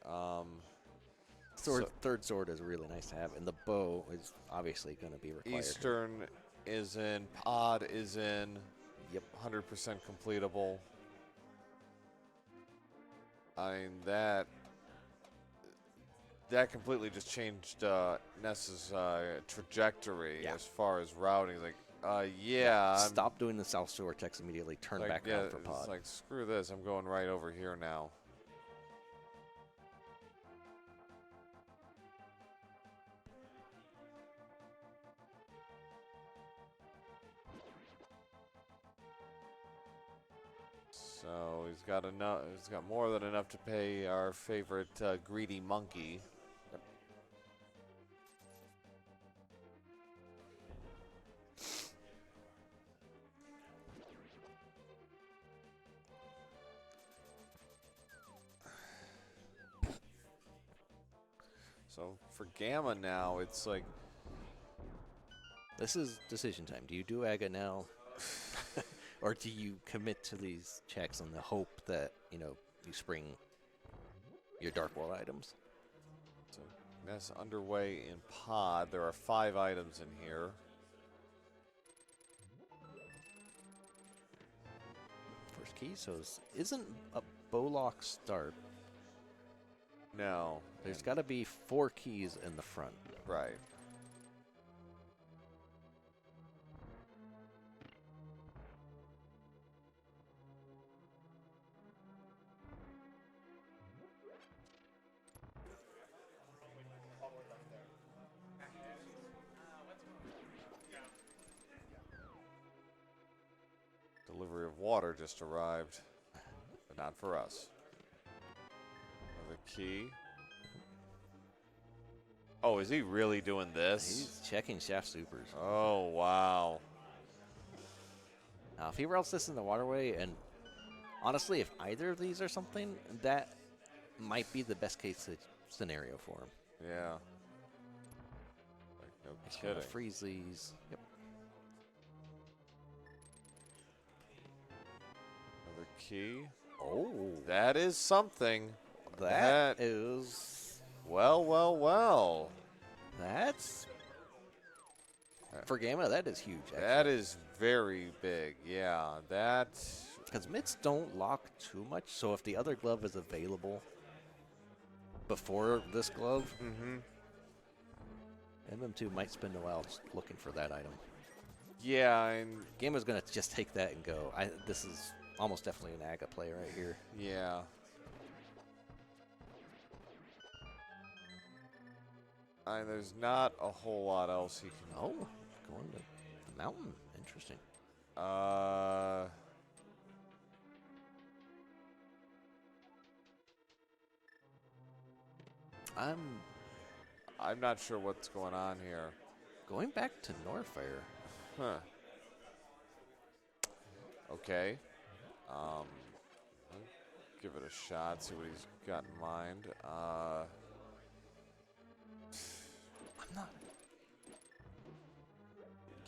Third sword is really nice to have, and the bow is obviously going to be required. Eastern is in, Pod is in. Yep. 100% completable. I mean, that completely just changed Ness's trajectory as far as routing. Like, yeah. Stop doing the South Shore checks immediately. Turn back around for Pod. It's like, screw this. I'm going right over here now. So he's got enough. He's got more than enough to pay our favorite greedy monkey. Yep. So for Gamma now, it's like This is decision time. Do you do Aga now? Or do you commit to these checks in the hope that, you know, you spring your Dark World items? so Ness underway in Pod. There are 5 items in here. First key, so isn't a bowlock start? No. There's got to be 4 keys in the front. Right. Delivery of water just arrived, but not for us. Another key. Oh, is he really doing this? He's checking shaft supers. Oh, wow. Now, if he routes this in the waterway, and honestly, if either of these are something, that might be the best case scenario for him. Yeah. Like, no He's gonna kidding. freeze these. Yep. Another key. Oh, That is something. that is. Well, well, well. That's. For Gamma, that is huge. Actually. That is very big. Yeah, that. Because mitts don't lock too much, so if the other glove is available before this glove, MM2 might spend a while just looking for that item. Yeah, and Gamma's going to just take that and go. This is almost definitely an Aga play right here. yeah. There's not a whole lot else he can. Oh, going to the mountain. Interesting. I'm not sure what's going on here. Going back to Norfair. Huh. Okay. I'll give it a shot, see what he's got in mind. I'm not.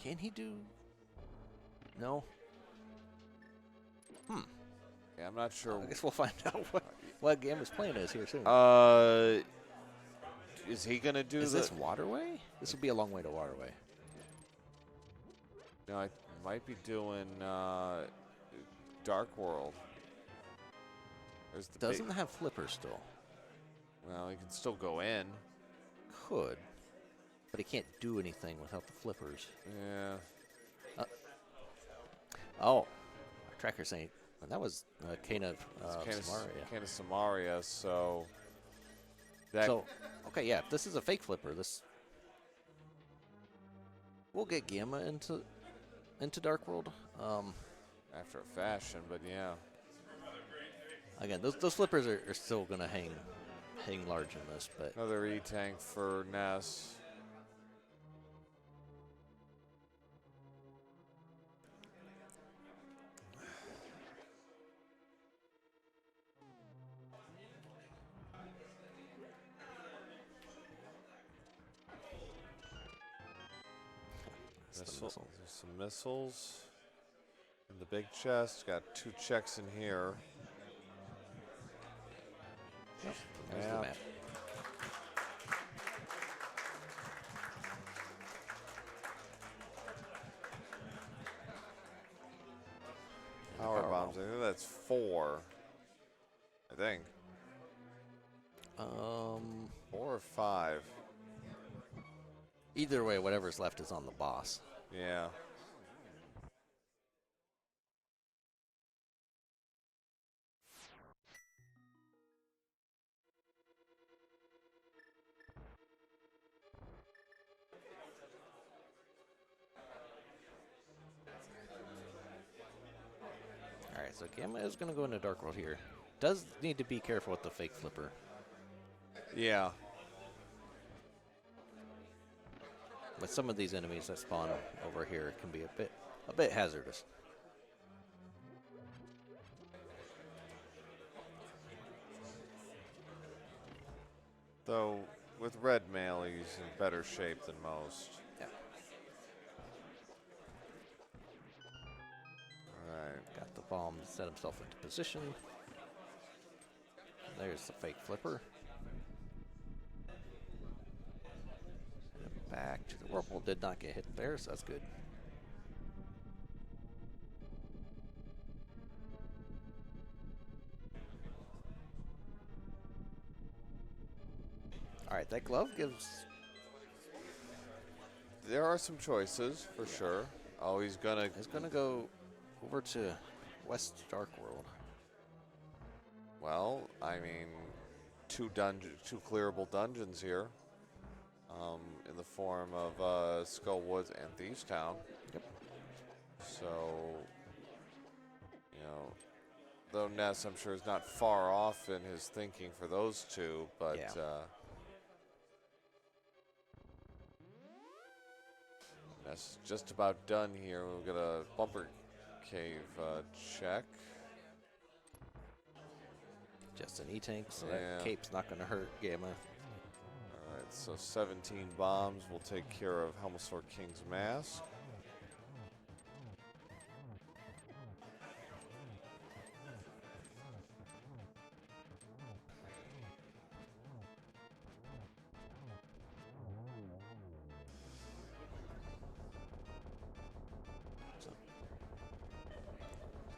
Can he do? No. Yeah, I'm not sure. I guess we'll find out what Gamma's plan is here soon. Is he gonna do Is this Waterway? This would be a long way to Waterway. No, I might be doing Dark World. There's the Doesn't have flippers still. Well, he can still go in. Could. But he can't do anything without the flippers. Yeah. Oh. Our tracker's saying, and that was Kana of Samaria. Kind of Samaria, so. Okay, yeah, if this is a fake flipper, we'll get Gamma into Dark World. After a fashion, but yeah. Again, those flippers are still going to hang hitting large in this, but Another E-tank for Ness. it's the missile. There's some missiles in the big chest. Got 2 checks in here. There's the Map. map. Power Power bombs. I think that's 4. I think 4 or 5. Either way, whatever's left is on the boss. Yeah. All right, so Gamma is going to go into Dark World here. Does need to be careful with the fake flipper. Yeah. With some of these enemies that spawn over here, it can be a bit hazardous. Though with red mail, he's in better shape than most. Yeah. All right. Got the bomb to set himself into position. There's the fake flipper. And back to the whirlpool. Did not get hit there, so that's good. All right, that glove gives. There are some choices for sure. Oh, he's gonna. He's gonna go over to West Dark World. Well, I mean, 2 clearable dungeons here. In the form of Skull Woods and Thieves Town. Yep. So, you know, though Ness, I'm sure, is not far off in his thinking for those 2, but Yeah. Ness is just about done here. We'll get a bumper cave check. Just an E-tank, so Yeah. that cape's not gonna hurt Gamma. All right, so 17 bombs will take care of Helmosaur King's Mask. So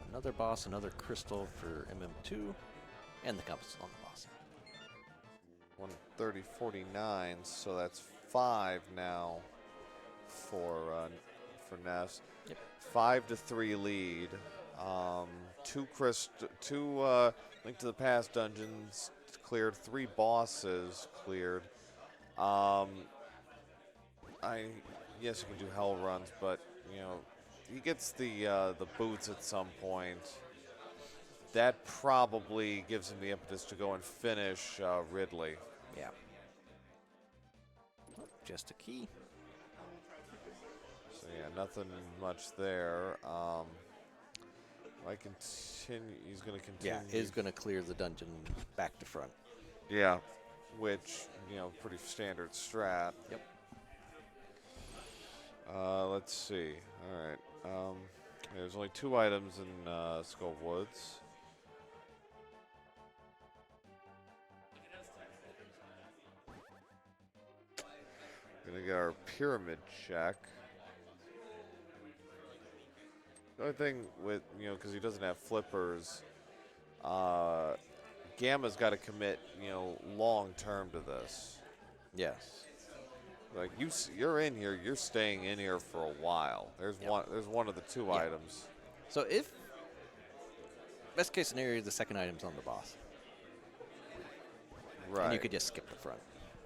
another boss, another crystal for MM2, and the compass on the boss. 130.49, so that's 5 now for Ness. Yep. 5-3 lead. 2 Link to the Past dungeons cleared. 3 bosses cleared. Yes, you can do hell runs, but you know he gets the boots at some point. That probably gives him the impetus to go and finish Ridley. Yeah. Just a key. So yeah, nothing much there. I continue. He's going to continue. Yeah, is going to clear the dungeon back to front. Yeah, which pretty standard strat. Yep. Let's see. All right. There's only 2 items in Skull Woods. Gonna get our pyramid check. The only thing with, because he doesn't have flippers, Gamma's got to commit, long term to this. Yes. Like you're in here, you're staying in here for a while. There's one of the 2 items. So if best case scenario, the second item's on the boss. Right. And you could just skip the front.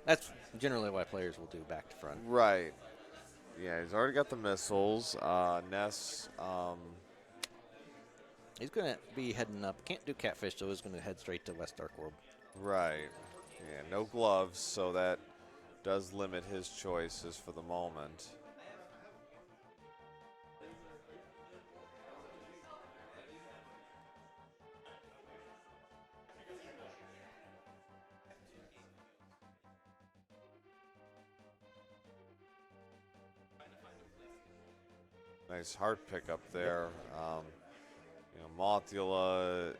That's generally why players will do back to front. Right. Yeah, he's already got the missiles. Ness. He's going to be heading up. Can't do Catfish, so he's going to head straight to West Dark World. Right. Yeah, no gloves, so that does limit his choices for the moment. Nice heart pickup there. Mothula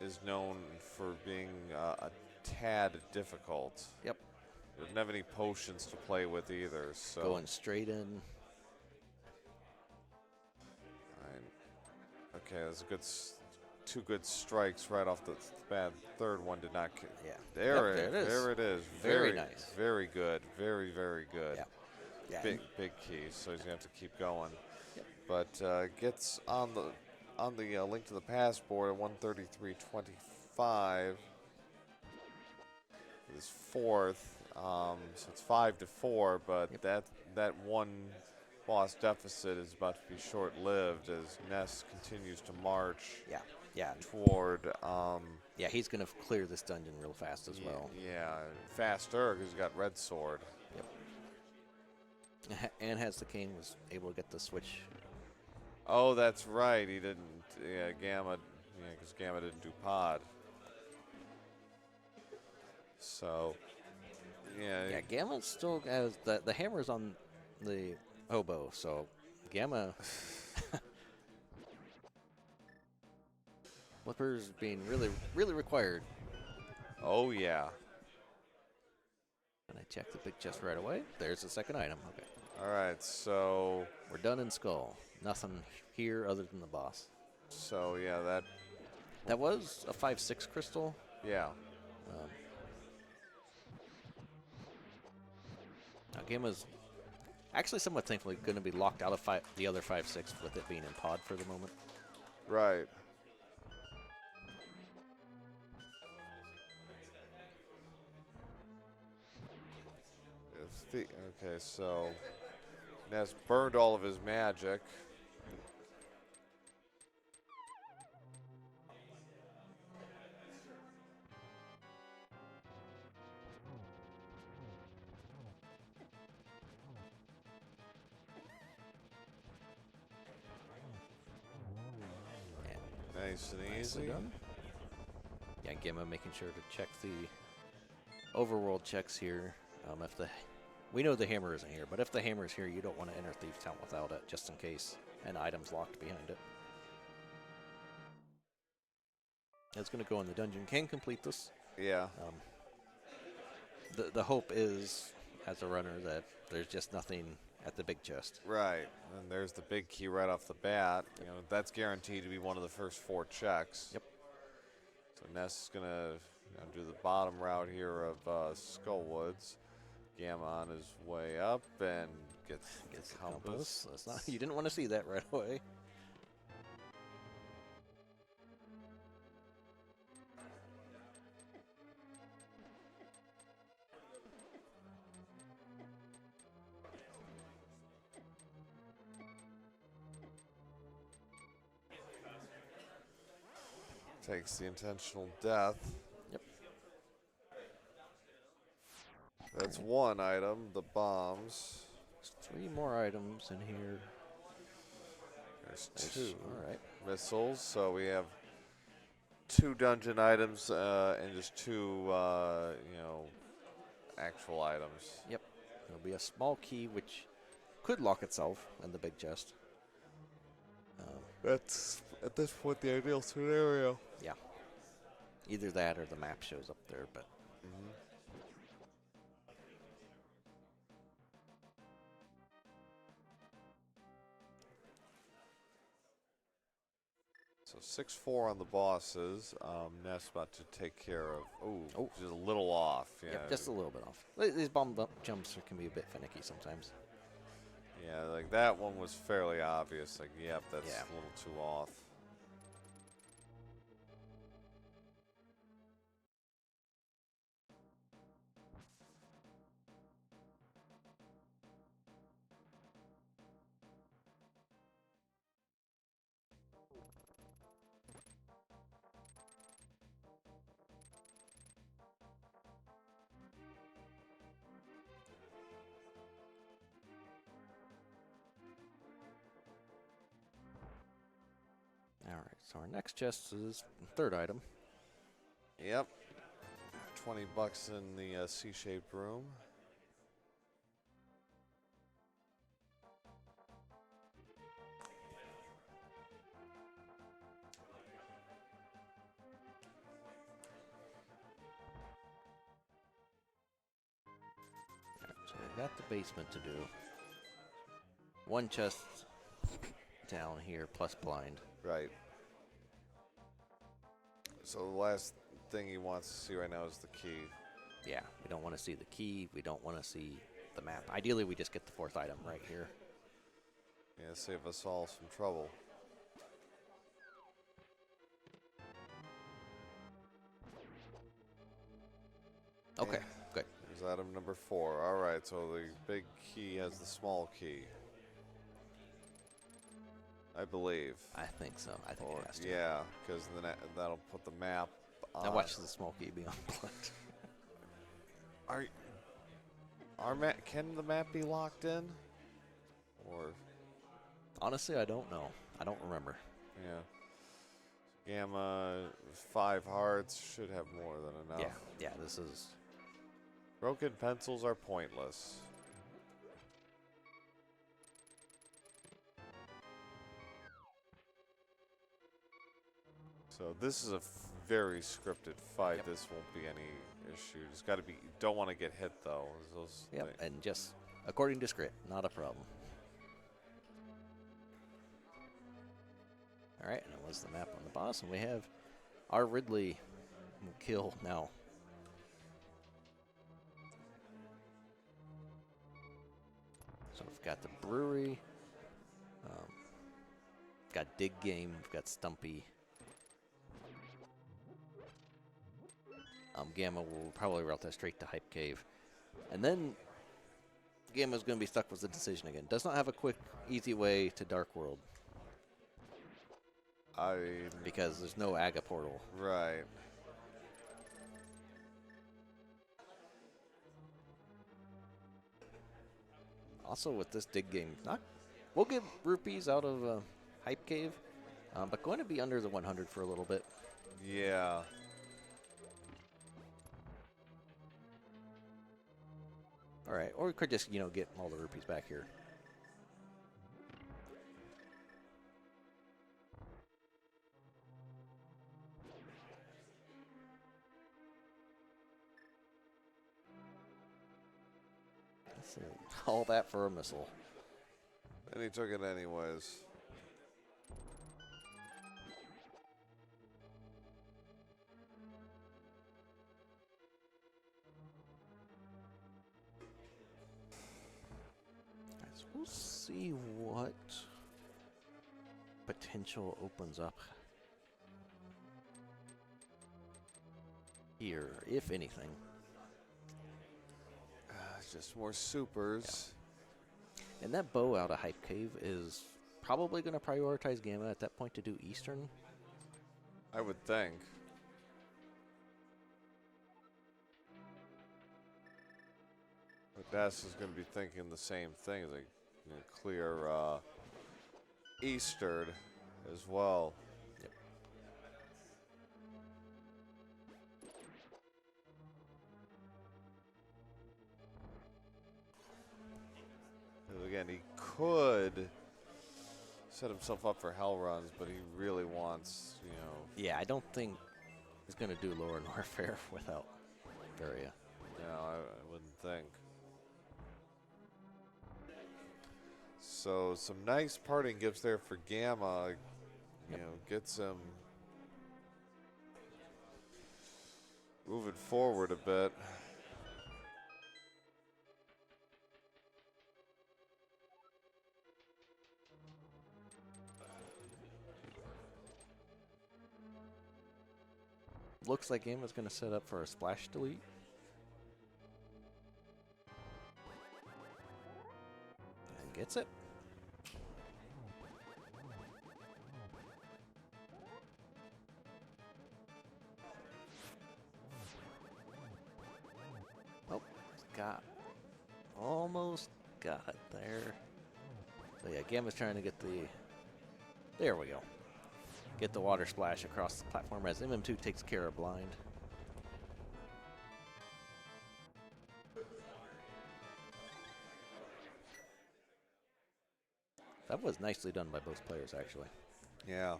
is known for being a tad difficult. Yep. He doesn't have any potions to play with either. So Going straight in. Okay, that's a good, two good strikes right off the bat. Third one did not. Yeah. There Yep, it is. There it is. Very nice. Very good. Very, very good. Yeah. Yeah. Big key. So he's gonna have to keep going. Yep. But gets on the Link to the Past board at 133.25. His fourth. So it's 5-4, but Yep. that one boss deficit is about to be short-lived as Ness continues to march. Yeah. Yeah. Toward. Yeah, he's going to clear this dungeon real fast as well. Yeah, faster because he's got Red Sword. Yep. And has the king was able to get the switch. Oh, that's right. He didn't. Yeah, Gamma. Yeah, because Gamma didn't do pod. So. Yeah. Yeah, Gamma still has the hammer's on the oboe, so Gamma. Flippers being really required. Oh yeah. And I check the big chest right away. There's the second item. Okay. All right, so We're done in Skull. Nothing here other than the boss. So yeah, that was a 5/6 crystal. Yeah. Now Gamma's actually somewhat thankfully going to be locked out of the other 5/6 with it being in pod for the moment. Right. Okay, so Ness burned all of his magic. Nice and easy. Yeah, Gamma making sure to check the overworld checks here. We know the hammer isn't here, but if the hammer is here, you don't want to enter Thieves' Town without it, just in case an item's locked behind it. It's going to go in the dungeon. Can complete this. Yeah. The hope is, as a runner, that there's just nothing at the big chest. Right, and there's the big key right off the bat. You know, that's guaranteed to be one of the first 4 checks. Yep. So Ness is gonna do the bottom route here of Skullwoods. Gamma on his way up and gets the compass. That's not, you didn't want to see that right away. Takes the intentional death. Yep. That's one item, the bombs. There's 3 more items in here. There's 2. All right. Missiles, so we have 2 dungeon items and just 2, actual items. Yep. There'll be a small key which could lock itself in the big chest. That's, at this point, the ideal scenario. Yeah. Either that or the map shows up there, but... So 6-4 on the bosses. Ness about to take care of... Oh, just a little off. Yeah. Yep, just a little bit off. These bomb jumps can be a bit finicky sometimes. Yeah, like that one was fairly obvious. Like, yep, that's Yeah. a little too off. right, so our next chest is the third item. Yep. 20 bucks in the C-shaped room. So we've got the basement to do. One chest down here plus blind. Right. So the last thing he wants to see right now is the key. Yeah, we don't want to see the key. We don't want to see the map. Ideally, we just get the fourth item right here. Yeah, save us all some trouble. Okay, And good. there's item number 4. All right, so the big key has the small key. I believe. I think so. I think it has to. Yeah, because then that'll put the map on. Now watch the small key be unplugged. Can the map be locked in? Or Honestly, I don't know. I don't remember. yeah. Gamma 5 hearts should have more than enough. Yeah, this is... Broken pencils are pointless. So this is a very scripted fight. Yep. This won't be any issue. It's got to be. Don't want to get hit though. Those Yep, and just according to script, not a problem. All right, and it was the map on the boss, and we have our Ridley kill now. So we've got the brewery, got Dig Game, we've got Stumpy. Gamma will probably route that straight to Hype Cave. And then Gamma's going to be stuck with the decision again. Does not have a quick, easy way to Dark World. Because there's no Aga portal. Right. Also with this Dig Game, we'll get rupees out of Hype Cave, but going to be under the 100 for a little bit. Yeah. All right, or we could just, get all the rupees back here. So, all that for a missile. And he took it anyways. So we'll see what potential opens up here, if anything. Just more supers. Yeah. And that bow out of Hype Cave is probably going to prioritize Gamma at that point to do Eastern. I would think. But Bass is going to be thinking the same thing. Like, clear Eastern as well. Yep. Again, he could set himself up for hell runs, but he really wants, Yeah, I don't think he's going to do Lower Norfair without Varia. No, I wouldn't think. So some nice parting gifts there for Gamma. Gets him moving forward a bit. Looks like Gamma's going to set up for a splash delete. And gets it. Oh, almost got it there. So yeah, Gamma's trying to get the, there we go. get the water splash across the platform as MM2 takes care of blind. That was nicely done by both players, actually. Yeah.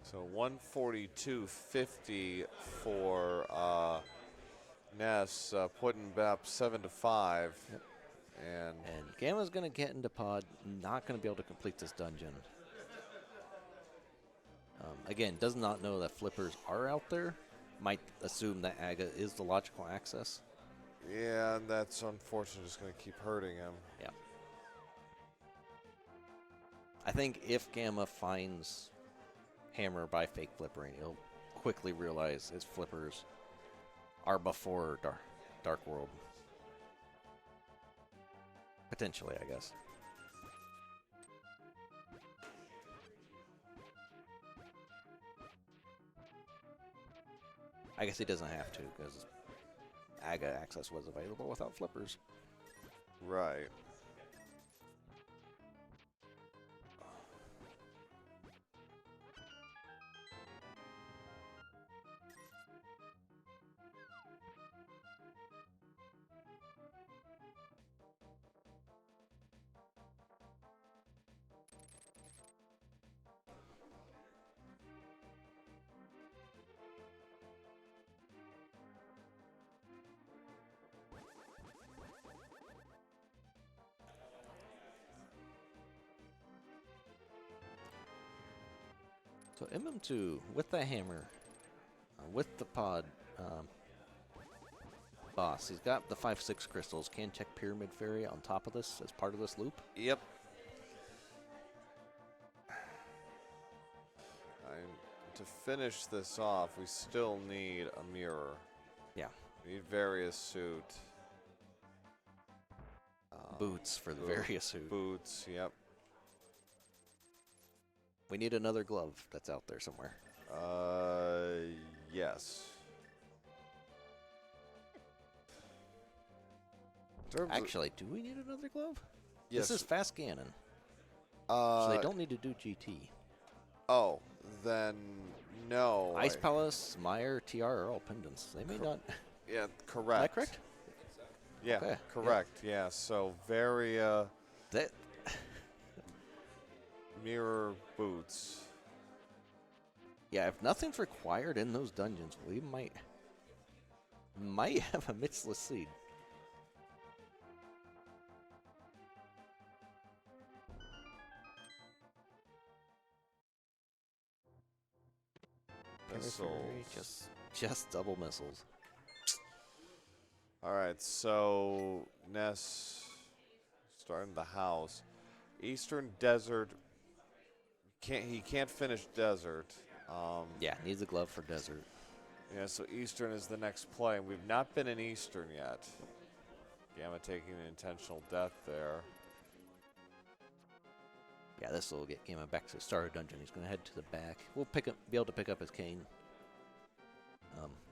So 142.50 for Ness, putting Bep 7-5. Yep. And Gamma's going to get into pod, not going to be able to complete this dungeon. Again, does not know that flippers are out there. Might assume that Aga is the logical access. yeah, and that's unfortunately just going to keep hurting him. Yeah. I think if Gamma finds Hammer by fake flippering, he'll quickly realize his flippers are before Dark World. Potentially, I guess. I guess he doesn't have to, because Aga access was available without flippers. Right. So MM2 with the hammer, with the pod boss, he's got the 5-6 crystals. Can check Pyramid Fairy on top of this as part of this loop. Yep. To finish this off, we still need a mirror. Yeah. We need various suit. Boots for the various suit. Boots, yep. We need another glove that's out there somewhere. Yes. Actually, do we need another glove? Yes. This is fast Ganon. So they don't need to do GT. Oh, then no. Ice Palace, Meyer, TR are all pendants. They may not. Yeah, Is correct. that correct? Yeah, Okay, correct. Yeah, so very That mirror boots. Yeah, if nothing's required in those dungeons, we might have a Mitchless Seed. Missiles. Just double missiles. All right, so Ness starting the house. Eastern Desert. He can't finish Desert. Yeah, needs a glove for desert. Yeah, so Eastern is the next play. We've not been in Eastern yet. Gamma taking an intentional death there. Yeah, this will get Gamma back to the starter dungeon. He's going to head to the back. We'll be able to pick up his cane.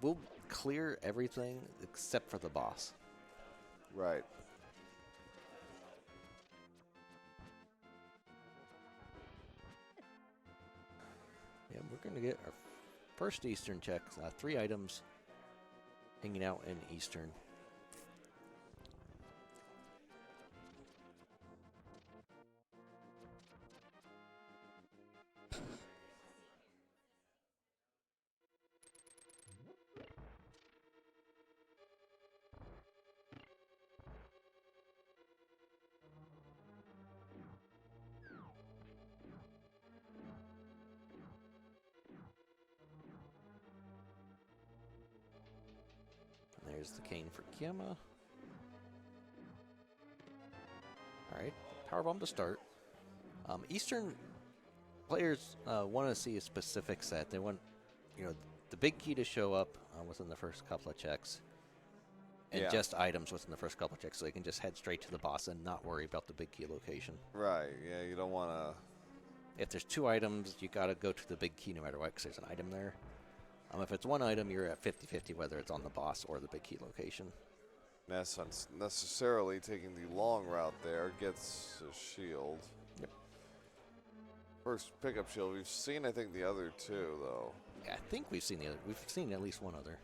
We'll clear everything except for the boss. Right. Yeah, we're going to get our first Eastern check. 3 items hanging out in Eastern. There's the cane for Gamma. Alright, Power Bomb to start. Eastern players want to see a specific set. They want, the big key to show up within the first couple of checks. And just items within the first couple of checks, so they can just head straight to the boss and not worry about the big key location. Right, yeah, you don't want to... If there's 2 items, you got to go to the big key no matter what, because there's an item there. If it's 1 item, you're at 50-50 whether it's on the boss or the big key location. Ness necessarily taking the long route there, gets a shield. Yep. First pickup shield. We've seen, I think, the other two, though. Yeah, I think we've seen the other. We've seen at least one other.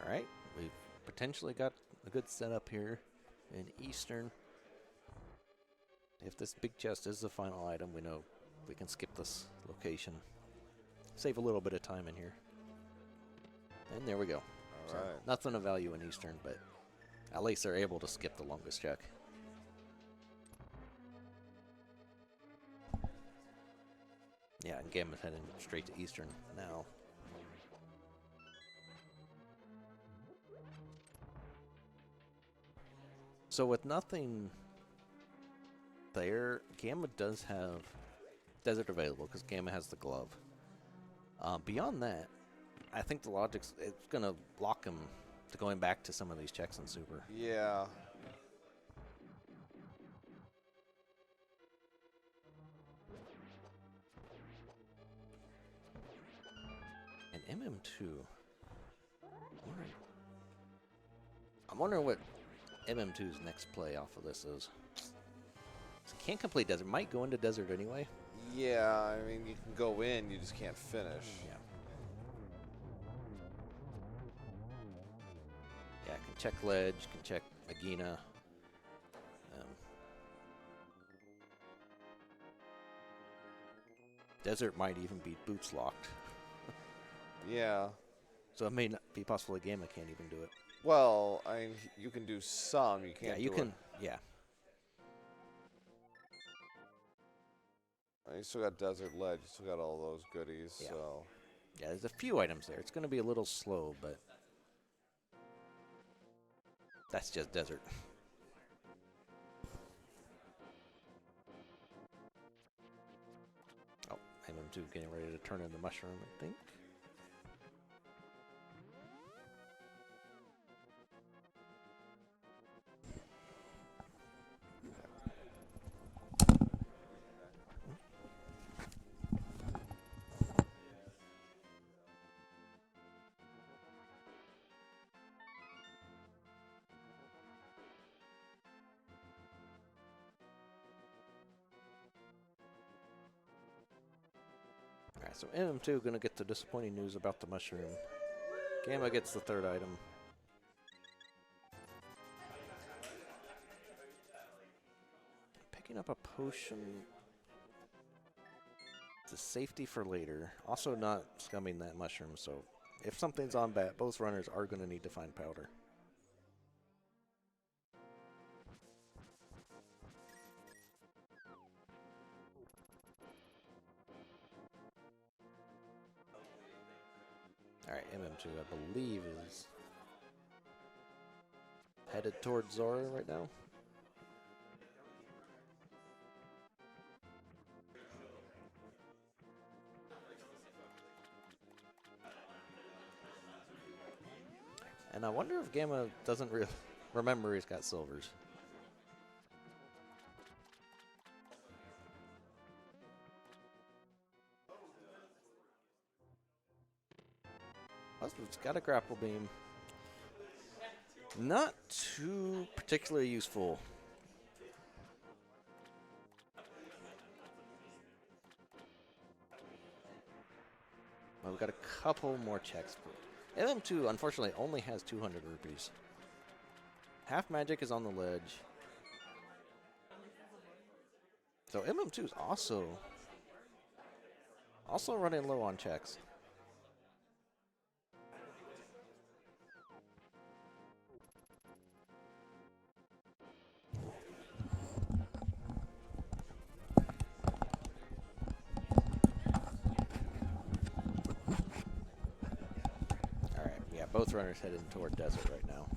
All right, we've potentially got a good setup here in Eastern. If this big chest is the final item, we know we can skip this location. Save a little bit of time in here. And there we go. All right. Nothing of value in Eastern, but at least they're able to skip the longest check. Yeah, and Gamma's heading straight to Eastern now. So with nothing there, Gamma does have Desert available because Gamma has the glove. Beyond that, I think the logic's it's going to block him to going back to some of these checks in Super. Yeah. And MM2. I'm wondering what MM2's next play off of this is. So can't complete Desert. Might go into Desert anyway. Yeah, I mean, you can go in, you just can't finish. Yeah. Yeah, can check Ledge, can check Agina. Desert might even be boots locked. Yeah. So it may not be possible that Gamma can't even do it. Well, I mean, you can do some, you can't Yeah, you do can. it. Yeah. You still got Desert Ledge, you still got all those goodies, Yeah. so. Yeah, there's a few items there. It's going to be a little slow, but that's just Desert. Oh, MM2 getting ready to turn in the mushroom, I think. Alright, so MM2 going to get the disappointing news about the mushroom. Gamma gets the third item. Picking up a potion. It's a safety for later. Also not scumming that mushroom, so if something's on bat, both runners are going to need to find powder. Alright, MM2, I believe, is headed towards Zora right now. And I wonder if Gamma doesn't remember he's got silvers. It's got a grapple beam. Not too particularly useful. Well, we've got a couple more checks. MM2, unfortunately, only has 200 rupees. Half magic is on the ledge. So MM2 is also running low on checks. Both runners heading toward Desert right now.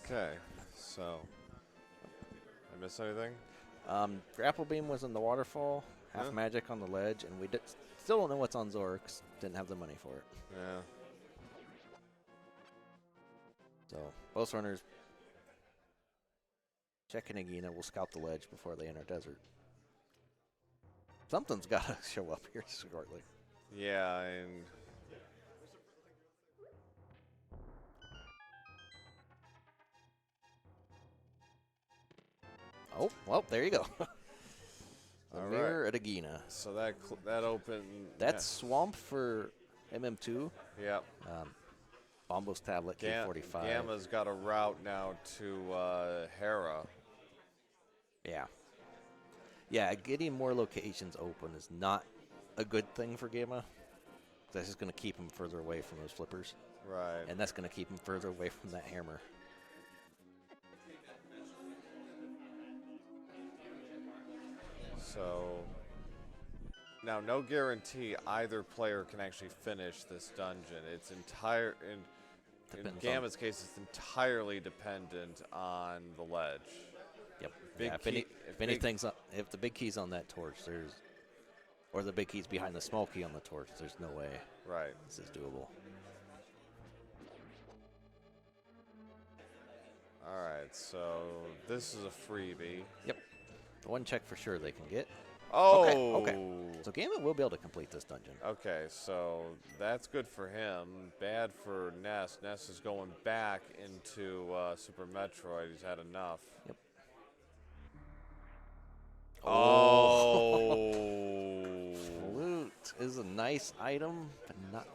Okay, so I miss anything? Grapple Beam was in the waterfall, half Huh? magic on the ledge, and we still don't know what's on Zork's. Didn't have the money for it. Yeah. So both runners checking Agina will scout the ledge before they enter desert. Something's got to show up here shortly. Yeah, and Oh, well, there you go. The All mirror right. at Agina. So that opened. That's Swamp for MM2. Yep. Bombo's tablet, K45. Gamma's got a route now to Hera. Yeah. Yeah, getting more locations open is not a good thing for Gamma. That's just going to keep him further away from those flippers. Right. And that's going to keep him further away from that hammer. So now, no guarantee either player can actually finish this dungeon. It's in Gamma's case, it's entirely dependent on the ledge. Yep. Big Yeah, if the big key's on that torch, or the big key's behind the small key on the torch, there's no way Right. this is doable. All right. So this is a freebie. Yep. The one check for sure they can get. Oh. Okay. So Gamma will be able to complete this dungeon. Okay, so that's good for him. Bad for Ness. Ness is going back into Super Metroid. He's had enough. Yep. Oh. Flute is a nice item, but not.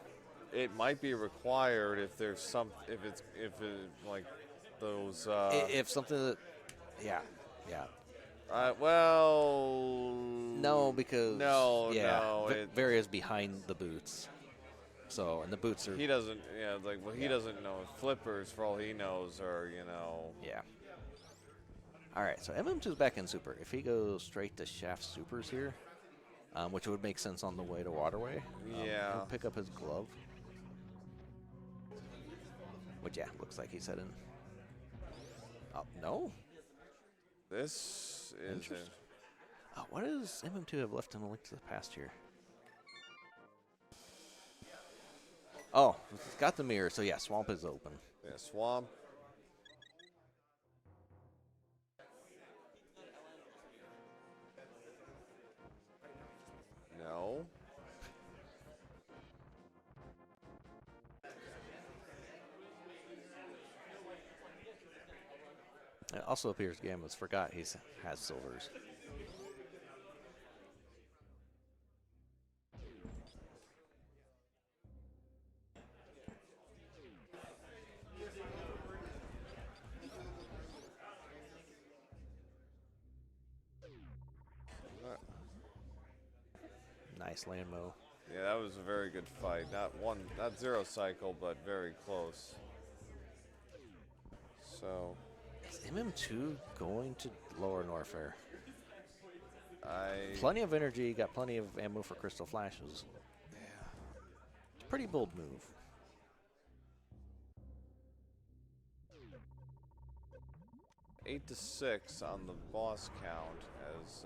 It might be required if there's if it like those. If something that, yeah. Well. No, because no. Varia's behind the boots. So, and the boots are. He doesn't. Yeah, he doesn't know. Flippers, for all he knows, are Yeah. All right, so MM2's back in Super. If he goes straight to Shaft Supers here, which would make sense on the way to Waterway, he'll pick up his glove. Which, yeah, looks like he's heading. Oh, no. This is. What does MM2 have left in the Link to the Past here? Oh, it's got the mirror, so yeah, Swamp is open. Yeah, Swamp. No. It also appears Gamma's forgot he has silvers. Nice land mow. Yeah, that was a very good fight. Not zero cycle, but very close. So. Is MM2 going to lower Norfair? Plenty of energy, got plenty of ammo for Crystal Flashes. Yeah. It's a pretty bold move. Eight to 6 on the boss count as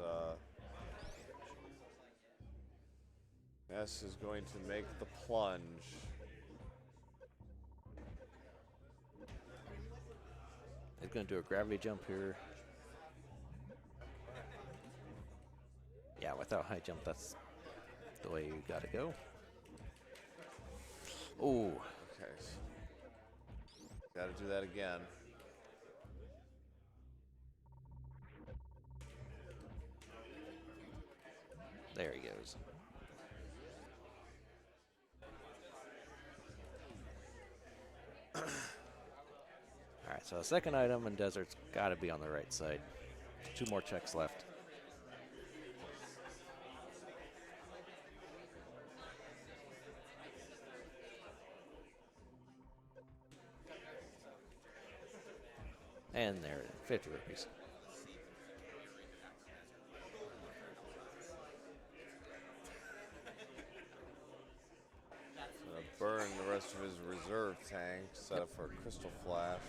Ness is going to make the plunge. He's going to do a gravity jump here. Yeah, without high jump, that's the way you got to go. Oh. Okay. Got to do that again. There he goes. All right, so the second item in Desert's got to be on the right side. 2 more checks left. And there it is, 50 rupees. Gonna burn the rest of his reserve tank, set up for a Crystal Flash.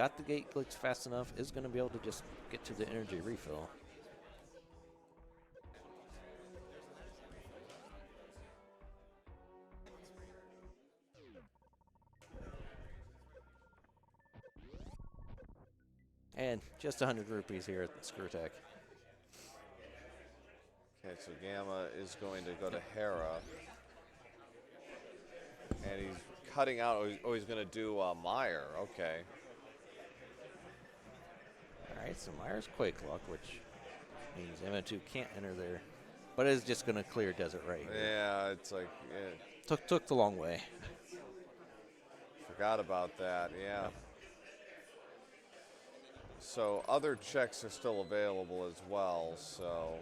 got the gate glitch fast enough, is going to be able to just get to the energy refill. And just 100 rupees here at the Screw Attack. Okay, so Gamma is going to go to Hera. And he's cutting out, oh, he's going to do Meyer. Okay. All right, so Myers Quake Lock, which means MM2 can't enter there. But it is just going to clear desert right here. Yeah, it's like, Took the long way. Forgot about that, yeah. Yep. So other checks are still available as well, so.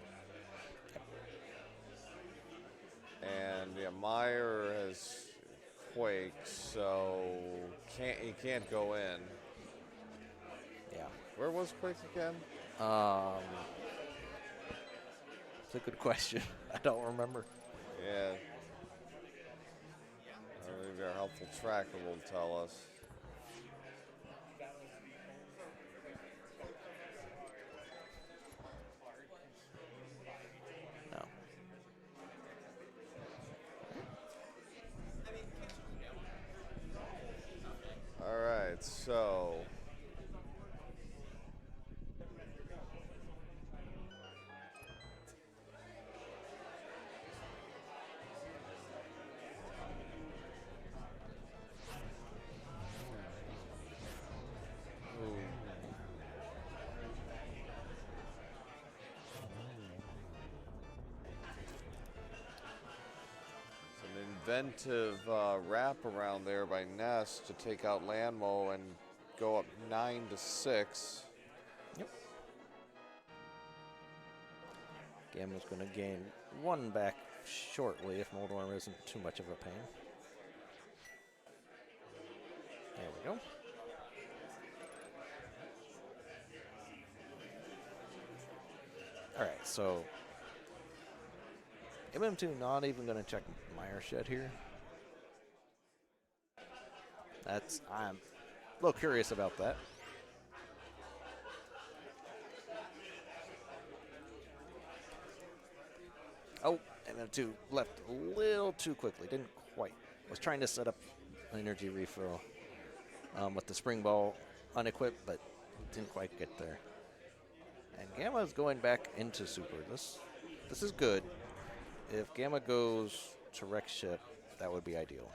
And yeah, Meyer has Quake, so he can't go in. Yeah. Where was Quake again? It's a good question. I don't remember. Yeah. Maybe our helpful tracker will tell us. No. All right, so. Inventive wraparound there by Ness to take out Landmo and go up 9-6. Yep. Gamma's going to gain one back shortly if Moldorm isn't too much of a pain. There we go. All right, so MM2 not even going to check Meyer Shed here. I'm a little curious about that. Oh, MM2 left a little too quickly. Didn't quite. Was trying to set up an energy refill with the spring ball unequipped, but didn't quite get there. And Gamma's going back into Super. This is good. If Gamma goes to wreck ship, that would be ideal.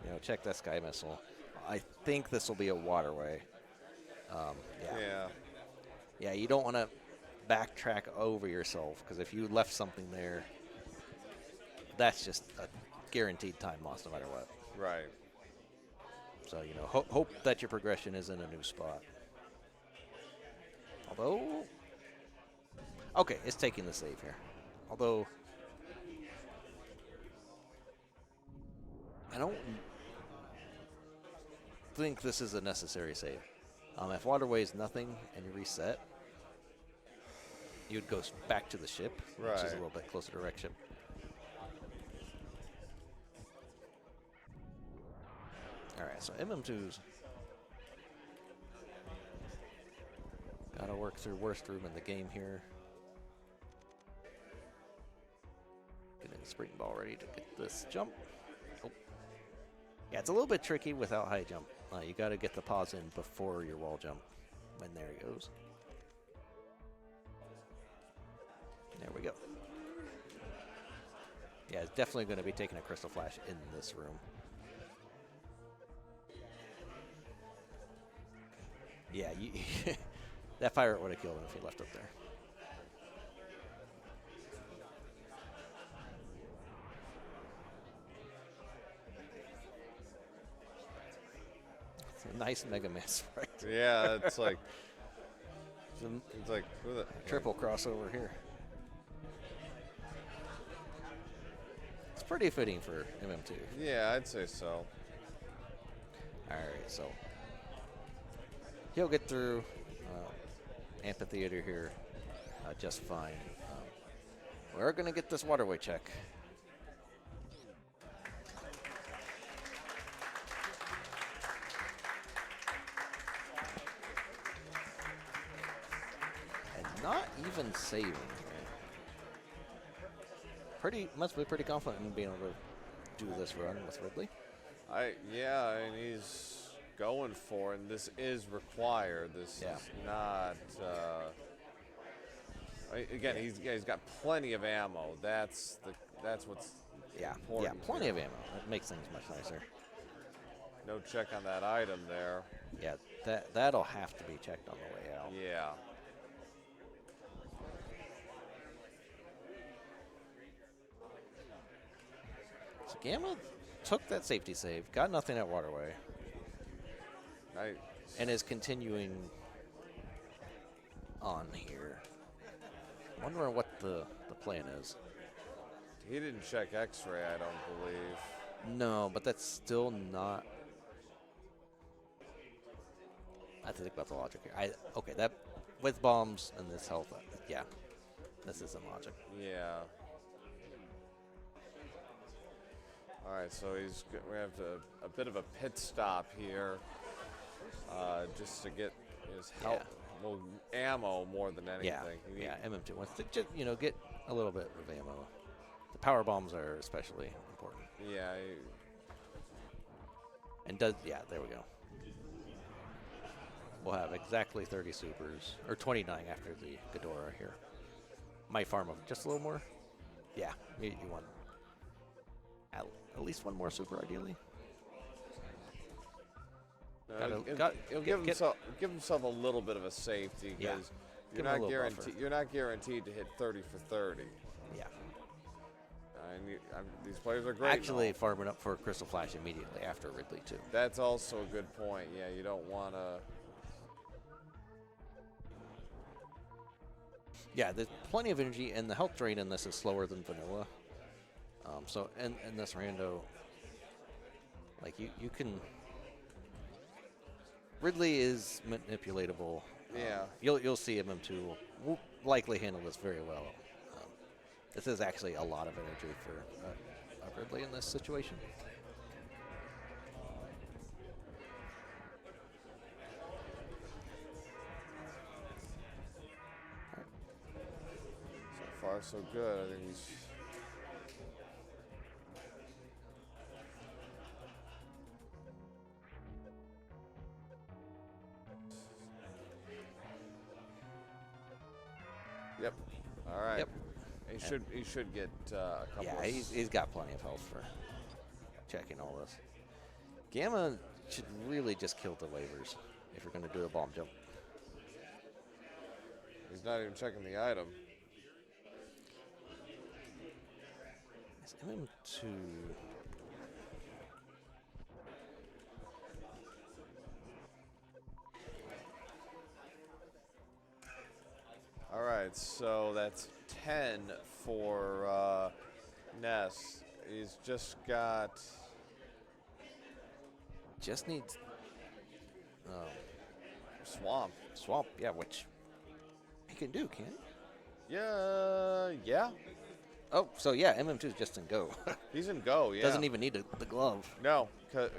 You know, check that Sky Missile. I think this will be a waterway. Yeah. Yeah, you don't want to backtrack over yourself, because if you left something there, that's just a guaranteed time loss no matter what. Right. So, you know, hope that your progression is in a new spot. Although, okay, it's taking the save here. Although, I don't think this is a necessary save. If waterway is nothing and you reset, you'd go back to the ship, which is a little bit closer to wreck ship. All right, so MM2's got to work through worst room in the game here. Getting the spring ball ready to get this jump. Oh. Yeah, it's a little bit tricky without high jump. You got to get the pause in before your wall jump. And there he goes. There we go. Yeah, it's definitely going to be taking a Crystal Flash in this room. Yeah, that pirate would have killed him if he left up there. It's a nice Mega Man sprite. Yeah, it's like Triple crossover here. It's pretty fitting for MM2. Yeah, I'd say so. All right, so he'll get through Amphitheater here just fine. We're going to get this waterway check. not even saving. Must be pretty confident in being able to do this run with Ridley. Yeah, and he's going for it, and this is required. This is not. Again, he's got plenty of ammo. That's what's important. Yeah, plenty of ammo. That makes things much nicer. No check on that item there. Yeah, that'll have to be checked on the way out. Yeah. So Gamma took that safety save, got nothing at Waterway, Nice. and is continuing on here. Wondering what the plan is. He didn't check X-ray, I don't believe. No, but that's still not. I have to think about the logic here. Okay, that with bombs and this health, yeah, this isn't logic. Yeah. All right, so we have a bit of a pit stop here, just to get his health, well, ammo more than anything. Yeah, MM2 wants to just get a little bit of ammo. The power bombs are especially important. Yeah. And there we go. We'll have exactly 30 supers, or 29 after the Ghidorah here. Might farm them just a little more. Yeah, you want at least one more super, ideally. He'll give himself a little bit of a safety because you're not guaranteed to hit 30 for 30. Yeah. These players are great. Actually, farming up for Crystal Flash immediately after Ridley too. That's also a good point. Yeah, you don't want to. Yeah, there's plenty of energy, and the health drain in this is slower than vanilla. So, and this rando, like you can. Ridley is manipulatable. Yeah. You'll see MM2 will likely handle this very well. This is actually a lot of energy for Ridley in this situation. So far, so good. I think he's. Yep. All right. Yep. He should get a couple. Yeah, he's got plenty of health for checking all this. Gamma should really just kill the waivers if you're going to do a bomb jump. He's not even checking the item. Is MM2? All right, so that's 10 for Ness. He's just got. Just needs Swamp. yeah, which he can do, can't he? Yeah. Oh, so yeah, MM2 is just in go. He's in go, yeah. Doesn't even need the glove. No, cause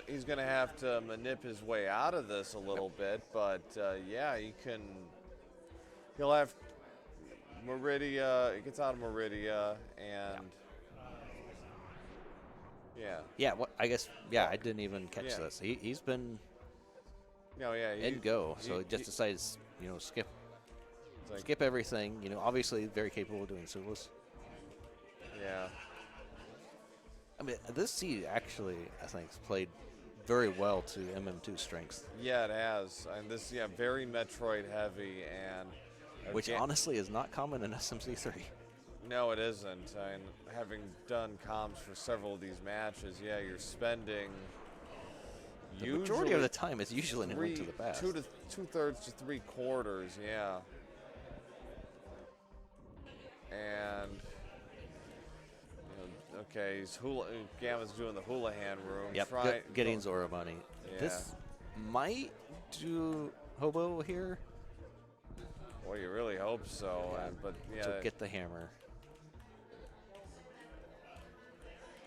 he's gonna have to manip his way out of this a little bit, but yeah, he can. He'll have Meridia. It gets out of Meridia, and yeah. What I guess. Yeah, I didn't even catch this. He's been. No, yeah. In go, so he just decides, skip everything. Obviously very capable of doing Sulas. Yeah. I mean, this seed actually, I think, has played very well to MM2's strengths. Yeah, it has, and this, very Metroid heavy, and which honestly is not common in SMZ3. No, it isn't. And having done comms for several of these matches, you're spending. The majority of the time is usually in Link to the Past. 2/3 to 3/4, yeah. And okay, Gamma's doing the Houlihan room. Yep, getting Zora money. Yeah. This might do Hobo here. Well, you really hope so, but to get the hammer,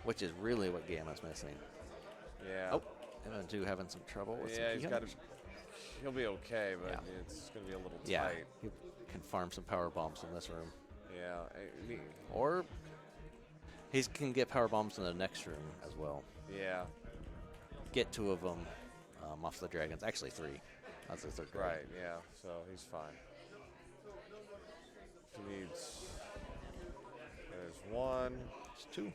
which is really what Gamma's missing. Yeah. Oh, MM2 having some trouble with some he's got to. he'll be okay, but Yeah. it's going to be a little Yeah, tight. he can farm some power bombs in this room. Yeah. Or he can get power bombs in the next room as well. Yeah. Get 2 of them off the dragons. Actually 3. That's the third dragon. Right, yeah. So he's fine. He needs... There's 1. It's 2.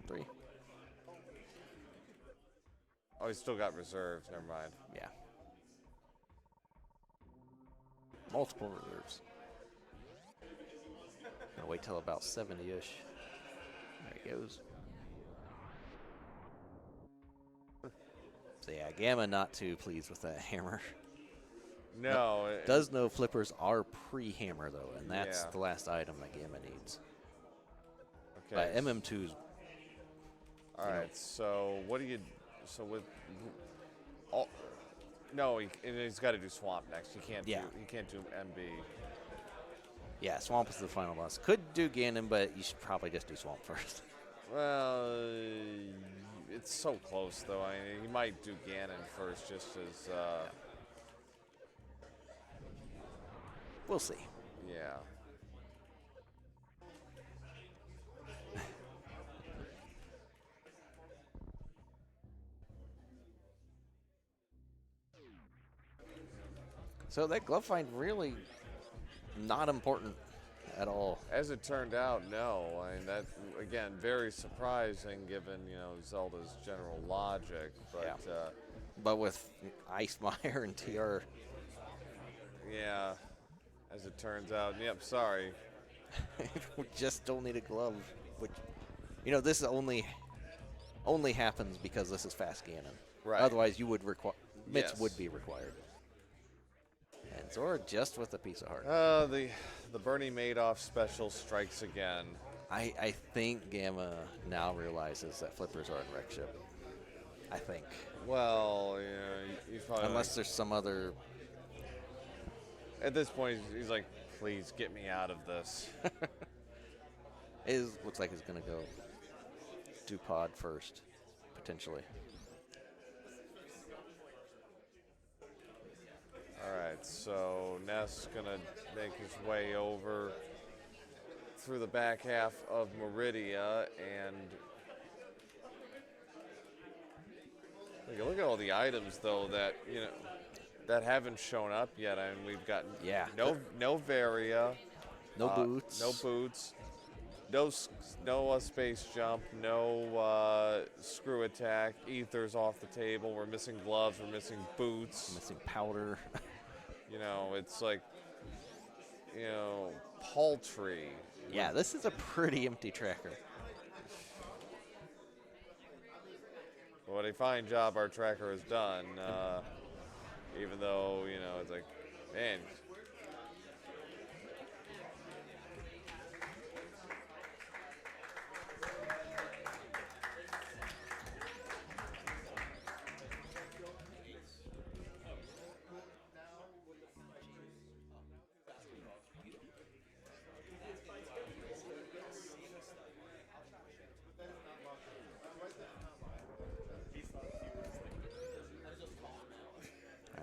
3. Oh, he's still got reserves. Never mind. Yeah. Multiple reserves. Gonna wait till about 70-ish. There he goes. So yeah, Gamma not too pleased with that hammer. No. Does know flippers are pre-hammer though, and that's Yeah. the last item that Gamma needs. Okay. But MM2's. All right. So what do you? So with. All, no, he's got to do swamp next. He can't. Yeah. He can't do MB. Yeah, Swamp is the final boss. Could do Ganon, but you should probably just do Swamp first. Well, it's so close though. I mean, he might do Ganon first, just as. We'll see. Yeah. So that glove find really not important at all. As it turned out, no. I mean, that, again, very surprising given, Zelda's general logic. But, But with Ice Mire and TR. yeah, as it turns out, yep, sorry. We just don't need a glove. Which, this only happens because this is fast Ganon. Right. Otherwise, you would require mitts Yes. would be required. And Zora just with a piece of heart. The Bernie Madoff special strikes again. I think Gamma now realizes that flippers are in wreck ship. I think. Well, he's probably Unless there's some other. At this point, he's like, please get me out of this. Looks like it's going to go do pod first, potentially. All right, so Ness gonna make his way over through the back half of Meridia, and look at all the items though that that haven't shown up yet. I mean, we've got no Varia, No boots. no boots, no space jump, no screw attack. Ether's off the table. We're missing gloves. We're missing boots. Missing powder. It's like, paltry. Yeah, this is a pretty empty tracker. What a fine job our tracker has done. Even though, it's like, man.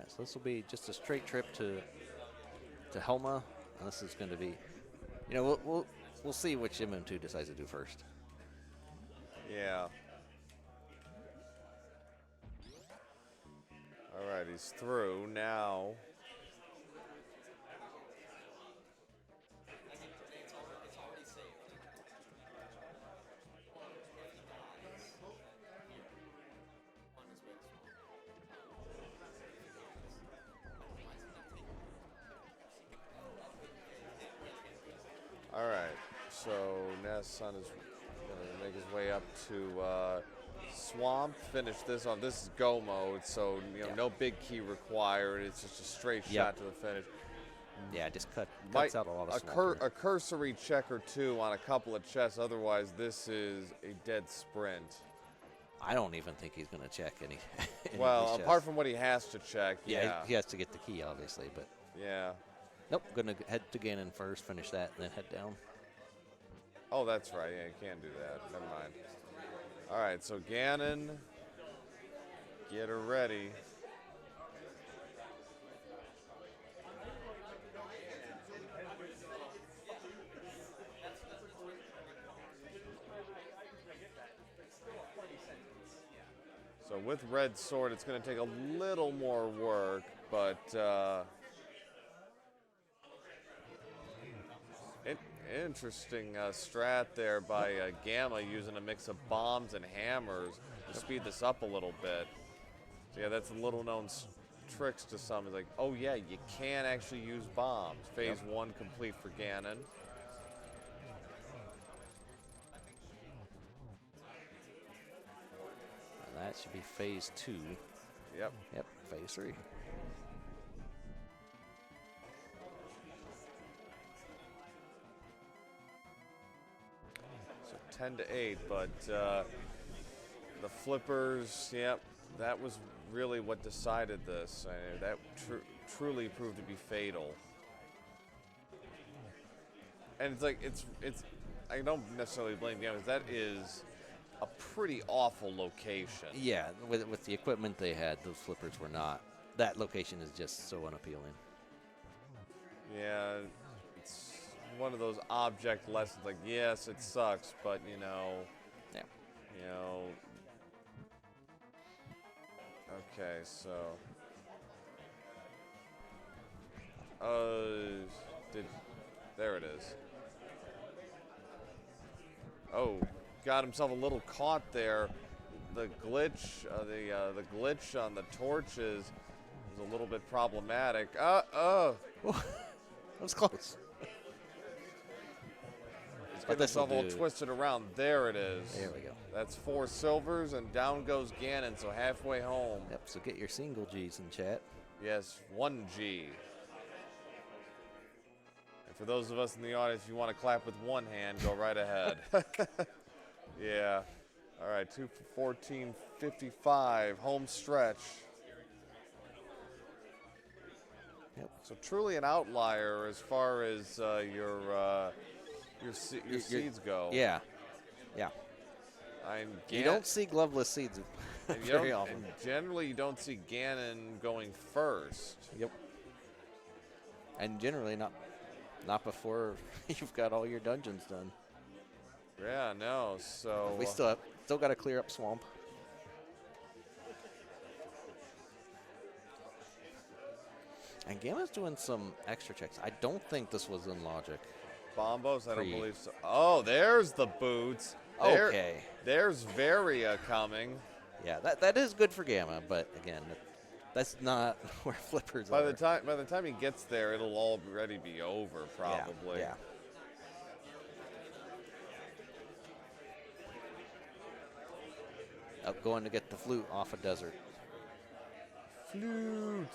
So this will be just a straight trip to Helma, and this is going to be, we'll see which MM2 decides to do first. Yeah. All right, he's through now. All right, so Ness on his gonna make his way up to Swamp. Finish this on. This is go mode, so no big key required. It's just a straight shot to the finish. Yeah, just cuts out a lot of swamp. A cursory check or two on a couple of chests. Otherwise, this is a dead sprint. I don't even think he's going to check any. Well, apart from what he has to check, yeah, he has to get the key, obviously, but. Yeah. Nope, going to head to Ganon first, finish that, and then head down. Oh, that's right. Yeah, you can't do that. Never mind. All right, so Ganon, get her ready. So with red sword, it's going to take a little more work, but interesting strat there by Gamma using a mix of bombs and hammers to speed this up a little bit. So yeah, that's a little known tricks to some. It's like, oh yeah, you can actually use bombs. Phase 1 complete for Ganon. And that should be phase 2. Yep. Yep, phase 3. So 10 to 8, but the flippers, yep, that was really what decided this. That truly proved to be fatal. And it's like, it's I don't necessarily blame the others. That is a pretty awful location. Yeah, with the equipment they had, those flippers were not. That location is just so unappealing. Yeah, it's one of those object lessons. Like, yes, it sucks, but you know, Yeah. you know. Okay, so. There it is. Oh, got himself a little caught there. The glitch, the glitch on the torches was a little bit problematic. That was close. He's getting himself all twisted around. There it is. There we go. That's 4 silvers, and down goes Ganon, so halfway home. Yep, so get your single G's in chat. Yes, 1 G. And for those of us in the audience, if you want to clap with one hand, go right ahead. Yeah. All right, 2 for 14.55, home stretch. Yep. So truly an outlier as far as your seeds go. Yeah. Yeah. You don't see gloveless seeds very often. And generally, you don't see Ganon going first. Yep. And generally not before you've got all your dungeons done. Yeah, no. So we still got to clear up swamp. And Gamma's doing some extra checks. I don't think this was in logic. Bombos, I don't believe so. Oh, there's the boots. Okay. There's Varia coming. Yeah, that is good for Gamma, but again, that's not where flippers by are. By the time he gets there, it'll already be over, probably. Yeah. Up going to get the flute off a desert. Flute.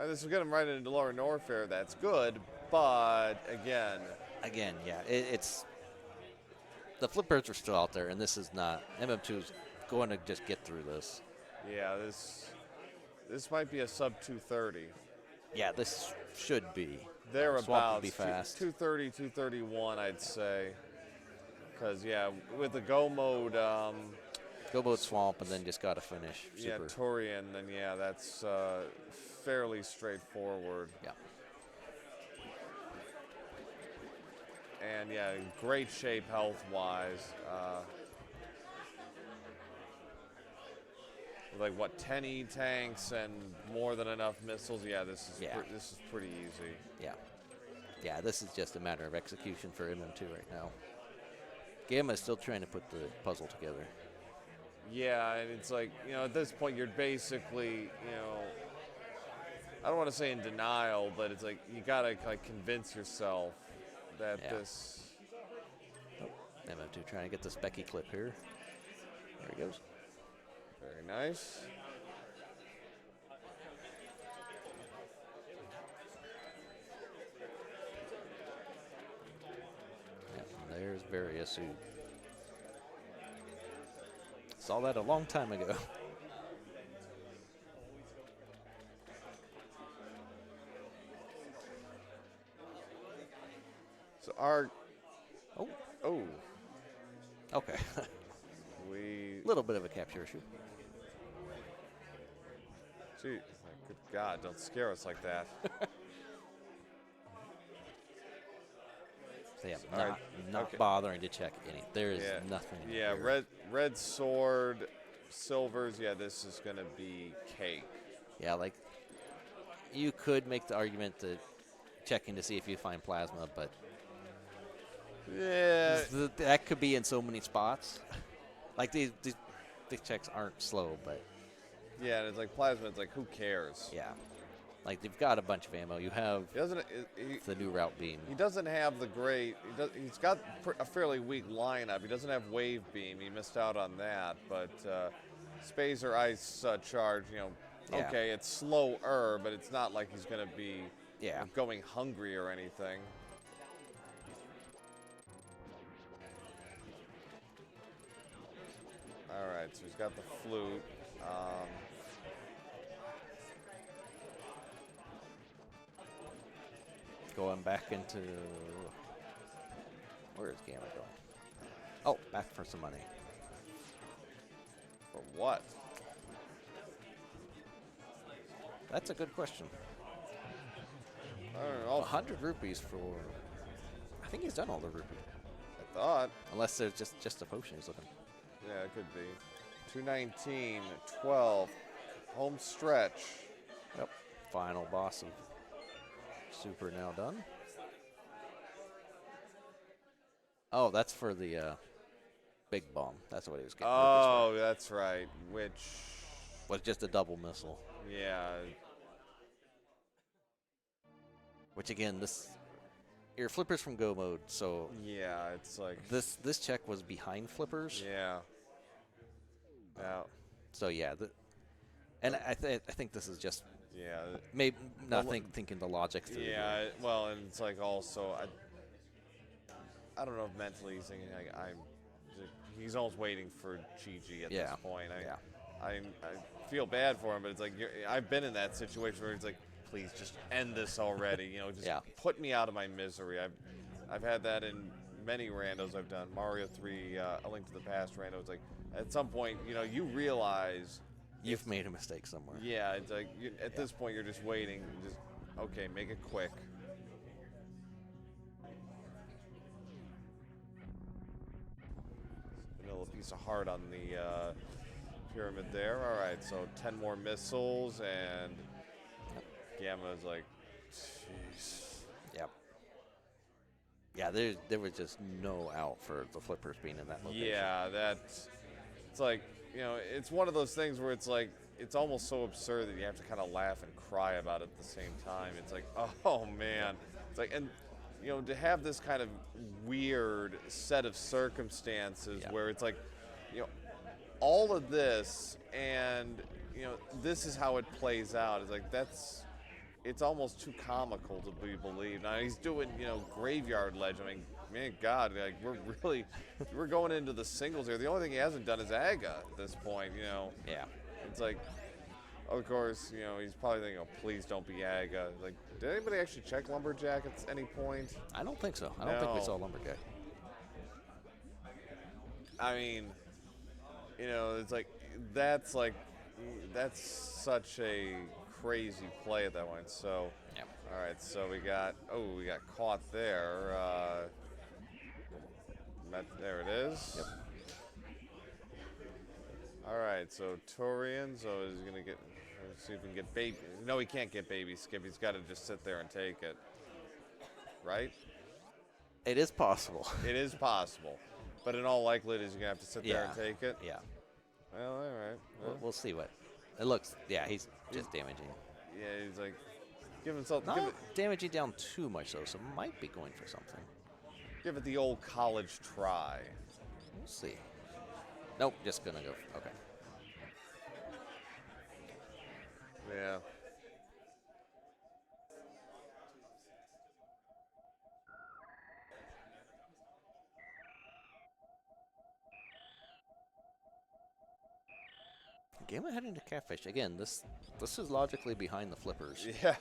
This will get him right into Lower Norfair. That's good, but again, yeah, it's the flippers are still out there, and this is not. MM2's going to just get through this. Yeah, this might be a sub 230. Yeah, this should be. Thereabouts. Swamp will be fast. 230, 231, I'd say. Because, yeah, with the go mode. Go mode swamp, and then just got to finish. Super. Yeah, Turian, then, yeah, that's fairly straightforward. Yeah. And, yeah, great shape health-wise. With, like, what, 10 E-tanks and more than enough missiles? Yeah, this is pretty easy. Yeah. Yeah, this is just a matter of execution for MM2 right now. Gamma is still trying to put the puzzle together. Yeah, and it's like, at this point you're basically, I don't want to say in denial, but it's like you got to like convince yourself that this... Oh, MM2 trying to get this Becky clip here. There he goes. Very nice. There's Various, who saw that a long time ago. So our... Oh. Okay. A little bit of a capture issue. Gee, good God, don't scare us like that. They have All right, not okay. bothering to check any. There is Yeah. nothing. Yeah, here. red sword, silvers. Yeah, this is gonna be cake. Yeah, like you could make the argument to checking to see if you find plasma, but Yeah. that could be in so many spots. Like these checks aren't slow, but Yeah, and it's like plasma. It's like who cares? yeah, like they've got a bunch of ammo. You have He doesn't. the new route beam. He doesn't have the great. He's got a fairly weak lineup. He doesn't have wave beam. He missed out on that. But Spacer ice charge. You know, Yeah. okay, it's slower, but it's not like he's gonna be Yeah. going hungry or anything. All right, so he's got the flute. Going back into where is Gamma going? Oh, back for some money. For what? That's a good question. I don't know. 100 rupees for. I think he's done all the rupees. I thought. Unless there's just a potion he's looking. Yeah, it could be. 219, 12, home stretch. Yep. Final boss of Super now done. Oh, that's for the big bomb. That's what he was getting. Oh, that's right. Which was just a double missile. Yeah. Which again, your flippers from go mode, so yeah, it's like this check was behind flippers. Yeah. Yeah. So yeah, and I think this is just yeah maybe not thinking the logic through. Yeah, well, and it's like also I don't know if mentally he's thinking he's almost waiting for Chi-Chi at this point. I feel bad for him, but it's like I've been in that situation where it's like, please just end this already. You know, just put me out of my misery. I've had that in many randos I've done. Mario 3, A Link to the Past rando. It's like at some point, you know, you realize you've made a mistake somewhere. Yeah, it's like at this point you're just waiting. Just okay, make it quick. Vanilla piece of heart on the pyramid there. All right, so 10 more missiles, and Gamma's like, jeez. Yep. Yeah, there was just no out for the flippers being in that location. Yeah, it's like, you know, it's one of those things where it's like, it's almost so absurd that you have to kind of laugh and cry about it at the same time. It's like, oh man. It's like, and you know, to have this kind of weird set of circumstances where it's like, you know, all of this and, you know, this is how it plays out. It's like, it's almost too comical to be believed. Now he's doing, you know, Graveyard Ledge. I mean, man, God, like we're going into the singles here. The only thing he hasn't done is Aga at this point, you know. Yeah. It's like, of course, you know, he's probably thinking, oh, please don't be Aga. Like, did anybody actually check Lumberjack at any point? I don't think so. I don't think we saw Lumberjack. I mean, you know, it's like, that's such a crazy play at that point. So, all right, so we got caught there. There it is. Yep. All right, so Torian, so is he gonna get? Let's see if we can get baby. No, he can't get baby skip. He's got to just sit there and take it. Right? It is possible. It is possible, but in all likelihood, he's gonna have to sit there and take it. Yeah. Well, all right. Well, we'll see what it looks. Yeah, he's just damaging. Yeah, he's like, give himself. Not damaging down too much though, so might be going for something. Give it the old college try. We'll see. Nope, just gonna go. Okay. Yeah. Gamma heading to Catfish again. This is logically behind the flippers. Yeah.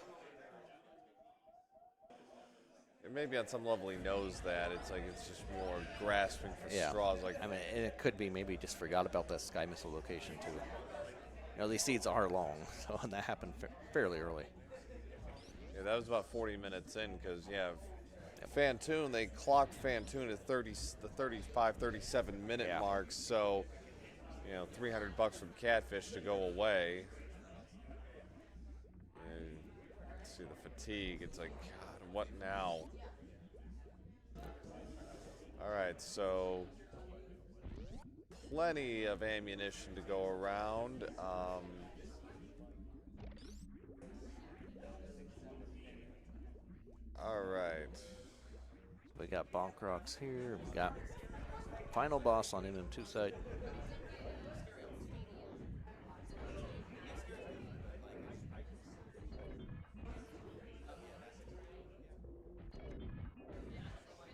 And maybe on some level he knows that. It's like it's just more grasping for straws. Like, I mean, and it could be maybe just forgot about that Sky Missile location too. You know, these seeds are long, so and that happened fairly early. Yeah, that was about 40 minutes in, because Fantoon, they clocked Fantoon at the 35, 37 minute mark, so, you know, $300 from Catfish to go away. And see the fatigue, it's like, God, what now? All right, so plenty of ammunition to go around. All right. We got Bonk Rocks here. We got final boss on MM2 side.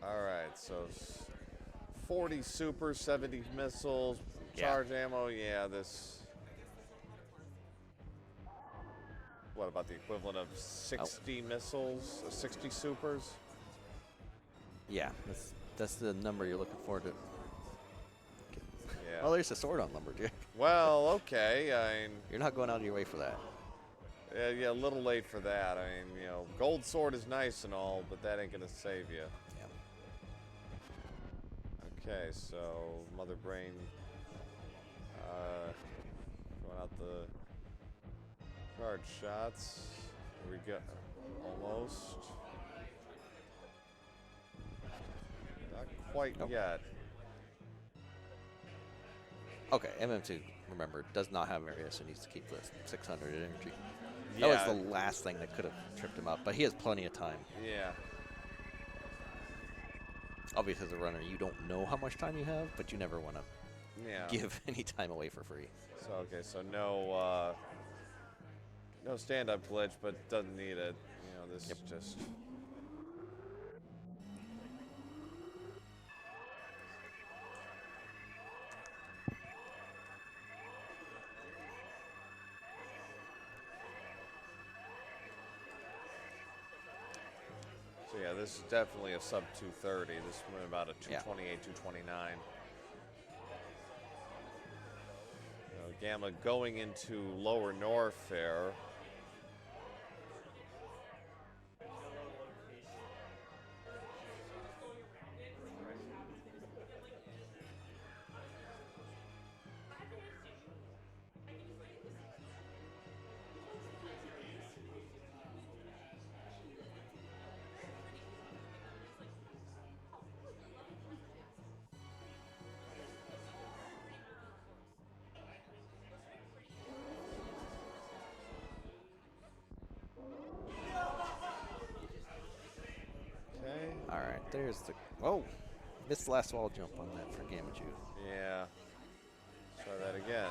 All right, so 40 super, 70 missiles, charge ammo. Yeah, this. What about the equivalent of 60 missiles, 60 supers? Yeah, that's the number you're looking for to. Yeah. Well, there's a sword on Lumberjack. Well, okay. I mean, You're not going out of your way for that. yeah, a little late for that. I mean, you know, gold sword is nice and all, but that ain't gonna save you. Yeah. Okay, so Mother Brain going out the charge shots. Here we go. Almost. Not quite yet. Okay, MM2, remember, does not have area, so needs to keep the 600 energy. Yeah. That was the last thing that could have tripped him up, but he has plenty of time. Yeah. Obviously, as a runner, you don't know how much time you have, but you never want to give any time away for free. So, okay, so no stand-up glitch, but doesn't need it. You know, this is just... So yeah, this is definitely a sub 230. This went about a 228, 229. Gamma going into lower Norfair. All right, there's the... Oh! Missed the last wall jump on that for Gammachuu. Yeah. Try that again.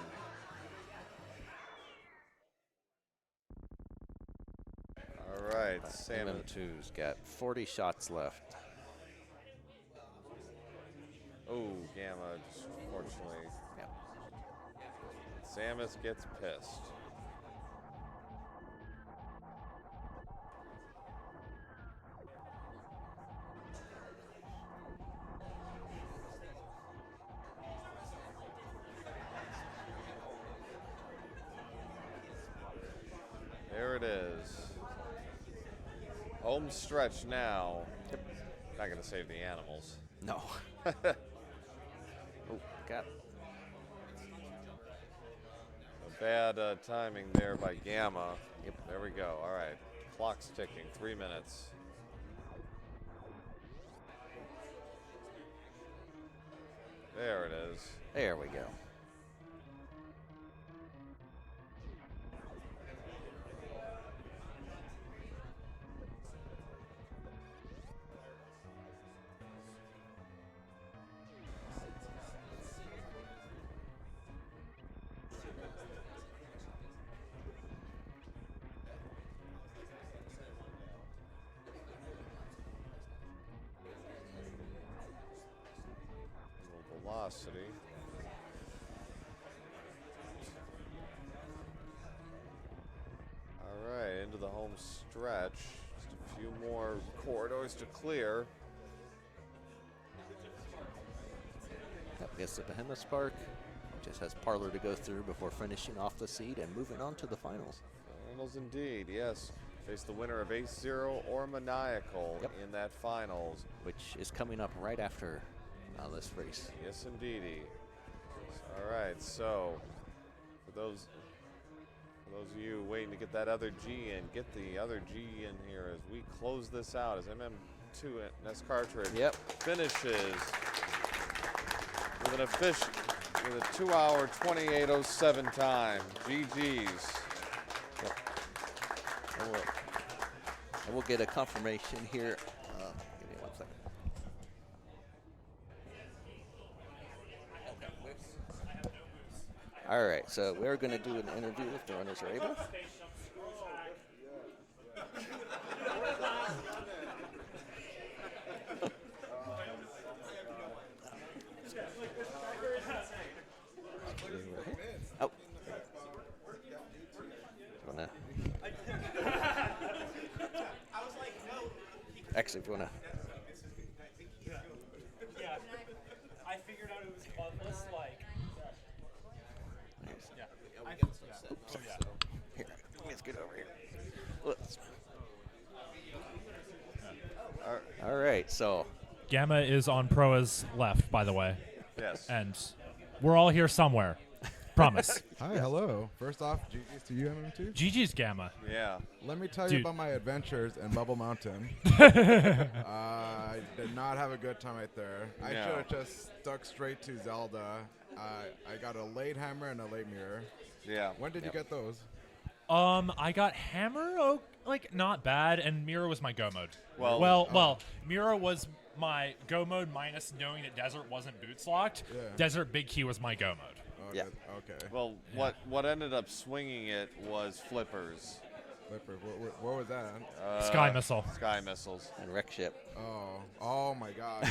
All right, MM2's got 40 shots left. Oh, Gamma just unfortunately. Samus gets pissed. There it is. Home stretch now. Not going to save the animals. No. Oh, got bad timing there by Gamma. Yep. There we go. All right. Clock's ticking. 3 minutes. There it is. There we go. Velocity. All right, into the home stretch. Just a few more corridors to clear. Up against the Behemoth Spark. Just has Parlor to go through before finishing off the seed and moving on to the finals. Finals indeed, yes. face the winner of Ace-0 or Maniacal in that finals. Which is coming up right after this race. Yes, indeedy. All right, so for those of you waiting to get that other G in, get the other G in here as we close this out as mm2nescartridge finishes with a 2-hour 28:07 time. GG's. And we'll get a confirmation here. Give me 1 second. All right, so we're going to do an interview if the runners are able. Oh. Actually, if you want to. Yeah, I figured out it was bloodless, like. Here, let's get over here. Let's. All right, so. Gamma is on Proa's left, by the way. Yes. And we're all here somewhere. Promise. Hi, hello. First off, GG's to you, MM2. GG's Gamma. Yeah. Let me tell Dude. you about my adventures in Bubble Mountain. I did not have a good time right there. I No. should have just stuck straight to Zelda. I got a late hammer and a late mirror. Yeah. When did you get those? I got Hammer, not bad, and Mira was my go mode. Well, Mira was my go mode minus knowing that Desert wasn't boots locked. Yeah. Desert Big Key was my go mode. Oh, Yeah. good. Okay. Well, what ended up swinging it was flippers. Flipper. Where was that? Sky Missile. Sky missiles. And wreck ship. Oh my God.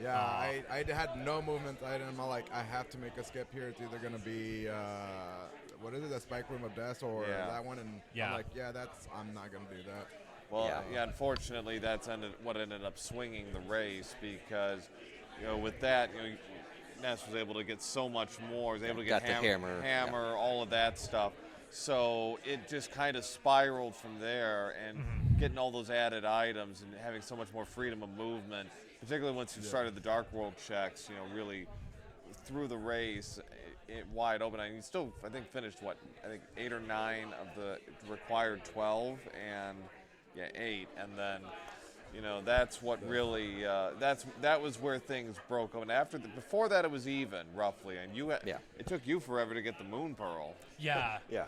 Yeah, I had no movement item. I'm like, I have to make a skip here. It's either gonna be what is it, the Spike Room of Death or that one? And Yeah. I'm like, I'm not gonna do that. Well, yeah. Unfortunately, that's what ended up swinging the race because, with that, Ness was able to get so much more. He was able to get Got the hammer. all of that stuff. So it just kind of spiraled from there, and getting all those added items and having so much more freedom of movement, particularly once you started the Dark World checks, really through the race, it wide open. I mean, you still, I think, finished 8 or 9 of the required 12, and 8, and then. That's what really that was where things broke up. And before that, it was even roughly. And it took you forever to get the Moon Pearl. Yeah. Yeah.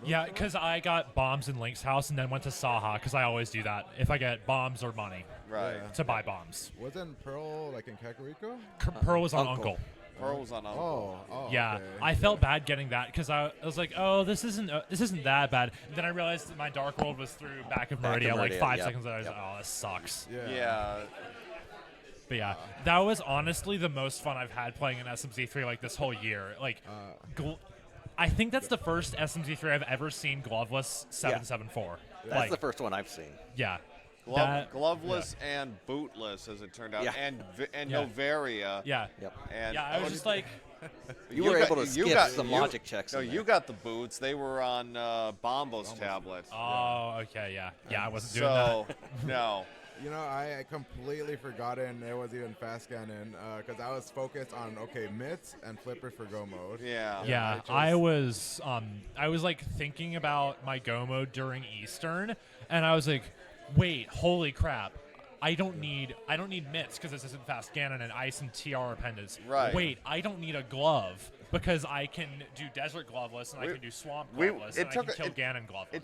Yeah, because I got bombs in Link's house and then went to Saha because I always do that if I get bombs or money Right. to buy bombs. Wasn't Pearl like in Kakariko? Pearl was on Uncle. Uncle. Pearl was on Uncle. Oh, Yeah, okay. I felt bad getting that because I was like, oh, this isn't that bad. And then I realized that my Dark World was through back of Meridia like 5 seconds later. I was like, oh, this sucks. Yeah. But yeah, that was honestly the most fun I've had playing in SMZ3 like this whole year. Like, I think that's the first SMZ3 I've ever seen gloveless 774. That's the first one I've seen. Yeah. Gloveless and bootless, as it turned out, Yeah. and Novaria. Yeah. Yep. And Yeah, I was just like, You were able to skip some logic checks. No, in there. you got the boots. They were on Bombo's tablet. oh, okay, yeah. Yeah, I wasn't doing that. So, no. I completely forgotten it was even fast scanning because I was focused on mitts and flippers for go mode. Yeah. Yeah, I was like thinking about my go mode during Eastern, and I was like, wait, holy crap. I don't need mitts because this isn't fast Ganon and ice and TR are pendants. Right. Wait, I don't need a glove because I can do desert gloveless and I can do swamp gloveless and I can kill Ganon gloveless.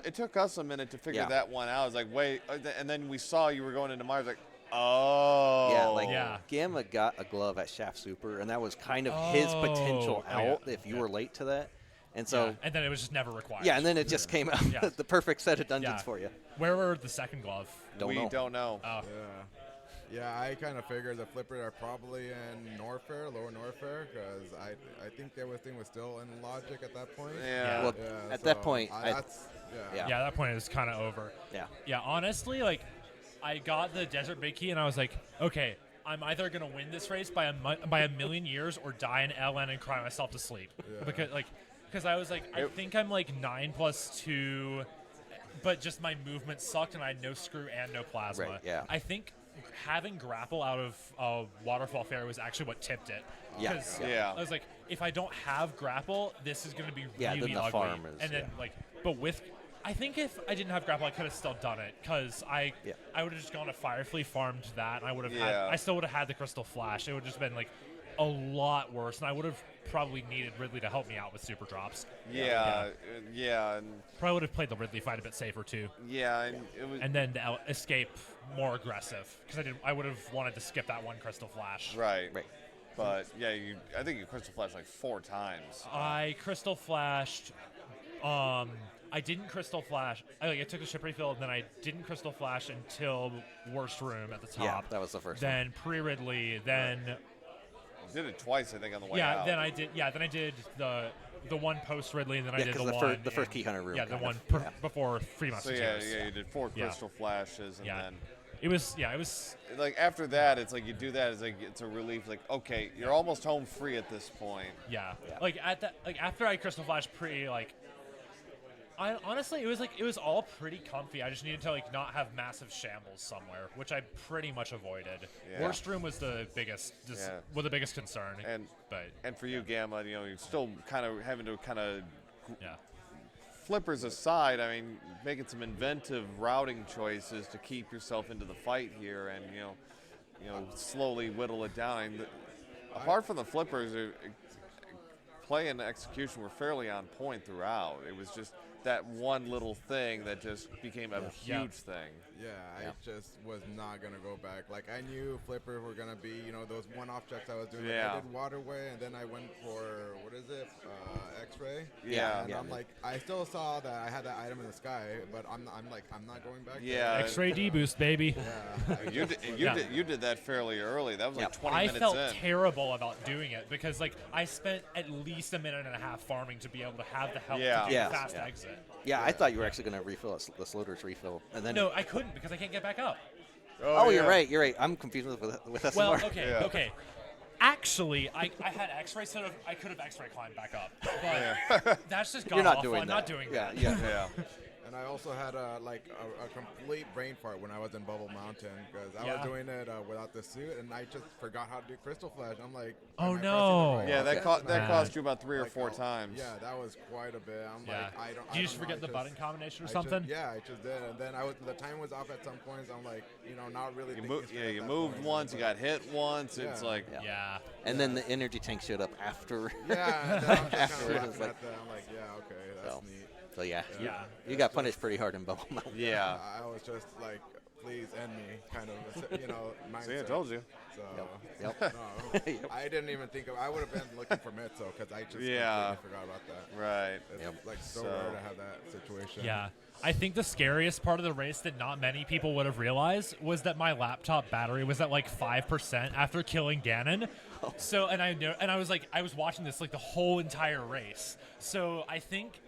It took us a minute to figure Yeah. that one out. I was like, wait, and then we saw you were going into Mars. Like, oh. Yeah, Gamma got a glove at Shaft Super, and that was kind of his potential out if you were late to that. And so, and then it was just never required. and then it just came out the perfect set of dungeons for you. Where were the second glove? We don't know. Oh. Yeah, I kind of figured the flippers are probably in Norfair, lower Norfair, because I think everything was still in logic at that point. Yeah. Well, at that point, Yeah, that point is kind of over. Yeah. Yeah, honestly, like, I got the Desert Big Key, and I was like, okay, I'm either going to win this race by a million years or die in LN and cry myself to sleep. Because I was like, I think I'm like 9 + 2 but just my movement sucked, and I had no screw and no plasma. Right, yeah. I think having grapple out of Waterfall Fair was actually what tipped it. Yeah. 'Cause Yeah. I was like, if I don't have grapple, this is going to be Yeah, really then the ugly. farm is- and then yeah. like, but with, I think if I didn't have grapple, I could have still done it because I would have just gone to Firefly, farmed that, and I would have had, I still would have had the Crystal Flash. It would have just been like a lot worse, and I would have probably needed Ridley to help me out with super drops. Yeah, and Probably would have played the Ridley fight a bit safer too. yeah, and it was And then the escape more aggressive because I would have wanted to skip that one Crystal Flash. right. Right. But yeah, I think you crystal flashed like 4 times. I Crystal Flashed. I didn't Crystal Flash. I took a ship refill, and then I didn't Crystal Flash until Worst Room at the top. Yeah, that was the first one. Then pre-Ridley. Then Did it twice, I think, on the way yeah. out. Then I did. Yeah. Then I did the one post Ridley, and then I Yeah, did 'cause the the one. the first Key Hunter room Yeah, the kind one of, yeah. before Free So Musketeers. yeah, you did 4 Yeah. crystal flashes, and Yeah. then It was. Yeah. It was. like after that, it's like you do that. It's like it's a relief. Like okay, you're almost home free at this point. Yeah. Like after I Crystal Flash I honestly it was all pretty comfy. I just needed to like not have massive shambles somewhere, which I pretty much avoided. Yeah. Worst Room was the biggest concern. But And for you, Gamma, you know, you're still kind of having to kind of yeah. flippers aside. I mean, making some inventive routing choices to keep yourself into the fight here, and you know, slowly whittle it down. I mean, apart from the flippers, play and execution were fairly on point throughout. It was just that one little thing that just became a huge thing. Yeah, I just was not going to go back. Like, I knew flippers were going to be, those one-off checks I was doing. Like, Yeah. I did Waterway, and then I went for, what is it, X-Ray? Yeah. And I'm like, I still saw that I had that item in the sky, but I'm not going back Yeah. there. X-ray D-boost, baby. Yeah. You did that fairly early. That was like 20 I minutes felt in. terrible about doing it because like I spent at least a minute and a half farming to be able to have the help Yeah. to do Yeah. a fast Yeah. exit. Yeah, I thought you were actually going to refill the Sloater's refill, and then. No, I couldn't because I can't get back up. Oh, yeah. you're right. I'm confused with SMR. Well, okay, Yeah. okay. Actually, I had X-ray, so I could have X-ray climbed back up, but that's just You're god not awful. doing I'm that. not doing Yeah, that. yeah. Yeah. And I also had a complete brain fart when I was in Bubble Mountain because I was Yeah. doing it without the suit, and I just forgot how to do Crystal Flash. I'm like, Oh, am I pressing no. the right Yeah, that button? that Bad. cost you about 3 or Like, 4 oh, times. Yeah, that was quite a bit. I'm Yeah. like, I don't. Did you just I don't forget know, the I button combination or I something? I just did, and then the time was off at some points. I'm like, not really. You thinking moved, straight at you that moved point. once, you got hit once. It's Yeah. like, Yeah. Yeah. And then the energy tank showed up after. Yeah, and then I'm just After kind it of was laughing like- at that. I'm like, yeah, okay, that's So. neat. So yeah, Yeah. you got punished pretty hard in Bubble Mountain. yeah. I was just like, please end me, kind of, mindset. See, I told you. So, Yep. no, Yep. I didn't even think of. I would have been looking for Mitzo because I just Yeah. completely forgot about that. Right. It's Yep. like so So- rare to have that situation. Yeah. I think the scariest part of the race that not many people would have realized was that my laptop battery was at like 5% after killing Ganon. So I was watching this like the whole entire race. So I think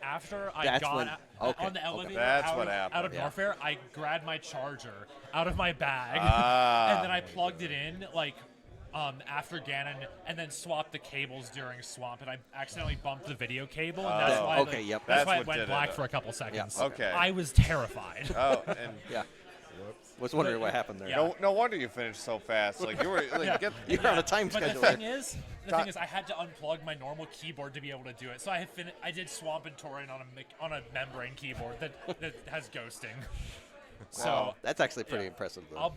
after I That's got when- okay, on the okay. elevator That's out, what of, happened. out of Yeah. Norfair, I grabbed my charger out of my bag Ah. and then I plugged it in like after Ganon, and then swapped the cables during Swamp, and I accidentally bumped the video cable, and that's Oh. why Okay, yep. that's That's why what it went did black it. for a couple seconds. Yeah, Okay. I was terrified. Oh, and Yeah. Whoops. Was wondering what happened there. Yeah. no wonder you finished so fast. Like you were like, Yeah. You're on a time But the schedule. thing is, I had to unplug my normal keyboard to be able to do it. So I did Swamp and Torian on a membrane keyboard that has ghosting. So That's actually pretty impressive, though.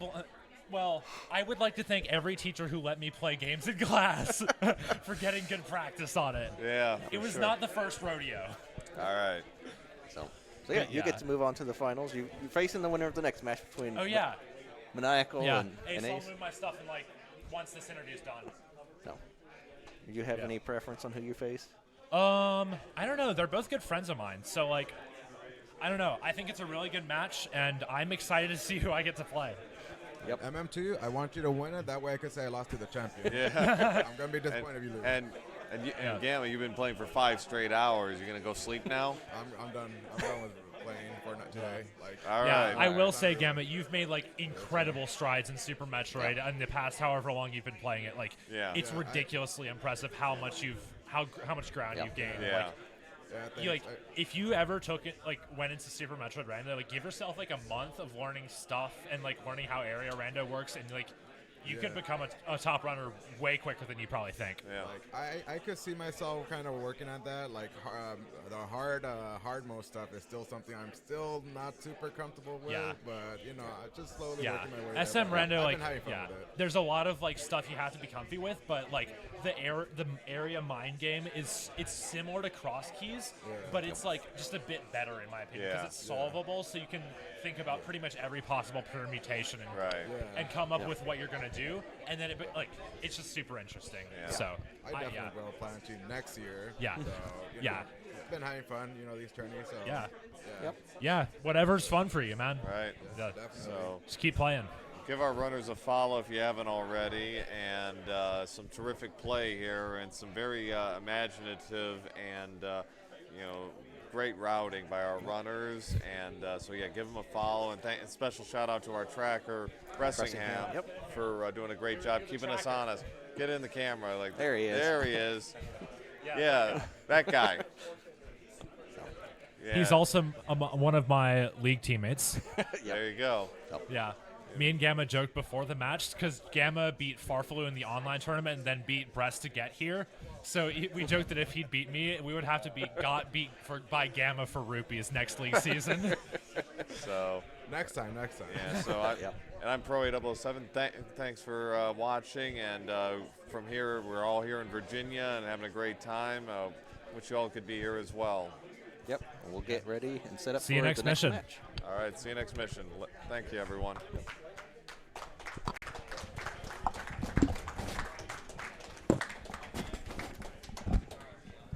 well, I would like to thank every teacher who let me play games in class for getting good practice on it. yeah. It for was sure. not the first rodeo. All right. So yeah, you Yeah. get to move on to the finals. You're facing the winner of the next match between Oh yeah, Maniacal yeah. and Hey, so I'll Ace. move my stuff in like once this interview's done. No. Do you have Yeah. any preference on who you face? I don't know. They're both good friends of mine, so like, I don't know. I think it's a really good match, and I'm excited to see who I get to play. MM2, I want you to win it. That way I can say I lost to the champion. Yeah. I'm gonna be disappointed if you lose. And Yeah. Gamma, you've been playing for 5 straight hours. You're gonna go sleep now? I'm done. I'm done with playing Fortnite today. Like, All Yeah, right. I will say, Gamma, you've made like incredible strides in Super Metroid in the past however long you've been playing it. Like, Yeah. it's Yeah, ridiculously impressive how much ground Yeah. you've gained. Yeah. Like, Yeah, you like thanks. if you ever took it like went into Super Metroid Rando, like give yourself like a month of learning stuff and like learning how area rando works, and like you could become a top runner way quicker than you probably think. Yeah. Like I could see myself kind of working at that. Like the hard mode stuff is still something I'm still not super comfortable with. Yeah. But you know, I just slowly Yeah, working my way. SM there. But Rando, I've like, been having fun yeah, with it. there's a lot of like stuff you have to be comfy with, but like the area mind game it's similar to cross keys, but it's like just a bit better in my opinion because Yeah. it's solvable, so you can think about pretty much every possible permutation and Right. and come up with what you're gonna do, and then it's just super interesting. Yeah. So I definitely will plan to next year. Yeah. So, you Yeah. know, been having fun, you know, these tourneys. So yeah, yeah. Yep. whatever's fun for you, man. Right. Yeah. Definitely. So Just keep playing. give our runners a follow if you haven't already, and some terrific play here, and some very imaginative and great routing by our runners. And so yeah, give them a follow, and special shout out to our tracker Bressingham Yep. for doing a great job keeping us honest. Get in the camera, like There he is. There he is. Yeah, that guy. Yeah. He's also one of my league teammates. There you go. Yeah. Me and Gamma joked before the match because Gamma beat Farfalu in the online tournament and then beat Brest to get here. So we joked that if he'd beat me, we would have to beat by Gamma for rupees next league season. So Next time. yeah. So and I'm Pro 807. Thanks for watching. And from here, we're all here in Virginia and having a great time. Wish you all could be here as well. Yep. We'll get ready and set up See for you next the next mission. match. All right. See you next mission. Thank you, everyone.